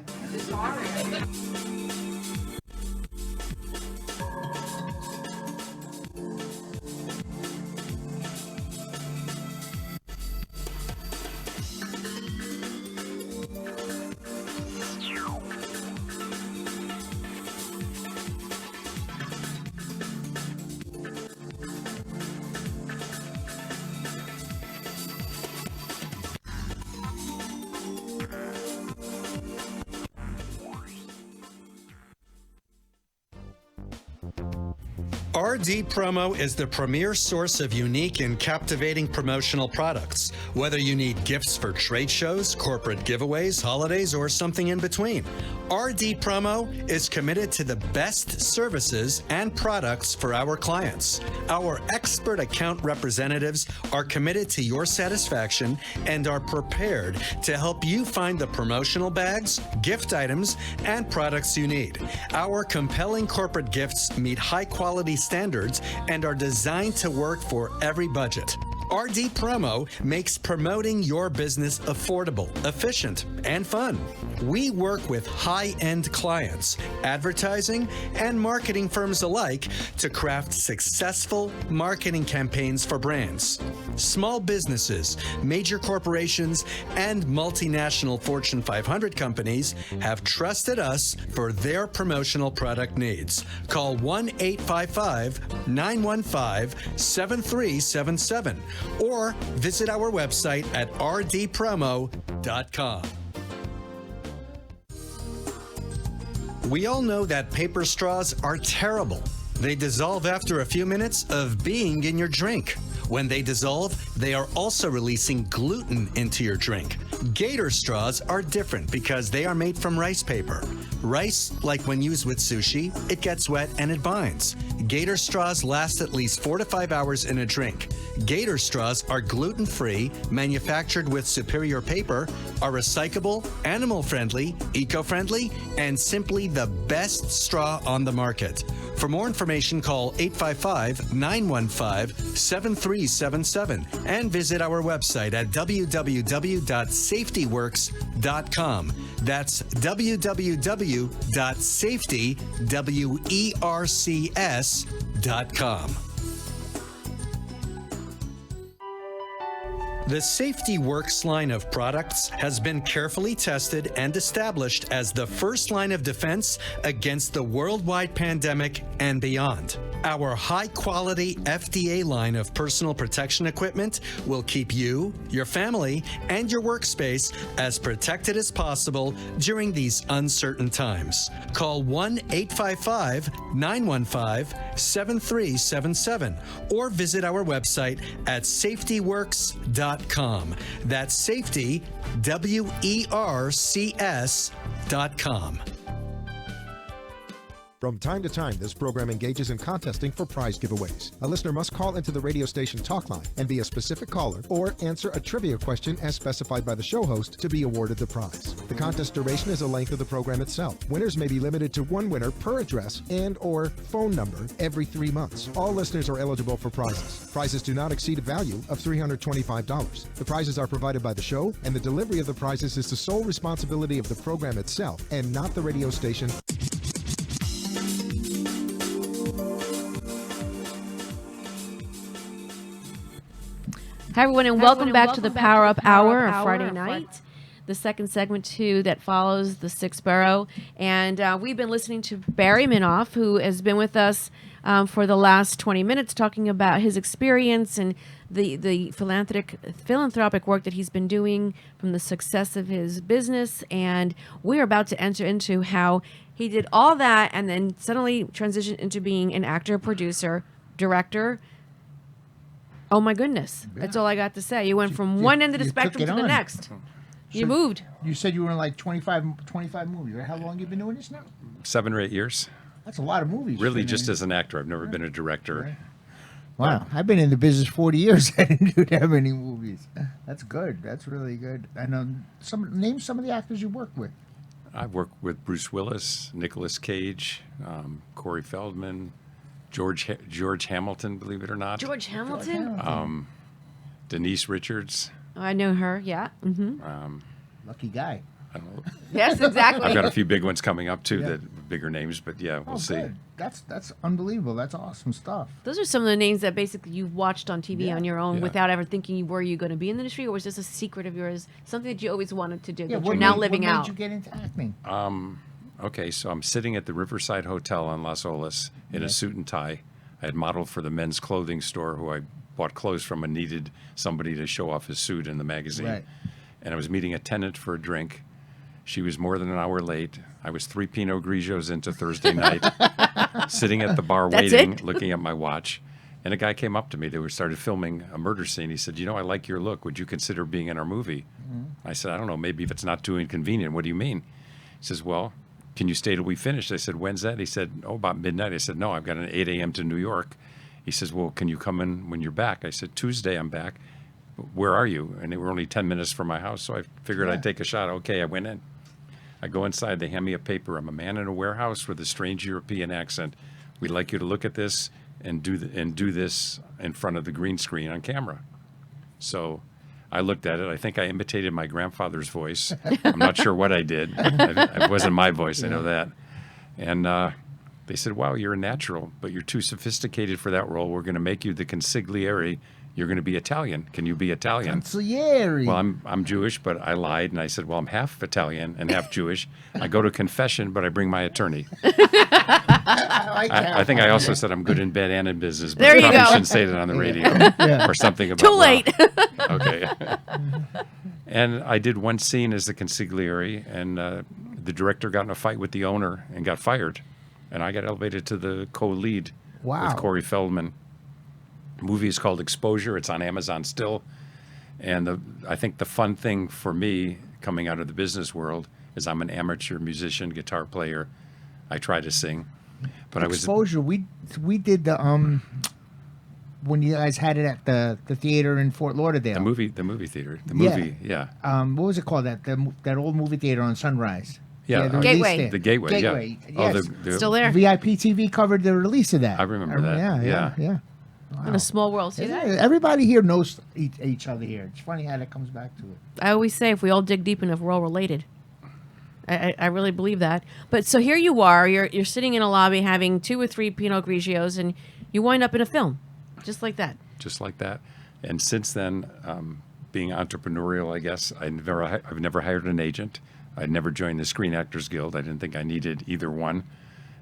Speaker 1: RD Promo is the premier source of unique and captivating promotional products. Whether you need gifts for trade shows, corporate giveaways, holidays, or something in between, RD Promo is committed to the best services and products for our clients. Our expert account representatives are committed to your satisfaction and are prepared to help you find the promotional bags, gift items, and products you need. Our compelling corporate gifts meet high-quality standards and are designed to work for every budget. RD Promo makes promoting your business affordable, efficient, and fun. We work with high-end clients, advertising, and marketing firms alike to craft successful marketing campaigns for brands. Small businesses, major corporations, and multinational Fortune 500 companies have trusted us for their promotional product needs. Call 1-855-915-7377 or visit our website at rdpromo.com. We all know that paper straws are terrible. They dissolve after a few minutes of being in your drink. When they dissolve, they are also releasing gluten into your drink. Gator straws are different because they are made from rice paper. Rice, like when used with sushi, it gets wet and it binds. Gator straws last at least 4 to 5 hours in a drink. Gator straws are gluten-free, manufactured with superior paper, are recyclable, animal-friendly, eco-friendly, and simply the best straw on the market. For more information, call 855-915-7377 and visit our website at www.safetyworks.com. That's www.safetyworks.com. The Safety Works line of products has been carefully tested and established as the first line of defense against the worldwide pandemic and beyond. Our high-quality FDA line of personal protection equipment will keep you, your family, and your workspace as protected as possible during these uncertain times. Call 1-855-915-7377 or visit our website at safetyworks.com. That's safety, WERCS.com.
Speaker 9: From time to time, this program engages in contesting for prize giveaways. A listener must call into the radio station talk line and be a specific caller or answer a trivia question as specified by the show host to be awarded the prize. The contest duration is the length of the program itself. Winners may be limited to one winner per address and or phone number every 3 months. All listeners are eligible for prizes. Prizes do not exceed a value of $325. The prizes are provided by the show, and the delivery of the prizes is the sole responsibility of the program itself and not the radio station.
Speaker 5: Hi, everyone, and welcome back to the Power Up Hour on Friday night, the second segment, too, that follows the Sixth Borough. And we've been listening to Barry Minoff, who has been with us for the last 20 minutes, talking about his experience and the philanthropic work that he's been doing from the success of his business. And we're about to enter into how he did all that and then suddenly transitioned into being an actor, producer, director. Oh my goodness. Yeah. That's all I got to say. You went from one end of the spectrum to the next. You moved.
Speaker 6: You said you were in like 25 movies, right? How long have you been doing this now?
Speaker 14: 7 or 8 years.
Speaker 6: That's a lot of movies.
Speaker 14: Really, just as an actor. I've never been a director.
Speaker 6: Right. Wow. I've been in the business 40 years. I didn't do that many movies. That's good. That's really good. And name some of the actors you worked with.
Speaker 14: I've worked with Bruce Willis, Nicolas Cage, Corey Feldman, George Hamilton, believe it or not.
Speaker 5: George Hamilton?
Speaker 14: Denise Richards.
Speaker 5: Oh, I know her, yeah. Mm-hmm.
Speaker 6: Lucky guy.
Speaker 14: I don't know.
Speaker 5: Yes, exactly.
Speaker 14: I've got a few big ones coming up, too, that bigger names, but yeah, we'll see.
Speaker 6: Good. That's unbelievable. That's awesome stuff.
Speaker 5: Those are some of the names that basically you've watched on TV on your own without ever thinking were you going to be in the industry, or was this a secret of yours, something that you always wanted to do that you're now living out?
Speaker 6: What made you get into acting?
Speaker 14: Okay, so I'm sitting at the Riverside Hotel on Las Olas in a suit and tie. I had modeled for the men's clothing store who I bought clothes from and needed somebody to show off his suit in the magazine.
Speaker 6: Right.
Speaker 14: And I was meeting a tenant for a drink. She was more than an hour late. I was 3 Pinot Grigios into Thursday night, sitting at the bar
Speaker 5: That's
Speaker 14: waiting,
Speaker 5: it?
Speaker 14: looking at my watch. And a guy came up to me. They started filming a murder scene. He said, I like your look. Would you consider being in our movie? I said, I don't know. Maybe if it's not too inconvenient. What do you mean? He says, well, can you stay till we finish? I said, when's that? He said, about midnight. I said, no, I've got an 8 a.m. to New York. He says, well, can you come in when you're back? I said, Tuesday I'm back. Where are you? And they were only 10 minutes from my house, so I figured I'd take a shot. Okay, I went in. I go inside. They hand me a paper. I'm a man in a warehouse with a strange European accent. We'd like you to look at this and do this in front of the green screen on camera. So I looked at it. I think I imitated my grandfather's voice. I'm not sure what I did. It wasn't my voice. I know that. And they said, wow, you're a natural, but you're too sophisticated for that role. We're going to make you the consigliere. You're going to be Italian. Can you be Italian?
Speaker 6: Consigliere.
Speaker 14: Well, I'm Jewish, but I lied, and I said, well, I'm half Italian and half Jewish. I go to confession, but I bring my attorney. I think I also said I'm good in bed and in business, but
Speaker 5: There
Speaker 14: I
Speaker 5: you
Speaker 14: probably
Speaker 5: go.
Speaker 14: shouldn't say that on the radio or something about
Speaker 5: Too late.
Speaker 14: Okay. And I did one scene as the consigliere, and the director got in a fight with the owner and got fired, and I got elevated to the co-lead with Corey Feldman. The movie is called Exposure. It's on Amazon still. And I think the fun thing for me coming out of the business world is I'm an amateur musician, guitar player. I try to sing. But
Speaker 6: Exposure. We did the when you guys had it at the theater in Fort Lauderdale.
Speaker 14: The movie theater. The movie, yeah.
Speaker 6: What was it called? That old movie theater on Sunrise.
Speaker 14: Yeah,
Speaker 6: the
Speaker 5: Gateway.
Speaker 6: release there.
Speaker 14: The Gateway, yeah.
Speaker 6: Yes.
Speaker 14: Oh, the
Speaker 5: Still there.
Speaker 6: VIP TV covered the release of that.
Speaker 14: I remember that.
Speaker 6: Yeah.
Speaker 5: In a small world. See that?
Speaker 6: Everybody here knows each other here. It's funny how that comes back to it.
Speaker 5: I always say if we all dig deep enough, we're all related. I really believe that. But so here you are, you're sitting in a lobby having 2 or 3 Pinot Grigios, and you wind up in a film, just like that.
Speaker 14: Just like that. And since then, being entrepreneurial, I guess, I've never hired an agent. I'd never joined the Screen Actors Guild. I didn't think I needed either one.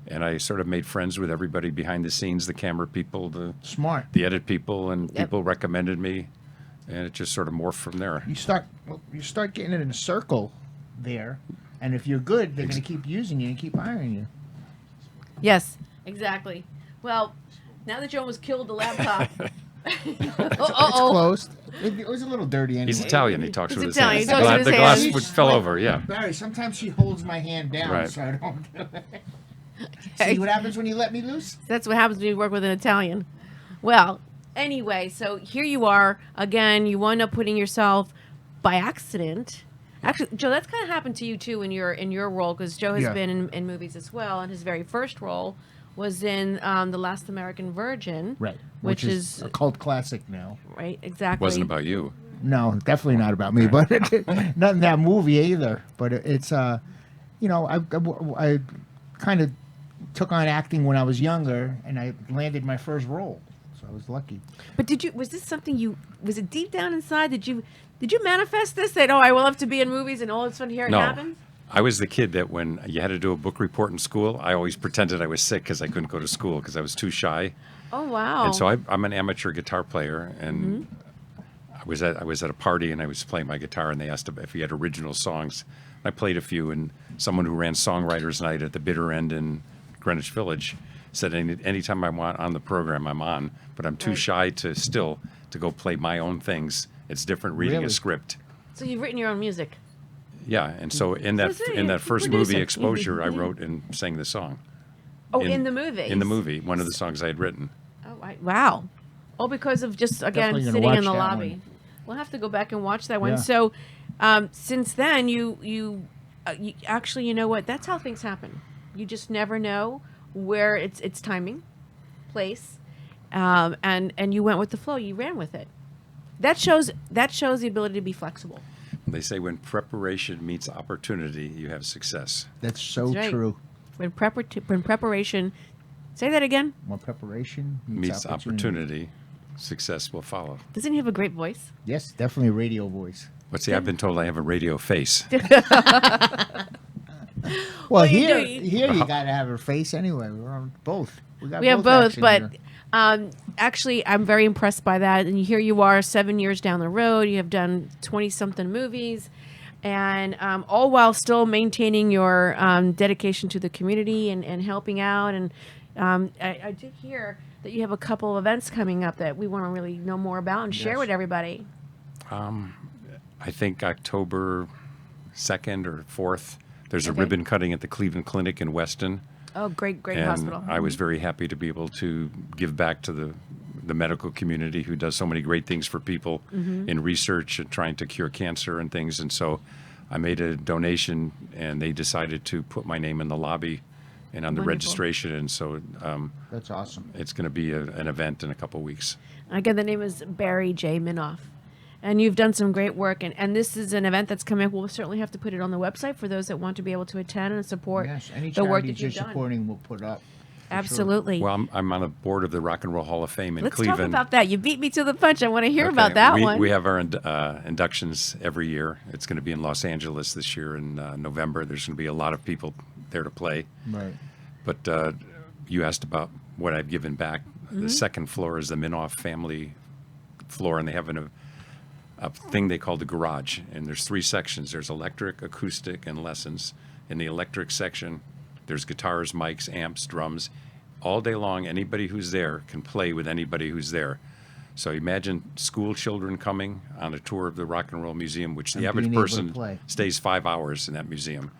Speaker 14: And I sort of made friends with everybody behind the scenes, the camera people, the edit people, and people recommended me, and it just sort of morphed from there.
Speaker 6: You start getting it in a circle there, and if you're good, they're going to keep using you and keep hiring you.
Speaker 5: Yes, exactly. Well, now that you almost killed the laptop.
Speaker 6: It's closed. It was a little dirty anyway.
Speaker 14: He's Italian. He talks with his
Speaker 5: Italian.
Speaker 14: hands.
Speaker 5: He talks with
Speaker 14: The
Speaker 5: his
Speaker 14: glass
Speaker 5: hands.
Speaker 14: fell over, yeah.
Speaker 6: Barry, sometimes she holds my hand down
Speaker 14: Right.
Speaker 6: so I don't do it. See what happens when you let me loose?
Speaker 5: That's what happens when you work with an Italian. Well, anyway, so here you are again. You wind up putting yourself by accident. Actually, Joe, that's kind of happened to you too in your role, because Joe has been in movies as well, and his very first role was in The Last American Virgin,
Speaker 6: Right.
Speaker 5: Which is
Speaker 6: a cult classic now.
Speaker 5: Right, exactly.
Speaker 14: Wasn't about you.
Speaker 6: No, definitely not about me, but not in that movie either. But it's I kind of took on acting when I was younger, and I landed my first role, so I was lucky.
Speaker 5: But was this something was it deep down inside? Did you manifest this? That I will have to be in movies and all of a sudden here it happens?
Speaker 14: I was the kid that when you had to do a book report in school, I always pretended I was sick because I couldn't go to school because I was too shy.
Speaker 5: Oh wow!
Speaker 14: And so I'm an amateur guitar player, and I was at a party and I was playing my guitar, and they asked if he had original songs. I played a few, and someone who ran Songwriters Night at the Bitter End in Greenwich Village said, anytime I want on the program, I'm on, but I'm too shy to go play my own things. It's different reading a script.
Speaker 5: So you've written your own music.
Speaker 14: Yeah, and so in that first movie, Exposure, I wrote and sang the song.
Speaker 5: Oh, in the movie?
Speaker 14: In the movie, one of the songs I had written.
Speaker 5: Oh, wow. Oh, because of just, again, sitting in the lobby.
Speaker 6: One.
Speaker 5: We'll have to go back and watch that one.
Speaker 6: Yeah.
Speaker 5: So since then, you actually, you know what? That's how things happen. You just never know where it's timing, place, and you went with the flow. You ran with it. That shows the ability to be flexible.
Speaker 14: They say when preparation meets opportunity, you have success.
Speaker 6: That's so
Speaker 5: That's right.
Speaker 6: true.
Speaker 5: When preparation, say that again.
Speaker 6: When preparation
Speaker 14: meets opportunity, success will follow.
Speaker 5: Doesn't he have a great voice?
Speaker 6: Yes, definitely a radio voice.
Speaker 14: But see, I've been told I have a radio face.
Speaker 6: Well, here you got to have her face anyway. We're on both.
Speaker 5: We have both,
Speaker 6: action
Speaker 5: but
Speaker 6: here.
Speaker 5: actually, I'm very impressed by that. And here you are, 7 years down the road. You have done 20-something movies. and all while still maintaining your dedication to the community and helping out. And I did hear that you have a couple of events coming up that we want to really know more about and share with everybody.
Speaker 14: I think October 2nd or 4th, there's a ribbon cutting at the Cleveland Clinic in Weston.
Speaker 5: Oh, great
Speaker 14: And
Speaker 5: hospital.
Speaker 14: I was very happy to be able to give back to the medical community who does so many great things for people in research and trying to cure cancer and things. And so I made a donation, and they decided to put my name in the lobby and on the registration. And so
Speaker 6: That's awesome.
Speaker 14: it's going to be an event in a couple weeks.
Speaker 5: Again, the name is Barry J. Minoff. And you've done some great work. And this is an event that's coming up. We'll certainly have to put it on the website for those that want to be able to attend and support
Speaker 6: Yes, any
Speaker 5: the work
Speaker 6: charities
Speaker 5: that you've
Speaker 6: you're
Speaker 5: done.
Speaker 6: supporting, we'll put up.
Speaker 5: Absolutely.
Speaker 14: Well, I'm on the board of the Rock and Roll Hall of Fame in
Speaker 5: Let's
Speaker 14: Cleveland.
Speaker 5: talk about that. You beat me to the punch. I want to hear
Speaker 14: Okay,
Speaker 5: about that one.
Speaker 14: We have our inductions every year. It's going to be in Los Angeles this year in November. There's going to be a lot of people there to play.
Speaker 6: Right.
Speaker 14: But you asked about what I've given back. The second floor is the Minoff family floor, and they have a thing they call the garage. And there's 3 sections. There's electric, acoustic, and lessons. In the electric section, there's guitars, mics, amps, drums. All day long, anybody who's there can play with anybody who's there. So imagine school children coming on a tour of the Rock and Roll Museum, which the
Speaker 6: And
Speaker 14: average
Speaker 6: being able to
Speaker 14: person
Speaker 6: play.
Speaker 14: stays 5 hours in that museum.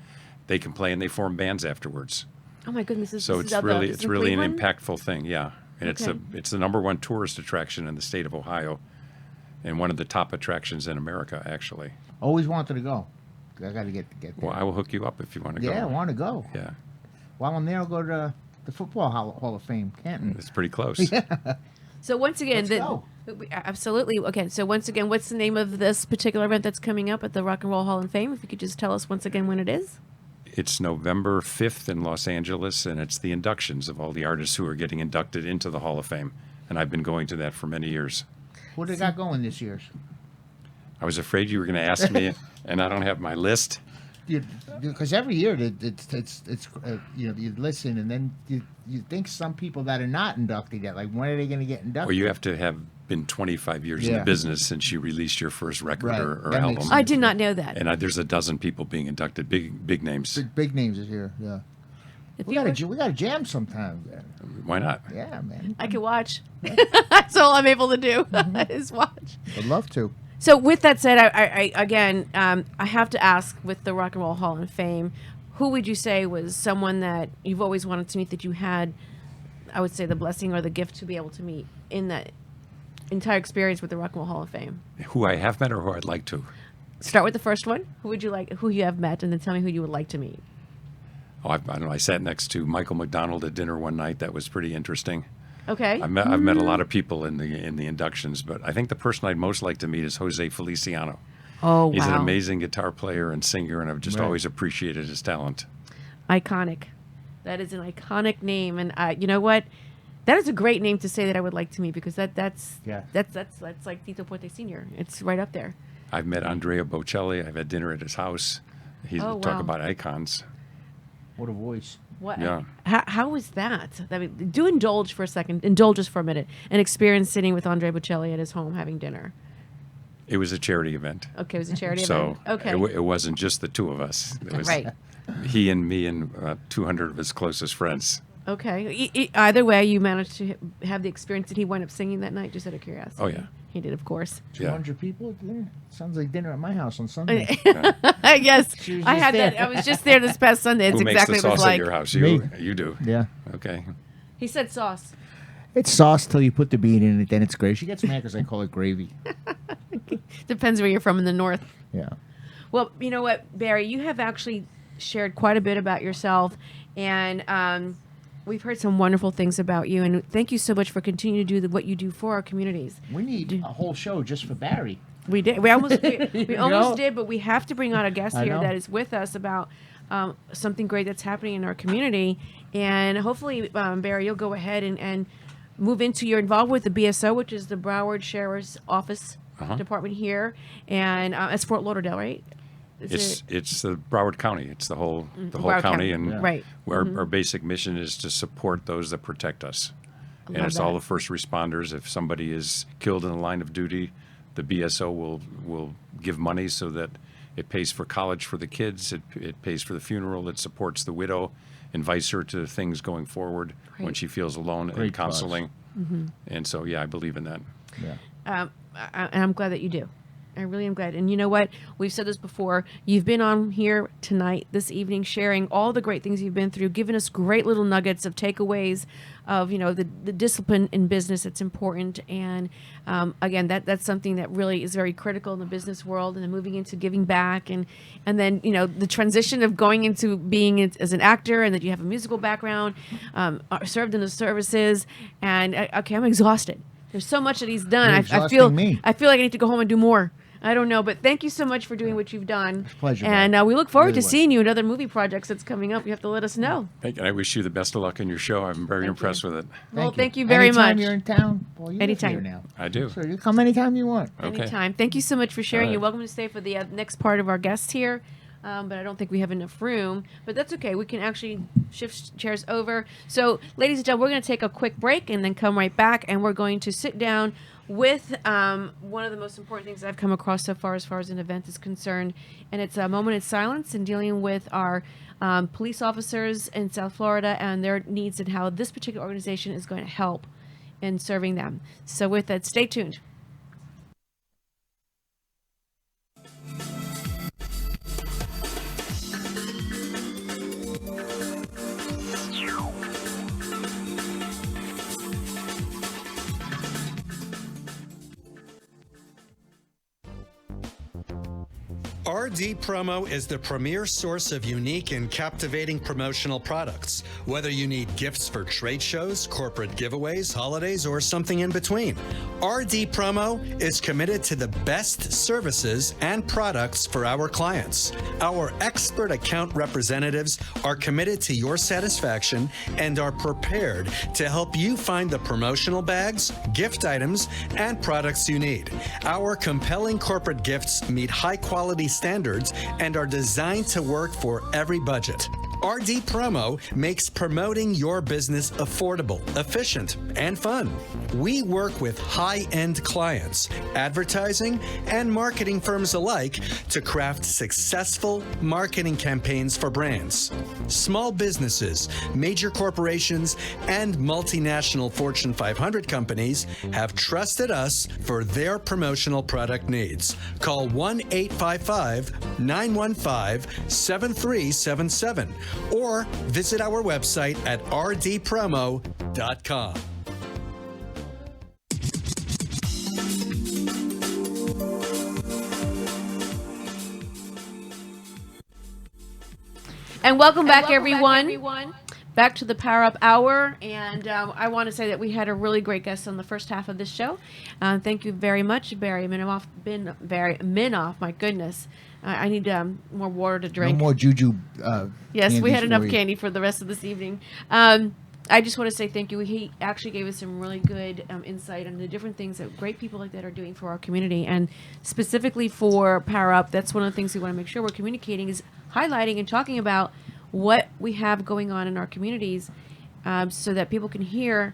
Speaker 14: They can play, and they form bands afterwards.
Speaker 5: Oh my goodness!
Speaker 14: So it's really an impactful thing, yeah. And
Speaker 5: Okay.
Speaker 14: it's the #1 tourist attraction in the state of Ohio, and one of the top attractions in America, actually.
Speaker 6: Always wanted to go. I got to get there.
Speaker 14: Well, I will hook you up if you want to go.
Speaker 6: Yeah, I want to go.
Speaker 14: Yeah,
Speaker 6: While I'm there, I'll go to the Football Hall of Fame, Canton.
Speaker 14: it's pretty close.
Speaker 5: So once again,
Speaker 6: Let's go.
Speaker 5: Absolutely. Okay. So once again, what's the name of this particular event that's coming up at the Rock and Roll Hall of Fame? If you could just tell us once again when it is.
Speaker 14: It's November 5th in Los Angeles, and it's the inductions of all the artists who are getting inducted into the Hall of Fame. And I've been going to that for many years.
Speaker 6: What do they got going this year?
Speaker 14: I was afraid you were going to ask me, and I don't have my list.
Speaker 6: Because every year it's you listen, and then you think some people that are not inducted yet, like when are they going to get inducted?
Speaker 14: Or you have to have been 25 years in the business since you released your first record
Speaker 6: Right.
Speaker 14: or
Speaker 6: That makes
Speaker 14: album.
Speaker 5: I did not know that.
Speaker 14: And there's a dozen people being inducted, big names.
Speaker 6: Big names is here. Yeah.
Speaker 5: If
Speaker 6: We
Speaker 5: you
Speaker 6: got
Speaker 5: were-
Speaker 6: to jam sometime. Man.
Speaker 14: Why not?
Speaker 6: Yeah, man.
Speaker 5: I can watch. That's all I'm able to do is watch.
Speaker 6: I'd love to.
Speaker 5: So with that said, I again, I have to ask, with the Rock and Roll Hall of Fame, who would you say was someone that you've always wanted to meet, that you had, I would say, the blessing or the gift to be able to meet in that entire experience with the Rock and Roll Hall of Fame?
Speaker 14: Who I have met or who I'd like to?
Speaker 5: Start with the first one. Who you have met, and then tell me who you would like to meet.
Speaker 14: Oh, I don't know. I sat next to Michael McDonald at dinner one night. That was pretty interesting.
Speaker 5: Okay.
Speaker 14: I've met a lot of people in the inductions, but I think the person I'd most like to meet is Jose Feliciano.
Speaker 5: Oh, wow.
Speaker 14: He's an amazing guitar player and singer, and I've just
Speaker 6: Right.
Speaker 14: always appreciated his talent.
Speaker 5: Iconic. That is an iconic name, and you know what? That is a great name to say that I would like to meet, because that's like Tito Puente Sr. It's right up there.
Speaker 14: I've met Andrea Bocelli. I've had dinner at his house. He's
Speaker 5: Oh,
Speaker 14: talk
Speaker 5: wow.
Speaker 14: about icons.
Speaker 6: What a voice.
Speaker 5: What?
Speaker 14: Yeah.
Speaker 5: How was that? I mean, do indulge for a second. Indulge us for a minute. An experience sitting with Andre Bocelli at his home having dinner.
Speaker 14: It was a charity event.
Speaker 5: Okay, it was a charity
Speaker 14: So
Speaker 5: event. Okay.
Speaker 14: it wasn't just the two of us. It was
Speaker 5: Right.
Speaker 14: he and me and 200 of his closest friends.
Speaker 5: Okay. Either way, you managed to have the experience. Did he wind up singing that night? Just out of curiosity.
Speaker 14: Oh, yeah.
Speaker 5: He did, of course.
Speaker 6: 200 people at dinner? Sounds like dinner at my house on Sunday.
Speaker 5: Yes,
Speaker 6: She was
Speaker 5: I
Speaker 6: just
Speaker 5: had
Speaker 6: there.
Speaker 5: that. I was just there this past Sunday. It's
Speaker 14: Who
Speaker 5: exactly
Speaker 14: makes the
Speaker 5: what it was
Speaker 14: sauce
Speaker 5: like.
Speaker 14: at your house?
Speaker 6: Me.
Speaker 14: You do.
Speaker 6: Yeah.
Speaker 14: Okay.
Speaker 5: He said sauce.
Speaker 6: It's sauce till you put the bean in it, then it's gravy. She gets mad because I call it gravy.
Speaker 5: Depends where you're from in the north.
Speaker 6: Yeah.
Speaker 5: Well, you know what, Barry, you have actually shared quite a bit about yourself, and we've heard some wonderful things about you. And thank you so much for continuing to do what you do for our communities.
Speaker 6: We need a whole show just for Barry.
Speaker 5: We did. We almost
Speaker 6: You
Speaker 5: almost
Speaker 6: know?
Speaker 5: did, but we have to bring on a guest
Speaker 6: I
Speaker 5: here
Speaker 6: know.
Speaker 5: that is with us about something great that's happening in our community. And hopefully, Barry, you'll go ahead and move into your involved with the BSO, which is the Broward Sheriff's Office Department here, and it's Fort Lauderdale, right? Is
Speaker 14: It's the Broward County. It's the whole
Speaker 5: Broward
Speaker 14: county,
Speaker 5: County.
Speaker 14: and
Speaker 5: Yeah. Right.
Speaker 14: Our basic mission is to support those that protect us, and
Speaker 5: love
Speaker 14: it's all
Speaker 5: that.
Speaker 14: the first responders. If somebody is killed in the line of duty, the BSO will give money so that It pays for college for the kids. It pays for the funeral. It supports the widow, invites her to things going forward when she feels alone, and counseling. And so, yeah, I believe in that.
Speaker 6: Yeah.
Speaker 5: And I'm glad that you do. I really am glad. And you know what? We've said this before. You've been on here tonight, this evening, sharing all the great things you've been through, giving us great little nuggets of takeaways of, you know, the discipline in business that's important. And again, that's something that really is very critical in the business world, and then moving into giving back. And then, you know, the transition of going into being as an actor, and that you have a musical background, served in the services. And okay, I'm exhausted. There's so much that he's done.
Speaker 6: You're exhausting me.
Speaker 5: I feel like I need to go home and do more. I don't know, but thank you so much for doing what you've done.
Speaker 6: It's a pleasure.
Speaker 5: And we look forward
Speaker 6: Really
Speaker 5: to
Speaker 6: was.
Speaker 5: seeing you in other movie projects that's coming up. You have to let us know.
Speaker 14: Thank you. I wish you the best of luck in your show. I'm very impressed with it.
Speaker 5: Well, thank you very
Speaker 6: Anytime
Speaker 5: much.
Speaker 6: you're in town, boy, you
Speaker 5: Anytime.
Speaker 6: live here now.
Speaker 14: I do.
Speaker 6: So you come anytime you want.
Speaker 14: Okay.
Speaker 5: Anytime. Thank you so much for sharing.
Speaker 14: All right.
Speaker 5: You're welcome to stay for the next part of our guests here. But I don't think we have enough room. But that's okay. We can actually shift chairs over. So, ladies and gentlemen, we're going to take a quick break and then come right back. And we're going to sit down with one of the most important things I've come across so far as an event is concerned. And it's a moment of silence and dealing with our police officers in South Florida and their needs, and how this particular organization is going to help in serving them. So with that, stay tuned.
Speaker 1: RD Promo is the premier source of unique and captivating promotional products. Whether you need gifts for trade shows, corporate giveaways, holidays, or something in between, RD Promo is committed to the best services and products for our clients. Our expert account representatives are committed to your satisfaction and are prepared to help you find the promotional bags, gift items, and products you need. Our compelling corporate gifts meet high-quality standards and are designed to work for every budget. RD Promo makes promoting your business affordable, efficient, and fun. We work with high-end clients, advertising, and marketing firms alike to craft successful marketing campaigns for brands. Small businesses, major corporations, and multinational Fortune 500 companies have trusted us for their promotional product needs. Call 1-855-915-7377 or visit our website at rdpromo.com.
Speaker 5: And welcome back, everyone. Back to the Power Up Hour. And I want to say that we had a really great guest on the first half of this show. Thank you very much, Barry Minoff. My goodness. I need more water to drink.
Speaker 6: No more juju.
Speaker 5: Yes, we had enough
Speaker 6: you.
Speaker 5: candy for the rest of this evening. I just want to say thank you. He actually gave us some really good insight on the different things that great people like that are doing for our community. And specifically for Power Up, that's one of the things we want to make sure we're communicating is highlighting and talking about what we have going on in our communities so that people can hear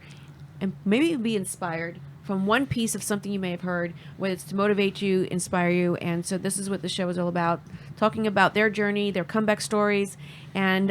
Speaker 5: and maybe be inspired from one piece of something you may have heard, whether it's to motivate you, inspire you. And so this is what the show is all about, talking about their journey, their comeback stories. And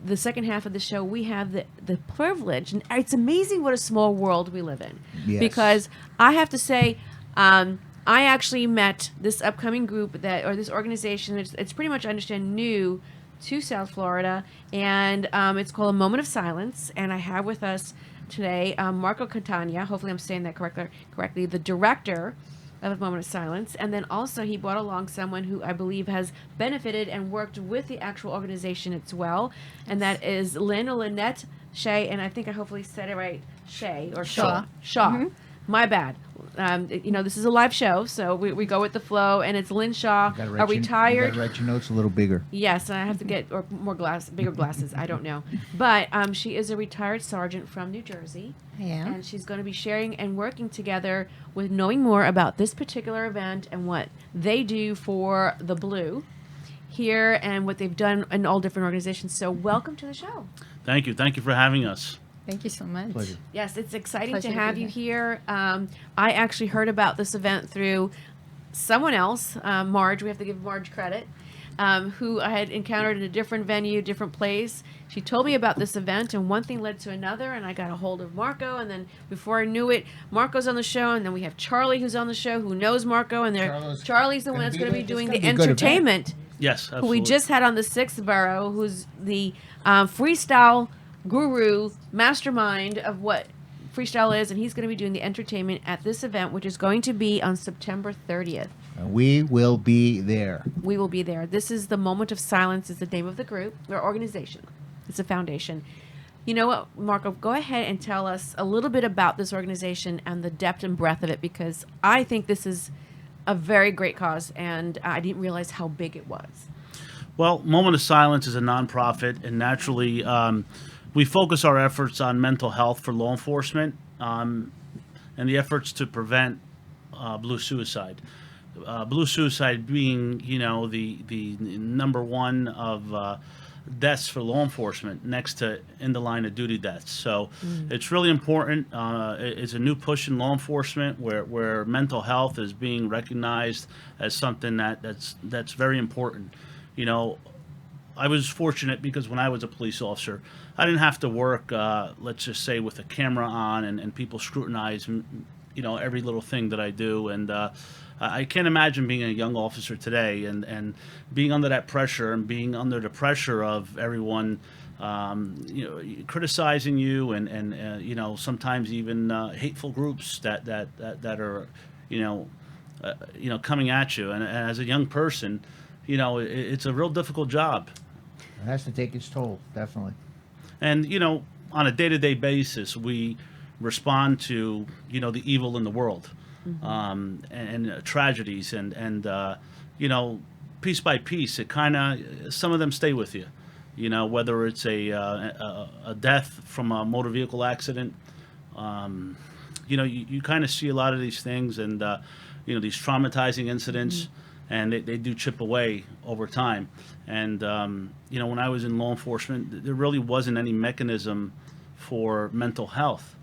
Speaker 5: the second half of the show, we have the privilege, and it's amazing what a small world we live in.
Speaker 6: Yes.
Speaker 5: Because I have to say, I actually met this upcoming group or this organization. It's pretty much, I understand, new to South Florida, and it's called A Moment of Silence. And I have with us today Marco Catania. Hopefully I'm saying that correctly. The director of A Moment of Silence, and then also he brought along someone who I believe has benefited and worked with the actual organization as well, and that is Lynette Shea, and I think I hopefully said it right, Shea or Shaw.
Speaker 15: Mm-hmm.
Speaker 5: My bad. This is a live show, so we go with the flow, and it's Lynn Shaw, a retired.
Speaker 6: You gotta write your notes a little bigger.
Speaker 5: Yes, and I have to get bigger glasses. I don't know, but she is a retired sergeant from New Jersey.
Speaker 15: Yeah.
Speaker 5: And she's going to be sharing and working together with knowing more about this particular event and what they do for the Blue here and what they've done in all different organizations. So welcome to the show.
Speaker 16: Thank you. Thank you for having us.
Speaker 15: Thank you so much.
Speaker 6: Pleasure.
Speaker 5: Yes, it's exciting
Speaker 15: Pleasure
Speaker 5: to
Speaker 15: to
Speaker 5: have
Speaker 15: be
Speaker 5: you here. I actually heard about this event through someone else, Marge. We have to give Marge credit. Who I had encountered in a different venue, different place. She told me about this event, and one thing led to another, and I got a hold of Marco, and then before I knew it, Marco's on the show, and then we have Charlie who's on the show, who knows Marco, and Charlie's the one that's going to be doing the entertainment.
Speaker 16: Yes,
Speaker 5: Who
Speaker 16: absolutely.
Speaker 5: we just had on the 6th Borough, who's the freestyle guru, mastermind of what freestyle is, and he's going to be doing the entertainment at this event, which is going to be on September 30th.
Speaker 6: And we will be there.
Speaker 5: We will be there. This is the Moment of Silence is the name of the group or organization. It's a foundation. You know what, Marco, go ahead and tell us a little bit about this organization and the depth and breadth of it, because I think this is a very great cause, and I didn't realize how big it was.
Speaker 16: Well, Moment of Silence is a nonprofit, and naturally, we focus our efforts on mental health for law enforcement and the efforts to prevent blue suicide. Blue suicide being, the number one of deaths for law enforcement, next to in the line of duty deaths. So it's really important. It's a new push in law enforcement where mental health is being recognized as something that's very important. I was fortunate because when I was a police officer, I didn't have to work, let's just say, with a camera on and people scrutinize, every little thing that I do. And I can't imagine being a young officer today and being under that pressure and being under the pressure of everyone, criticizing you and sometimes even hateful groups that are, coming at you. And as a young person, it's a real difficult job.
Speaker 6: It has to take its toll, definitely.
Speaker 16: And, on a day-to-day basis, we respond to, the evil in the world. And tragedies and piece by piece, it kind of, some of them stay with you, whether it's a death from a motor vehicle accident, you kind of see a lot of these things and, these traumatizing incidents, and they do chip away over time. And, when I was in law enforcement, there really wasn't any mechanism for mental health.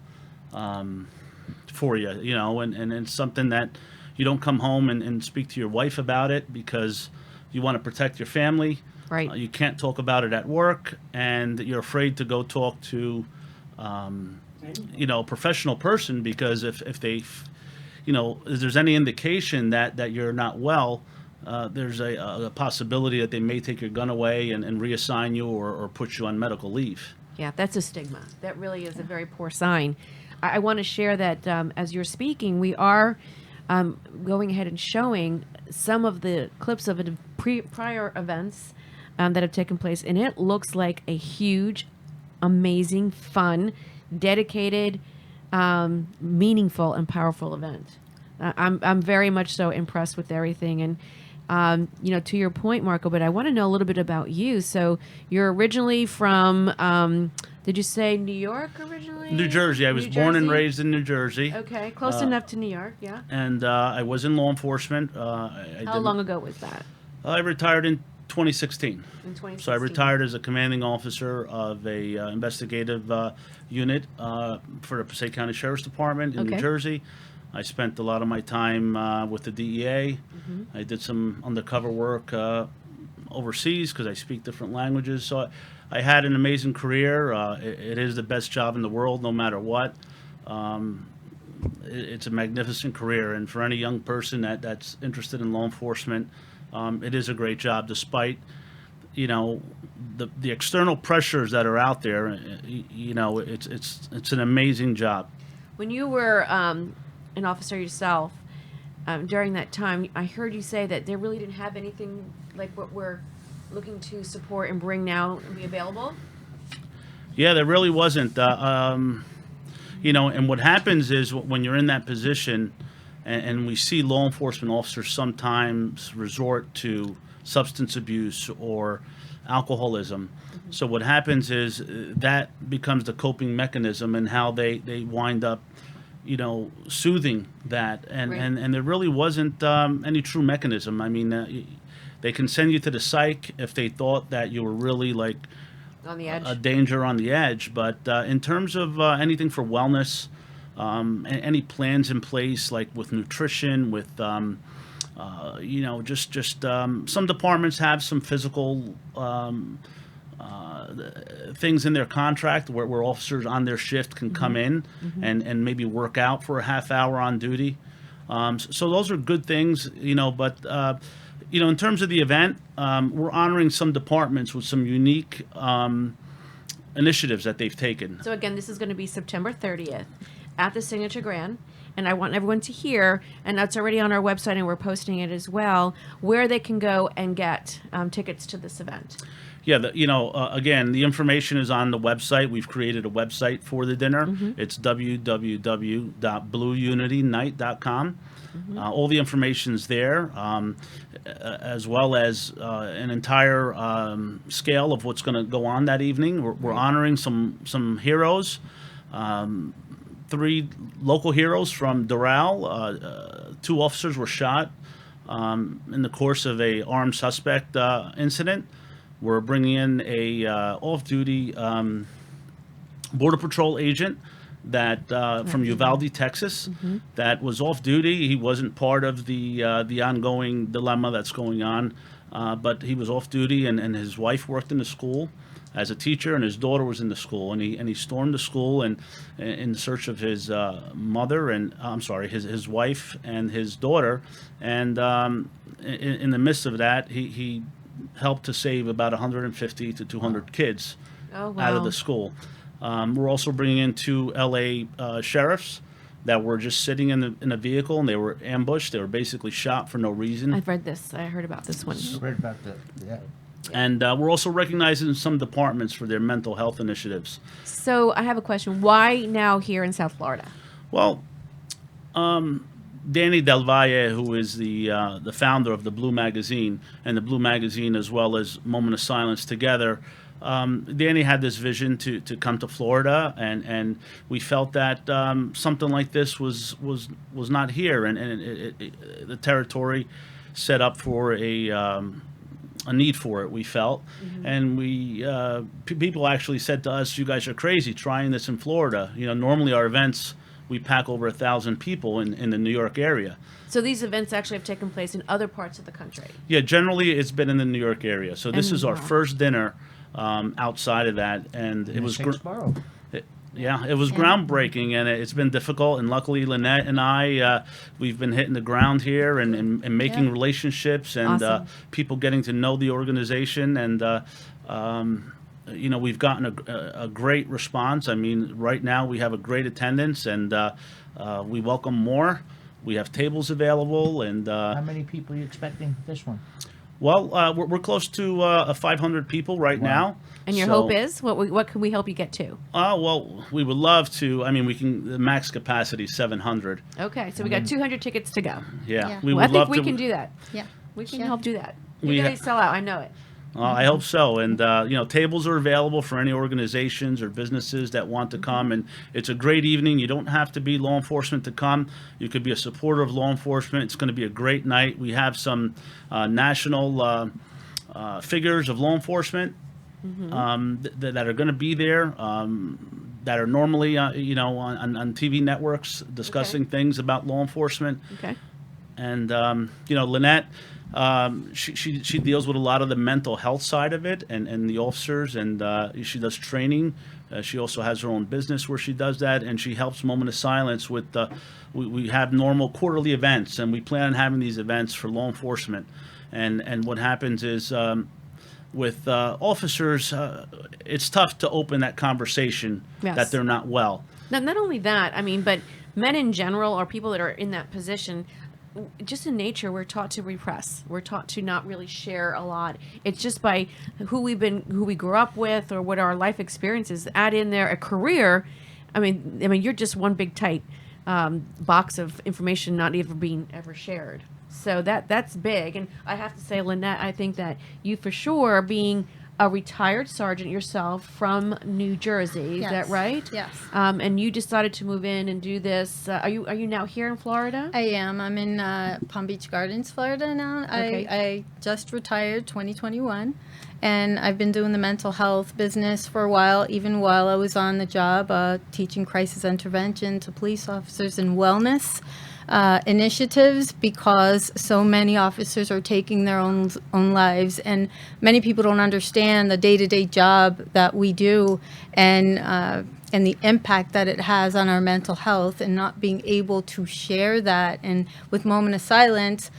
Speaker 16: For you, and it's something that you don't come home and speak to your wife about it because you want to protect your family.
Speaker 5: Right.
Speaker 16: You can't talk about it at work, and you're afraid to go talk to, a professional person because if they, if there's any indication that you're not well, there's a possibility that they may take your gun away and reassign you or put you on medical leave.
Speaker 5: Yeah, that's a stigma. That really is a very poor sign. I want to share that as you're speaking, we are going ahead and showing some of the clips of prior events that have taken place, and it looks like a huge, amazing, fun, dedicated, meaningful, and powerful event. I'm very much so impressed with everything, and to your point, Marco. But I want to know a little bit about you. So you're originally from. Did you say New York originally?
Speaker 16: New Jersey. I was born and raised in New Jersey.
Speaker 5: Okay, close enough to New York, yeah.
Speaker 16: And I was in law enforcement.
Speaker 5: How long ago was that?
Speaker 16: I retired in 2016.
Speaker 5: In 2016.
Speaker 16: So I retired as a commanding officer of a investigative unit for the Passaic County Sheriff's Department in New Jersey. I spent a lot of my time with the DEA. I did some undercover work overseas because I speak different languages. So I had an amazing career. It is the best job in the world, no matter what. It's a magnificent career, and for any young person that's interested in law enforcement, it is a great job, despite the external pressures that are out there. It's an amazing job.
Speaker 5: When you were an officer yourself, during that time, I heard you say that they really didn't have anything like what we're looking to support and bring now and be available?
Speaker 16: Yeah, there really wasn't. And what happens is when you're in that position, and we see law enforcement officers sometimes resort to substance abuse or alcoholism. So what happens is that becomes the coping mechanism and how they wind up, soothing that. And there really wasn't any true mechanism. I mean, they can send you to the psych if they thought that you were really like
Speaker 5: on the edge,
Speaker 16: a danger on the edge. But in terms of anything for wellness, any plans in place, like with nutrition, with just some departments have some physical things in their contract where officers on their shift can come in and maybe work out for a half hour on duty. So those are good things, but in terms of the event, we're honoring some departments with some unique initiatives that they've taken.
Speaker 5: So again, this is going to be September 30th at the Signature Grand. And I want everyone to hear, and that's already on our website and we're posting it as well, where they can go and get tickets to this event.
Speaker 16: Yeah, again, the information is on the website. We've created a website for the dinner. It's www.blueunitynight.com. All the information's there, as well as an entire scale of what's going to go on that evening. We're honoring some heroes. 3 local heroes from Doral. 2 officers were shot in the course of a armed suspect incident. We're bringing in a off-duty Border Patrol agent that from Uvalde, Texas, that was off duty. He wasn't part of the ongoing dilemma that's going on, but he was off duty, and his wife worked in the school as a teacher, and his daughter was in the school, and he stormed the school and in search of his mother and his wife and his daughter, and in the midst of that, he helped to save about 150 to 200 kids out of the school. We're also bringing in 2 LA sheriffs that were just sitting in a vehicle, and they were ambushed. They were basically shot for no reason.
Speaker 5: I've read this. I heard about this one.
Speaker 6: I read about that. Yeah.
Speaker 16: And we're also recognizing some departments for their mental health initiatives.
Speaker 5: So I have a question. Why now here in South Florida?
Speaker 16: Well, Danny Del Valle, who is the founder of the Blue Magazine, and the Blue Magazine as well as Moment of Silence together, Danny had this vision to come to Florida, and we felt that something like this was not here, and the territory set up for a need for it, we felt. And we people actually said to us, "You guys are crazy trying this in Florida." Normally our events, we pack over 1,000 people in the New York area.
Speaker 5: So these events actually have taken place in other parts of the country.
Speaker 16: Yeah, generally it's been in the New York area. So this is our first dinner outside of that, and it was groundbreaking, and it's been difficult. And luckily, Lynette and I, we've been hitting the ground here and making relationships and
Speaker 5: Awesome.
Speaker 16: People getting to know the organization, and we've gotten a great response. I mean, right now we have a great attendance, and we welcome more. We have tables available, and
Speaker 6: How many people are you expecting this one?
Speaker 16: well, we're close to 500 people right now.
Speaker 5: And your hope is what can we help you get to?
Speaker 16: Well, we would love to. I mean, the max capacity is 700.
Speaker 5: Okay, so we got 200 tickets to go.
Speaker 16: Yeah, we
Speaker 5: Well,
Speaker 16: would love
Speaker 5: I think we
Speaker 16: to.
Speaker 5: can do that.
Speaker 17: Yeah.
Speaker 5: We can
Speaker 17: Yeah.
Speaker 5: help do that.
Speaker 16: We
Speaker 5: You're
Speaker 16: ha-
Speaker 5: going to sell out. I know it.
Speaker 16: I hope so. And, tables are available for any organizations or businesses that want to come. And it's a great evening. You don't have to be law enforcement to come. You could be a supporter of law enforcement. It's going to be a great night. We have some national figures of law enforcement that are going to be there, that are normally, on TV networks discussing things about law enforcement.
Speaker 5: Okay.
Speaker 16: And, Lynette, she deals with a lot of the mental health side of it and the officers, and she does training. She also has her own business where she does that, and she helps Moment of Silence with we have normal quarterly events, and we plan on having these events for law enforcement. And what happens is with officers, it's tough to open that conversation
Speaker 5: Yes.
Speaker 16: that they're not well.
Speaker 5: Not only that, I mean, but men in general or people that are in that position, just in nature, we're taught to repress. We're taught to not really share a lot. It's just by who we grew up with, or what our life experiences. Add in there a career. I mean, you're just one big tight box of information, not even being ever shared. So that's big. And I have to say, Lynette, I think that you for sure, being a retired sergeant yourself from New Jersey, is that
Speaker 17: Yes.
Speaker 5: right?
Speaker 17: Yes.
Speaker 5: And you decided to move in and do this. Are you now here in Florida?
Speaker 17: I am. I'm in Palm Beach Gardens, Florida now.
Speaker 5: Okay.
Speaker 17: I just retired 2021, and I've been doing the mental health business for a while, even while I was on the job, teaching crisis intervention to police officers and wellness. initiatives because so many officers are taking their own lives, and many people don't understand the day-to-day job that we do, and the impact that it has on our mental health, and not being able to share that. And with Moment of Silence,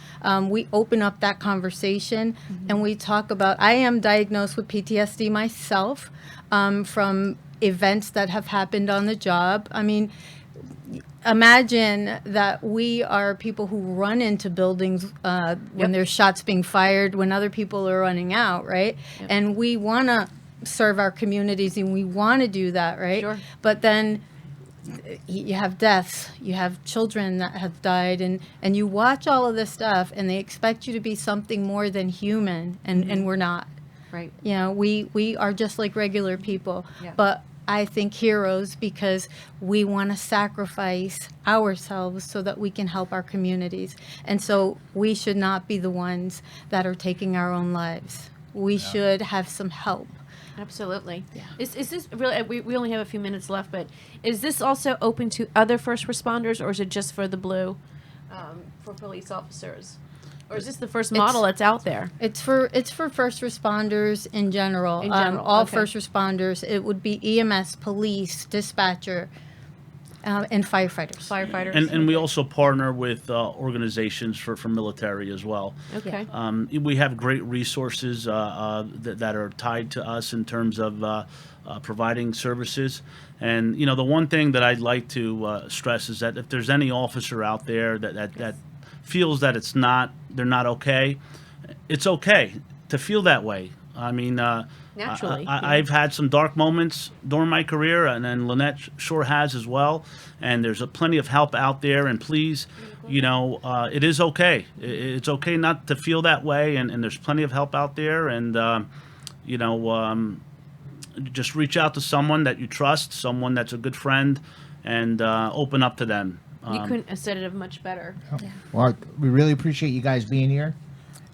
Speaker 17: we open up that conversation, and we talk about, I am diagnosed with PTSD myself, from events that have happened on the job. I mean, imagine that we are people who run into buildings when there's shots being fired, when other people are running out, right? And we want to serve our communities, and we want to do that, right?
Speaker 5: Sure.
Speaker 17: But then you have deaths, you have children that have died, and you watch all of this stuff, and they expect you to be something more than human, and we're not.
Speaker 5: Right.
Speaker 17: You know, we are just like regular people,
Speaker 5: Yeah.
Speaker 17: but I think heroes, because we want to sacrifice ourselves so that we can help our communities. And so we should not be the ones that are taking our own lives. We should have some help.
Speaker 5: Absolutely. Yeah. Is this really? We only have a few minutes left, but is this also open to other first responders, or is it just for the blue, for police officers, or is this the first model that's out there?
Speaker 17: It's for first responders in general.
Speaker 5: In general,
Speaker 17: All
Speaker 5: okay.
Speaker 17: first responders. It would be EMS, police, dispatcher, and firefighters.
Speaker 16: And we also partner with organizations for military as well.
Speaker 5: Okay.
Speaker 16: We have great resources that are tied to us in terms of providing services. And, you know, the one thing that I'd like to stress is that if there's any officer out there that feels that they're not okay, it's okay to feel that way. I mean,
Speaker 5: naturally.
Speaker 16: I've had some dark moments during my career, and then Lynette sure has as well. And there's plenty of help out there. And please, you know, it is okay. It's okay not to feel that way. And there's plenty of help out there. And, you know, just reach out to someone that you trust, someone that's a good friend, and open up to them.
Speaker 5: You couldn't have said it much better.
Speaker 6: Well, we really appreciate you guys being here,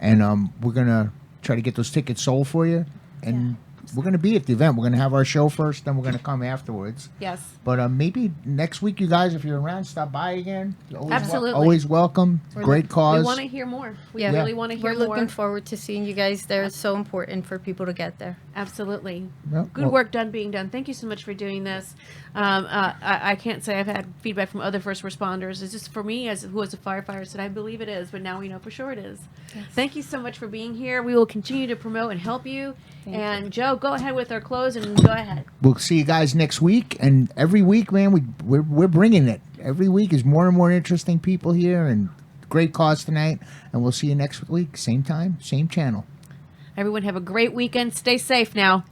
Speaker 6: and we're gonna try to get those tickets sold for you, and we're gonna be at the event. We're gonna have our show first, then we're gonna come afterwards.
Speaker 5: Yes.
Speaker 6: But maybe next week, you guys, if you're around, stop by again. Always
Speaker 5: Absolutely.
Speaker 6: Always welcome. Great cause.
Speaker 5: We want to hear more. We
Speaker 17: Yeah.
Speaker 5: really want to hear
Speaker 17: We're
Speaker 5: more.
Speaker 17: looking forward to seeing you guys there. It's so important for people to get there.
Speaker 5: Absolutely.
Speaker 6: Well,
Speaker 5: Good work being done. Thank you so much for doing this. I can't say I've had feedback from other first responders. It's just for me, who was a firefighter, said I believe it is, but now we know for sure it is.
Speaker 17: Yes.
Speaker 5: Thank you so much for being here. We will continue to promote and help you.
Speaker 17: Thank
Speaker 5: and Joe, go ahead with our close and go ahead.
Speaker 6: We'll see you guys next week, and every week, man, we're bringing it. Every week is more and more interesting people here, and great cause tonight. And we'll see you next week, same time, same channel.
Speaker 5: Everyone have a great weekend. Stay safe now.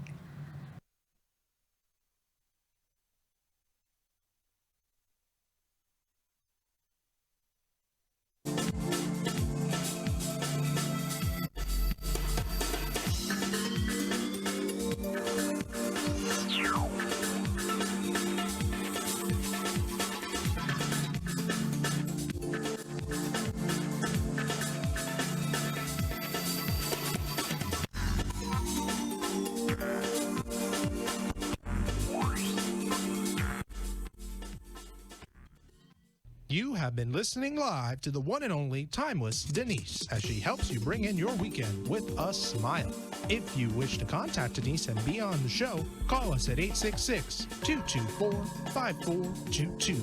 Speaker 13: You have been listening live to the one and only timeless Denise as she helps you bring in your weekend with a smile. If you wish to contact Denise and be on the show, call us at 866-224-5422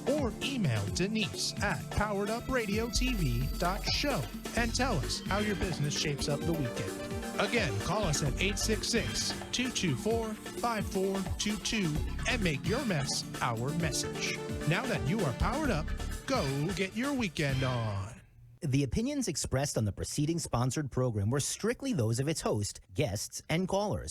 Speaker 13: or email Denise at poweredupradiotv.show and tell us how your business shapes up the weekend. Again, call us at 866-224-5422 and make your mess our message. Now that you are powered up, go get your weekend on.
Speaker 10: The opinions expressed on the preceding sponsored program were strictly those of its host, guests, and callers,